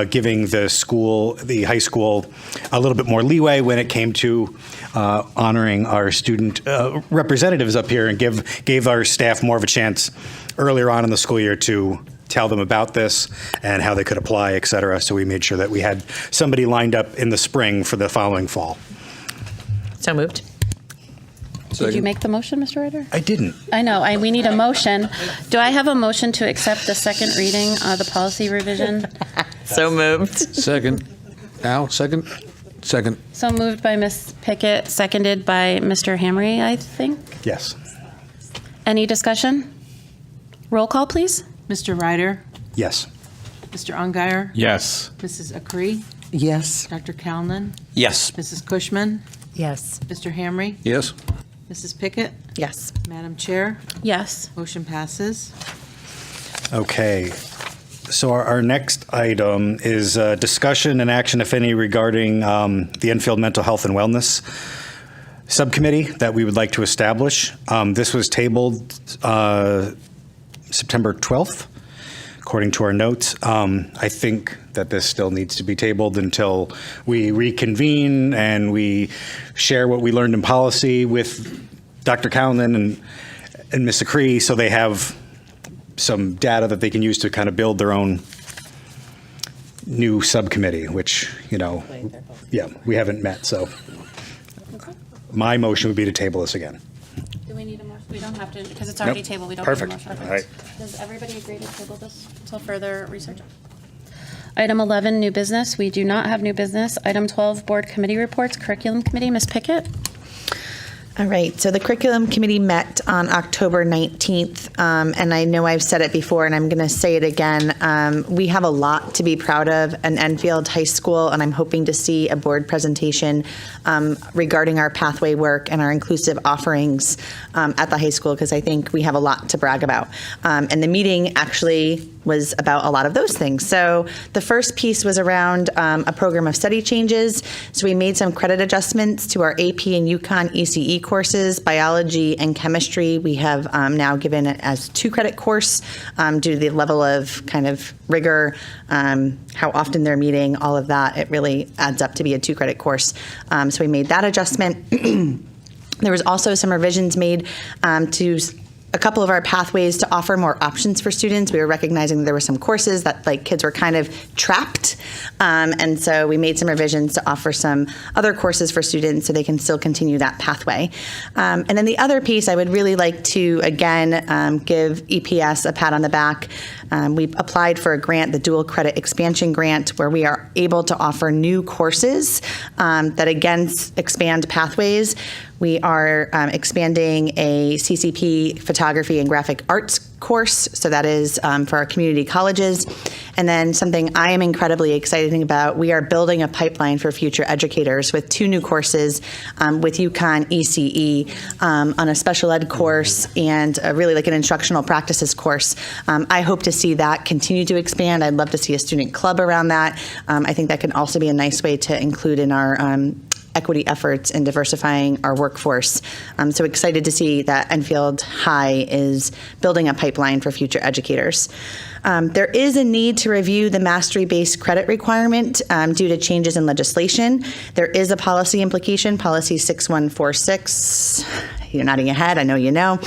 giving the school, the high school, a little bit more leeway when it came to honoring our student representatives up here, and gave our staff more of a chance earlier on in the school year to tell them about this and how they could apply, et cetera. So we made sure that we had somebody lined up in the spring for the following fall.
So moved.
Did you make the motion, Mr. Ryder?
I didn't.
I know. We need a motion. Do I have a motion to accept the second reading of the policy revision?
So moved.
Second. Al, second? Second.
So moved by Ms. Pickett, seconded by Mr. Hamry, I think.
Yes.
Any discussion? Roll call, please.
Mr. Ryder?
Yes.
Mr. Ungary?
Yes.
Mrs. Akri?
Yes.
Dr. Calnan?
Yes.
Mrs. Cushman?
Yes.
Mr. Hamry?
Yes.
Mrs. Pickett?
Yes.
Madam Chair?
Yes.
Motion passes.
Okay. So our next item is discussion and action, if any, regarding the Enfield Mental Health and Wellness Subcommittee that we would like to establish. This was tabled September 12th. according to our notes. I think that this still needs to be tabled until we reconvene and we share what we learned in policy with Dr. Callan and Ms. Acree, so they have some data that they can use to kind of build their own new subcommittee, which, yeah, we haven't met, so my motion would be to table this again.
Do we need a motion? We don't have to, because it's already
Nope.
tabled. We don't need a
Perfect.
motion.
All right.
Does everybody agree to table this until further research? Item 11, new business. We do not have new business. Item 12, board committee reports. Curriculum committee, Ms. Pickett.
All right, so the curriculum committee met on October 19th, and I know I've said it before, and I'm going to say it again. We have a lot to be proud of in Enfield High School, and I'm hoping to see a board presentation regarding our pathway work and our inclusive offerings at the high school, because I think we have a lot to brag about. And the meeting actually was about a lot of those things. So the first piece was around a program of study changes. So we made some credit adjustments to our AP and UConn ECE courses. Biology and chemistry we have now given it as 2-credit course due to the level of kind of rigor, how often they're meeting, all of that. It really adds up to be a 2-credit course. So we made that adjustment. There was also some revisions made to a couple of our pathways to offer more options for students. We were recognizing that there were some courses that kids were kind of trapped. And so we made some revisions to offer some other courses for students so they can still continue that pathway. And then the other piece, I would really like to, again, give EPS a pat on the back. We applied for a grant, the Dual Credit Expansion Grant, where we are able to offer new courses that, again, expand pathways. We are expanding a CCP photography and graphic arts course, so that is for our community colleges. And then something I am incredibly excited about, we are building a pipeline for future educators with 2 new courses with UConn ECE on a special ed course and really like an instructional practices course. I hope to see that continue to expand. I'd love to see a student club around that. I think that can also be a nice way to include in our equity efforts in diversifying our workforce. I'm so excited to see that Enfield High is building a pipeline for future educators. There is a need to review the mastery-based credit requirement due to changes in legislation. There is a policy implication, Policy 6146. You're nodding your head, I know you know.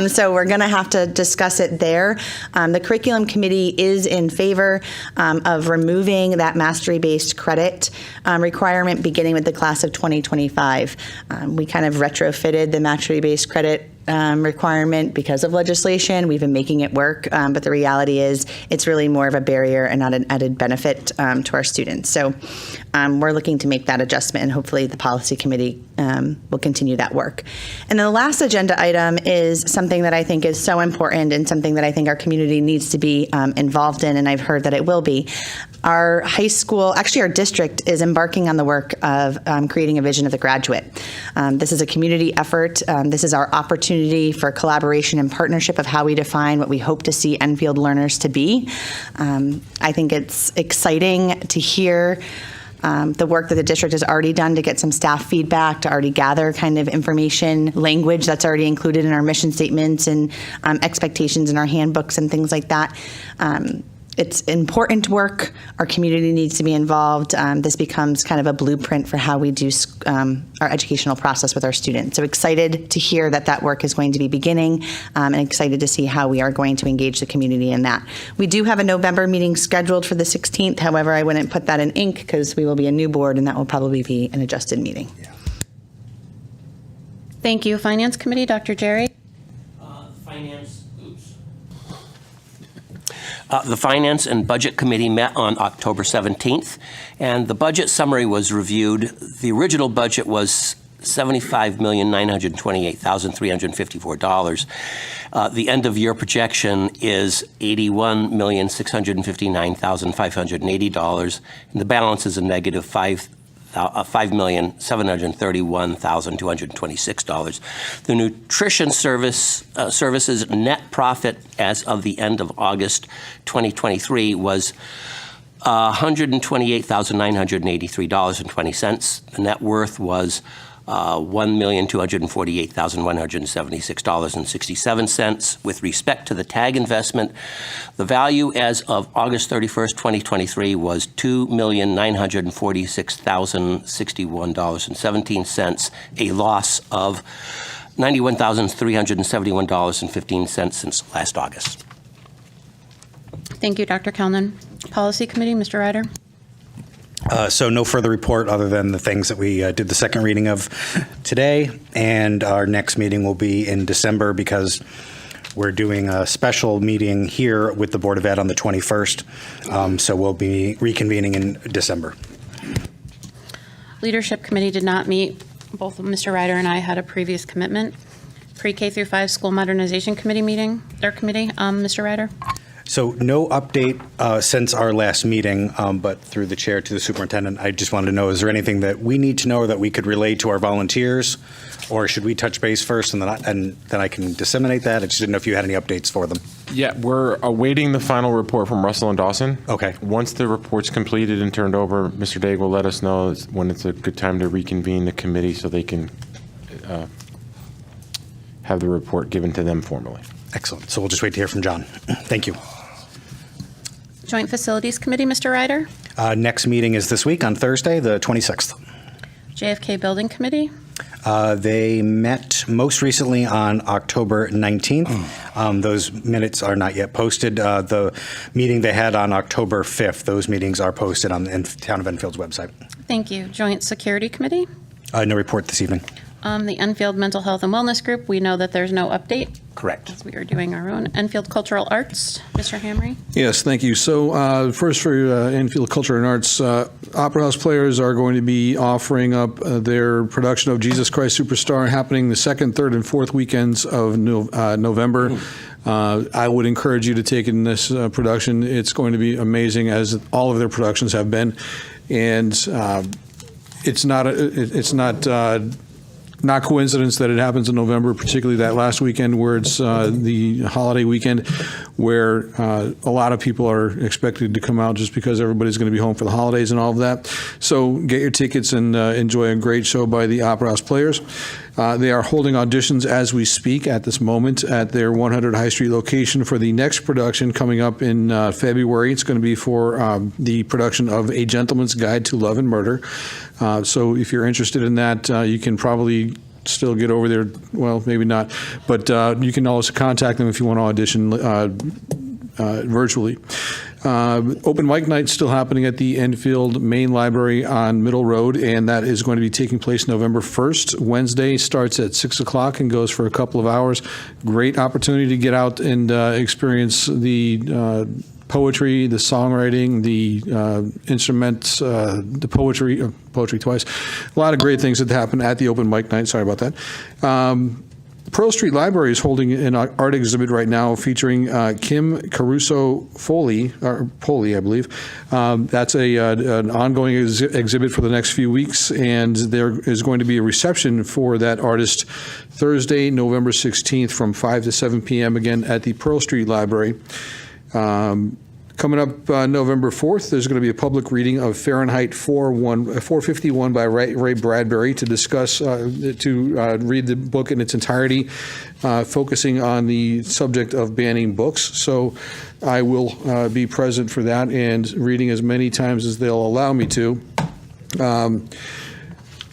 So we're going to have to discuss it there. The curriculum committee is in favor of removing that mastery-based credit requirement beginning with the class of 2025. We kind of retrofitted the mastery-based credit requirement because of legislation. We've been making it work, but the reality is it's really more of a barrier and not an added benefit to our students. So we're looking to make that adjustment, and hopefully the policy committee will continue that work. And then the last agenda item is something that I think is so important and something that I think our community needs to be involved in, and I've heard that it will be. Our high school, actually our district, is embarking on the work of creating a vision of the graduate. This is a community effort. This is our opportunity for collaboration and partnership of how we define what we hope to see Enfield learners to be. I think it's exciting to hear the work that the district has already done to get some staff feedback, to already gather kind of information, language that's already included in our mission statements and expectations in our handbooks and things like that. It's important work. Our community needs to be involved. This becomes kind of a blueprint for how we do our educational process with our students. So excited to hear that that work is going to be beginning, and excited to see how we are going to engage the community in that. We do have a November meeting scheduled for the 16th. However, I wouldn't put that in ink because we will be a new board, and that will probably be an adjusted meeting.
Thank you. Finance Committee, Dr. Jerry.
The Finance and Budget Committee met on October 17th, and the budget summary was reviewed. The original budget was $75,928,354. The end-of-year projection is $81,659,580, and the balance is a negative $5,731,226. The nutrition services net profit as of the end of August 2023 was $128,983.20. The net worth was $1,248,176.67. With respect to the TAG investment, the value as of August 31st, 2023 was $2,946,061.17, a loss of $91,371.15 since last August.
Thank you, Dr. Kellnan. Policy Committee, Mr. Ryder.
So no further report other than the things that we did the second reading of today, and our next meeting will be in December because we're doing a special meeting here with the Board of Ed on the 21st, so we'll be reconvening in December.
Leadership Committee did not meet. Both Mr. Ryder and I had a previous commitment. Pre-K through 5 School Modernization Committee meeting, their committee, Mr. Ryder.
So no update since our last meeting, but through the chair to the superintendent, I just wanted to know, is there anything that we need to know or that we could relay to our volunteers? Or should we touch base first and then I can disseminate that? I just didn't know if you had any updates for them.
Yeah, we're awaiting the final report from Russell and Dawson.
Okay.
Once the report's completed and turned over, Mr. Daig will let us know when it's a good time to reconvene the committee so they can have the report given to them formally.
Excellent. So we'll just wait to hear from John. Thank you.
Joint Facilities Committee, Mr. Ryder.
Next meeting is this week on Thursday, the 26th.
JFK Building Committee.
They met most recently on October 19th. Those minutes are not yet posted. The meeting they had on October 5th, those meetings are posted on the Town of Enfield's website.
Thank you. Joint Security Committee.
No report this evening.
The Enfield Mental Health and Wellness Group, we know that there's no update.
Correct.
As we are doing our own. Enfield Cultural Arts, Mr. Hamry.
Yes, thank you. So first for Enfield Culture and Arts, Opera House Players are going to be offering up their production of Jesus Christ Superstar happening the second, third, and fourth weekends of November. I would encourage you to take in this production. It's going to be amazing, as all of their productions have been. And it's not coincidence that it happens in November, particularly that last weekend where it's the holiday weekend, where a lot of people are expected to come out just because everybody's going to be home for the holidays and all of that. So get your tickets and enjoy a great show by the Opera House Players. They are holding auditions as we speak at this moment at their 100 High Street location for the next production coming up in February. It's going to be for the production of A Gentleman's Guide to Love and Murder. So if you're interested in that, you can probably still get over there. Well, maybe not. But you can also contact them if you want to audition virtually. Open mic night still happening at the Enfield Main Library on Middle Road, and that is going to be taking place November 1st. Wednesday starts at 6 o'clock and goes for a couple of hours. Great opportunity to get out and experience the poetry, the songwriting, the instruments, the poetry twice. A lot of great things that happen at the open mic night. Sorry about that. Pearl Street Library is holding an art exhibit right now featuring Kim Caruso Foley, I believe. That's an ongoing exhibit for the next few weeks, and there is going to be a reception for that artist Thursday, November 16th from 5 to 7 p.m. again at the Pearl Street Library. Coming up November 4th, there's going to be a public reading of Fahrenheit 451 by Ray Bradbury to discuss, read the book in its entirety, focusing on the subject of banning books. So I will be present for that and reading as many times as they'll allow me to.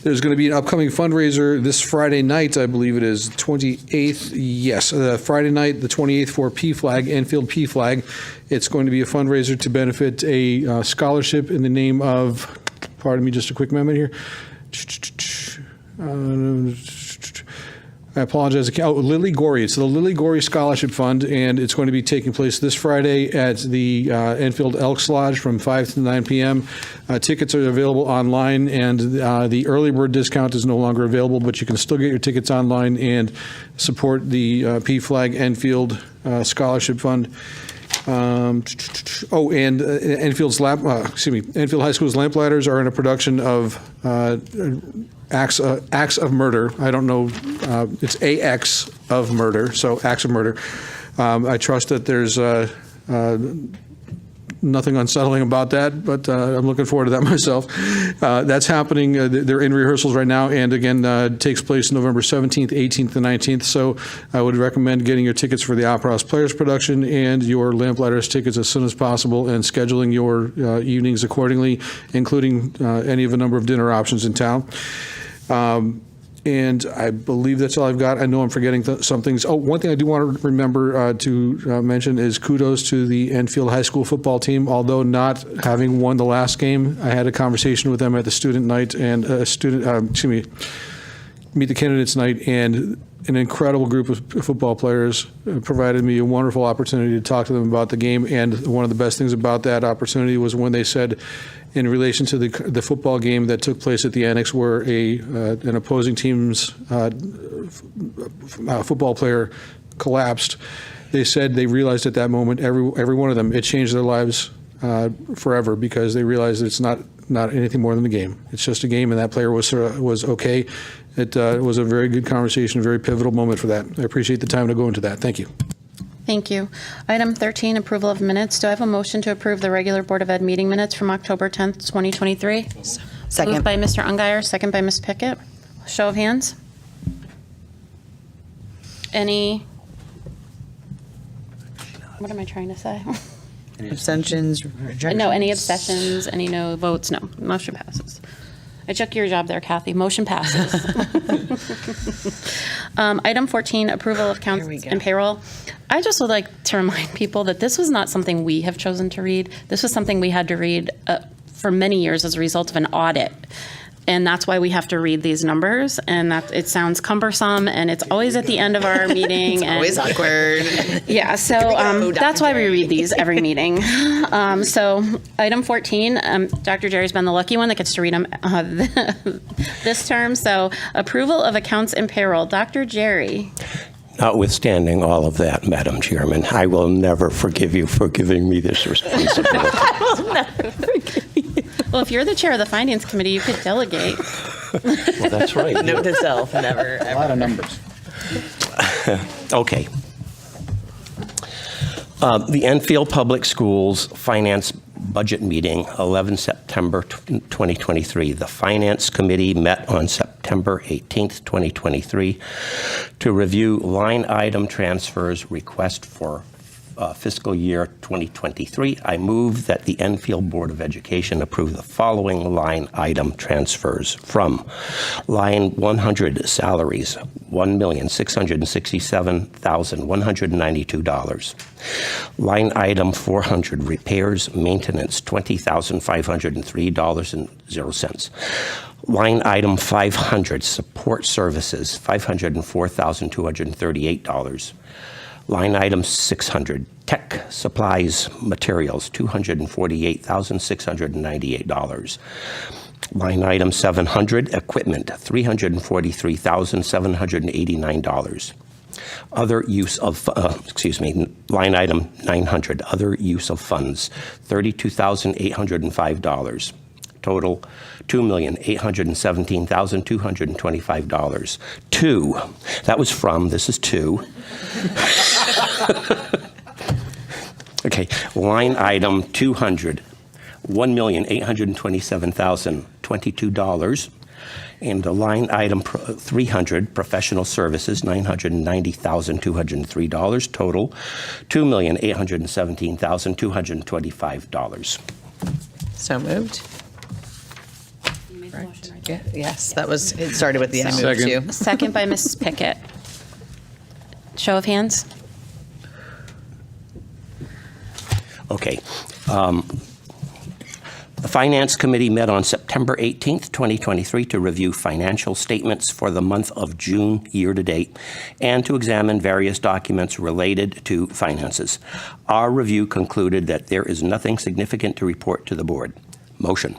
There's going to be an upcoming fundraiser this Friday night, I believe it is, 28th. Yes, Friday night, the 28th for PFLAG, Enfield PFLAG. It's going to be a fundraiser to benefit a scholarship in the name of, pardon me, just a quick moment here. I apologize. Lily Gorey. It's the Lily Gorey Scholarship Fund, and it's going to be taking place this Friday at the Enfield Elks Lodge from 5 to 9 p.m. Tickets are available online, and the early bird discount is no longer available, but you can still get your tickets online and support the PFLAG Enfield Scholarship Fund. And Enfield High School's Lamplighters are in a production of Acts of Murder. I don't know. It's AX of Murder, so Acts of Murder. I trust that there's nothing unsettling about that, but I'm looking forward to that myself. That's happening. They're in rehearsals right now, and again, takes place November 17th, 18th, and 19th. So I would recommend getting your tickets for the Opera House Players production and your Lamplighters tickets as soon as possible, and scheduling your evenings accordingly, including any of a number of dinner options in town. And I believe that's all I've got. I know I'm forgetting some things. Oh, one thing I do want to remember to mention is kudos to the Enfield High School football team. Although not having won the last game, I had a conversation with them at the student night and Meet the Candidates night, and an incredible group of football players provided me a wonderful opportunity to talk to them about the game. And one of the best things about that opportunity was when they said, in relation to the football game that took place at the Annex, where an opposing team's football player collapsed, they said they realized at that moment, every one of them, it changed their lives forever, because they realized it's not anything more than a game. It's just a game, and that player was okay. It was a very good conversation, a very pivotal moment for that. I appreciate the time to go into that. Thank you.
Thank you. Item 13, approval of minutes. Do I have a motion to approve the regular Board of Ed meeting minutes from October 10th, 2023?
Second.
Moved by Mr. Ungary, second by Ms. Pickett. Show of hands. Any, what am I trying to say?
Abstentions,
No, any abstentions, any no votes? No. Motion passes. I took your job there, Kathy. Motion passes. Item 14, approval of accounts and payroll. I just would like to remind people that this was not something we have chosen to read. This was something we had to read for many years as a result of an audit. And that's why we have to read these numbers, and that it sounds cumbersome, and it's always at the end of our meeting.
It's always awkward.
Yeah, so that's why we read these every meeting. So item 14, Dr. Jerry's been the lucky one that gets to read them this term. So approval of accounts and payroll. Dr. Jerry.
Notwithstanding all of that, Madam Chairman, I will never forgive you for giving me this responsibility.
Well, if you're the chair of the Finance Committee, you could delegate.
Well, that's right.
Note to self, never.
A lot of numbers.
Okay. The Enfield Public Schools Finance Budget Meeting, 11 September 2023. The Finance Committee met on September 18th, 2023 to review line item transfers request for fiscal year 2023. I move that the Enfield Board of Education approve the following line item transfers from line 100 salaries, $1,667,192. Line item 400 repairs, maintenance, $20,503.00. Line item 500 support services, $504,238. Line item 600, tech supplies materials, $248,698. Line item 700, equipment, $343,789. Other use of, line item 900, other use of funds, $32,805. Total, $2,817,225. That was from, this is to. Okay, line item 200, $1,827,022. And the line item 300, professional services, $990,203. Total, $2,817,225.
So moved. Yes, that was, it started with the I moved to.
Second by Mrs. Pickett. Show of hands.
Okay. The Finance Committee met on September 18th, 2023 to review financial statements for the month of June year-to-date and to examine various documents related to finances. Our review concluded that there is nothing significant to report to the board. Motion.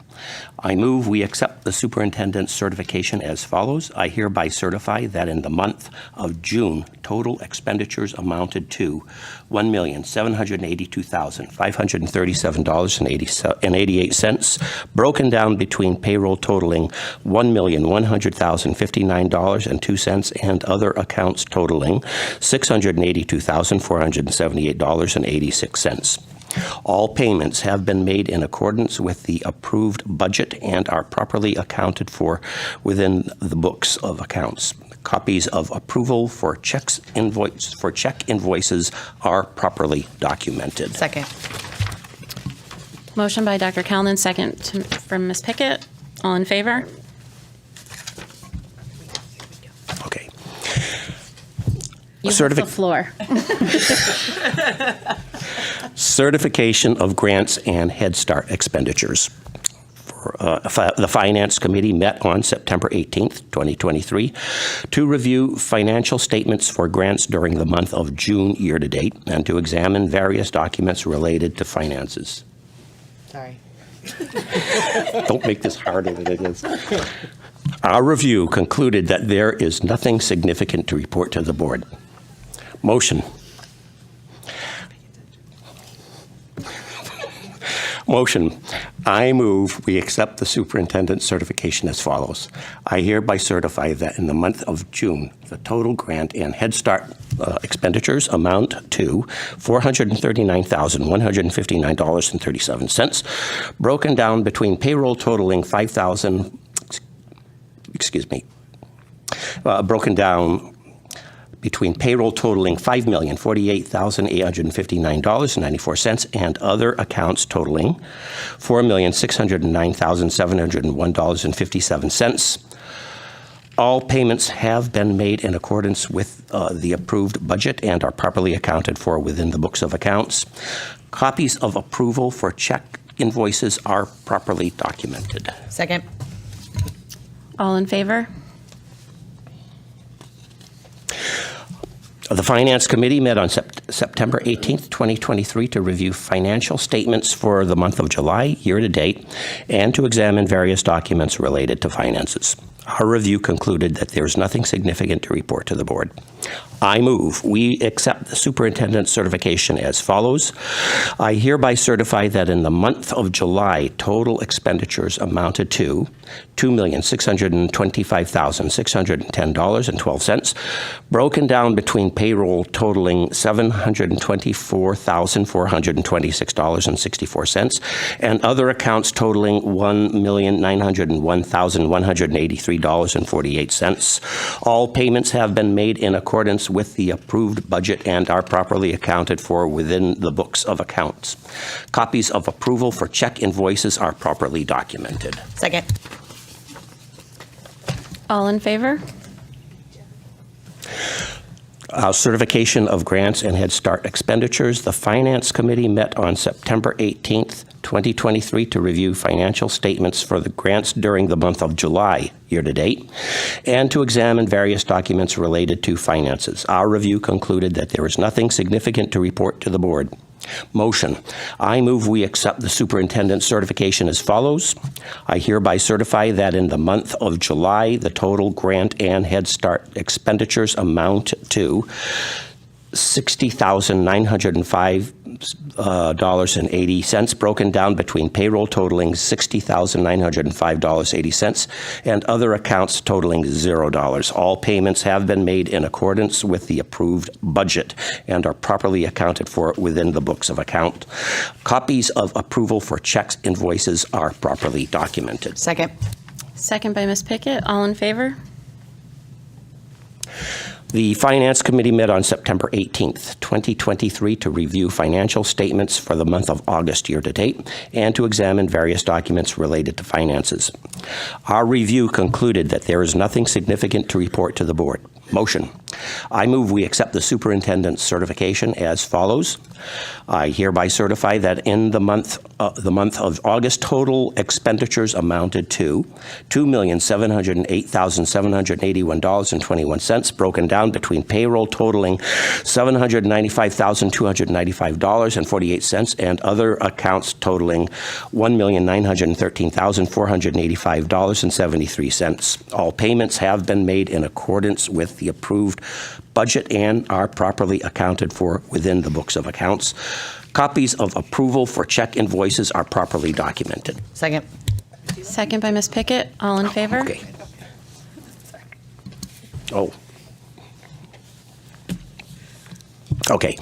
I move we accept the superintendent's certification as follows. I hereby certify that in the month of June, total expenditures amounted to $1,782,537.88, broken down between payroll totaling $1,100,059.02 and other accounts totaling $682,478.86. All payments have been made in accordance with the approved budget and are properly accounted for within the books of accounts. Copies of approval for check invoices are properly documented.
Second.
Motion by Dr. Calnan, second from Ms. Pickett. All in favor?
Okay.
You have the floor.
Certification of grants and Head Start expenditures. The Finance Committee met on September 18th, 2023, to review financial statements for grants during the month of June year-to-date and to examine various documents related to finances.
Sorry.
Don't make this harder than it is. Our review concluded that there is nothing significant to report to the board. Motion. I move we accept the superintendent's certification as follows. I hereby certify that in the month of June, the total grant and Head Start expenditures amount to $439,159.37, broken down between payroll totaling $5,048,859.94 and other accounts totaling $4,609,701.57. All payments have been made in accordance with the approved budget and are properly accounted for within the books of accounts. Copies of approval for check invoices are properly documented.
Second.
All in favor?
The Finance Committee met on September 18th, 2023 to review financial statements for the month of July year-to-date and to examine various documents related to finances. Our review concluded that there is nothing significant to report to the board. I move we accept the superintendent's certification as follows. I hereby certify that in the month of July, total expenditures amounted to $2,625,610.12, broken down between payroll totaling $724,426.64 and other accounts totaling $1,901,183.48. All payments have been made in accordance with the approved budget and are properly accounted for within the books of accounts. Copies of approval for check invoices are properly documented.
Second.
All in favor?
Certification of grants and Head Start expenditures. The Finance Committee met on September 18th, 2023 to review financial statements for the grants during the month of July year-to-date and to examine various documents related to finances. Our review concluded that there is nothing significant to report to the board. Motion. I move we accept the superintendent's certification as follows. I hereby certify that in the month of July, the total grant and Head Start expenditures amount to $60,905.80, broken down between payroll totaling $60,905.80 and other accounts totaling $0. All payments have been made in accordance with the approved budget and are properly accounted for within the books of account. Copies of approval for checks invoices are properly documented.
Second.
Second by Ms. Pickett. All in favor?
The Finance Committee met on September 18th, 2023 to review financial statements for the month of August year-to-date and to examine various documents related to finances. Our review concluded that there is nothing significant to report to the board. Motion. I move we accept the superintendent's certification as follows. I hereby certify that in the month of August, total expenditures amounted to $2,708,781.21, broken down between payroll totaling $795,295.48 and other accounts totaling $1,913,485.73. All payments have been made in accordance with the approved budget and are properly accounted for within the books of accounts. Copies of approval for check invoices are properly documented.
Second.
Second by Ms. Pickett. All in favor?
Okay. Oh. Okay.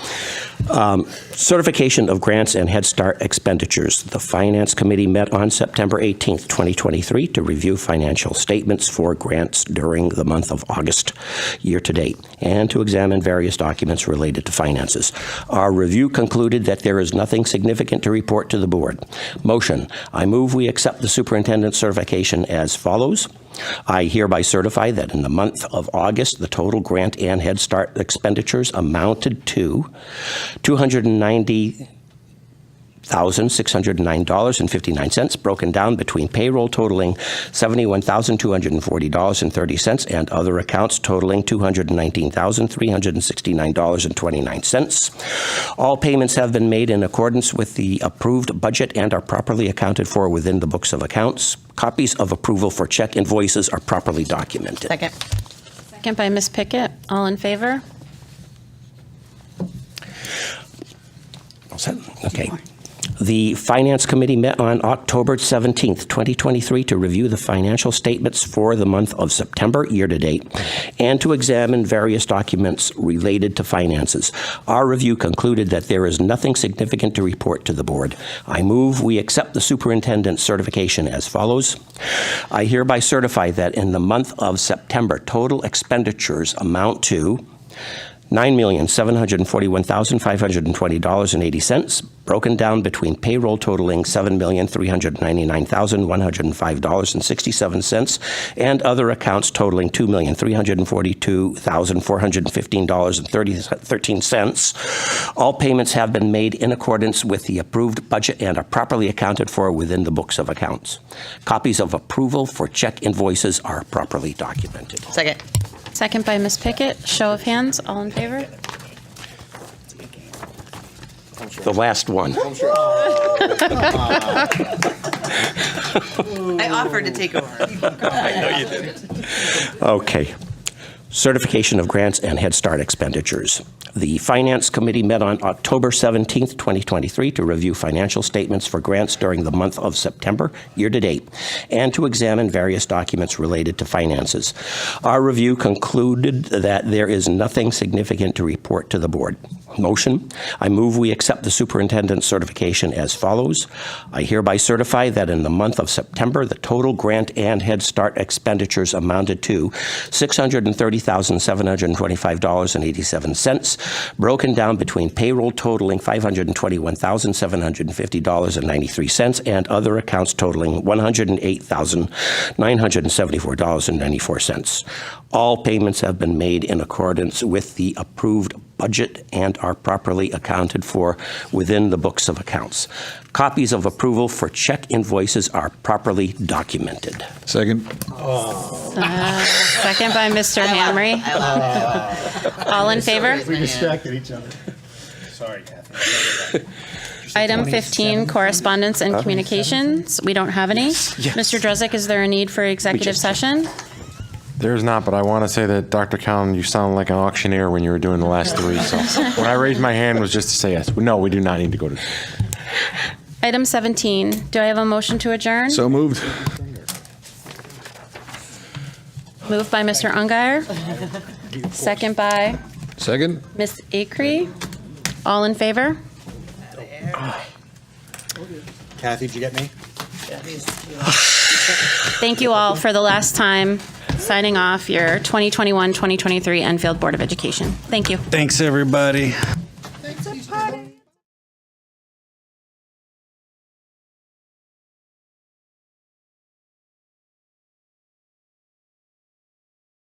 Certification of grants and Head Start expenditures. The Finance Committee met on September 18th, 2023 to review financial statements for grants during the month of August year-to-date and to examine various documents related to finances. Our review concluded that there is nothing significant to report to the board. Motion. I move we accept the superintendent's certification as follows. I hereby certify that in the month of August, the total grant and Head Start expenditures amounted to $290,609.59, broken down between payroll totaling $71,240.30 and other accounts totaling $219,369.29. All payments have been made in accordance with the approved budget and are properly accounted for within the books of accounts. Copies of approval for check invoices are properly documented.
Second.
Second by Ms. Pickett. All in favor?
All set? Okay. The Finance Committee met on October 17th, 2023 to review the financial statements for the month of September year-to-date and to examine various documents related to finances. Our review concluded that there is nothing significant to report to the board. I move we accept the superintendent's certification as follows. I hereby certify that in the month of September, total expenditures amount to $9,741,520.80, broken down between payroll totaling $7,399,105.67 and other accounts totaling $2,342,415.13. All payments have been made in accordance with the approved budget and are properly accounted for within the books of accounts. Copies of approval for check invoices are properly documented.
Second.
Second by Ms. Pickett. Show of hands. All in favor?
The last one.
I offered to take over.
I know you did. Okay. Certification of grants and Head Start expenditures. The Finance Committee met on October 17th, 2023 to review financial statements for grants during the month of September year-to-date and to examine various documents related to finances. Our review concluded that there is nothing significant to report to the board. Motion. I move we accept the superintendent's certification as follows. I hereby certify that in the month of September, the total grant and Head Start expenditures amounted to $630,725.87, broken down between payroll totaling $521,750.93 and other accounts totaling $108,974.94. All payments have been made in accordance with the approved budget and are properly accounted for within the books of accounts. Copies of approval for check invoices are properly documented.
Second.
Second by Mr. Hamry. All in favor?
We distracted each other. Sorry, Kathy.
Item 15, correspondence and communications. We don't have any. Mr. Drezek, is there a need for executive session?
There's not, but I want to say that Dr. Cowan, you sound like an auctioneer when you were doing the last three. So when I raised my hand was just to say yes. No, we do not need to go to.
Item 17, do I have a motion to adjourn?
So moved.
Moved by Mr. Ungeyer. Second by
Second.
Ms. Acree. All in favor?
Kathy, did you get me?
Thank you all for the last time signing off your 2021-2023 Enfield Board of Education. Thank you.
Thanks, everybody.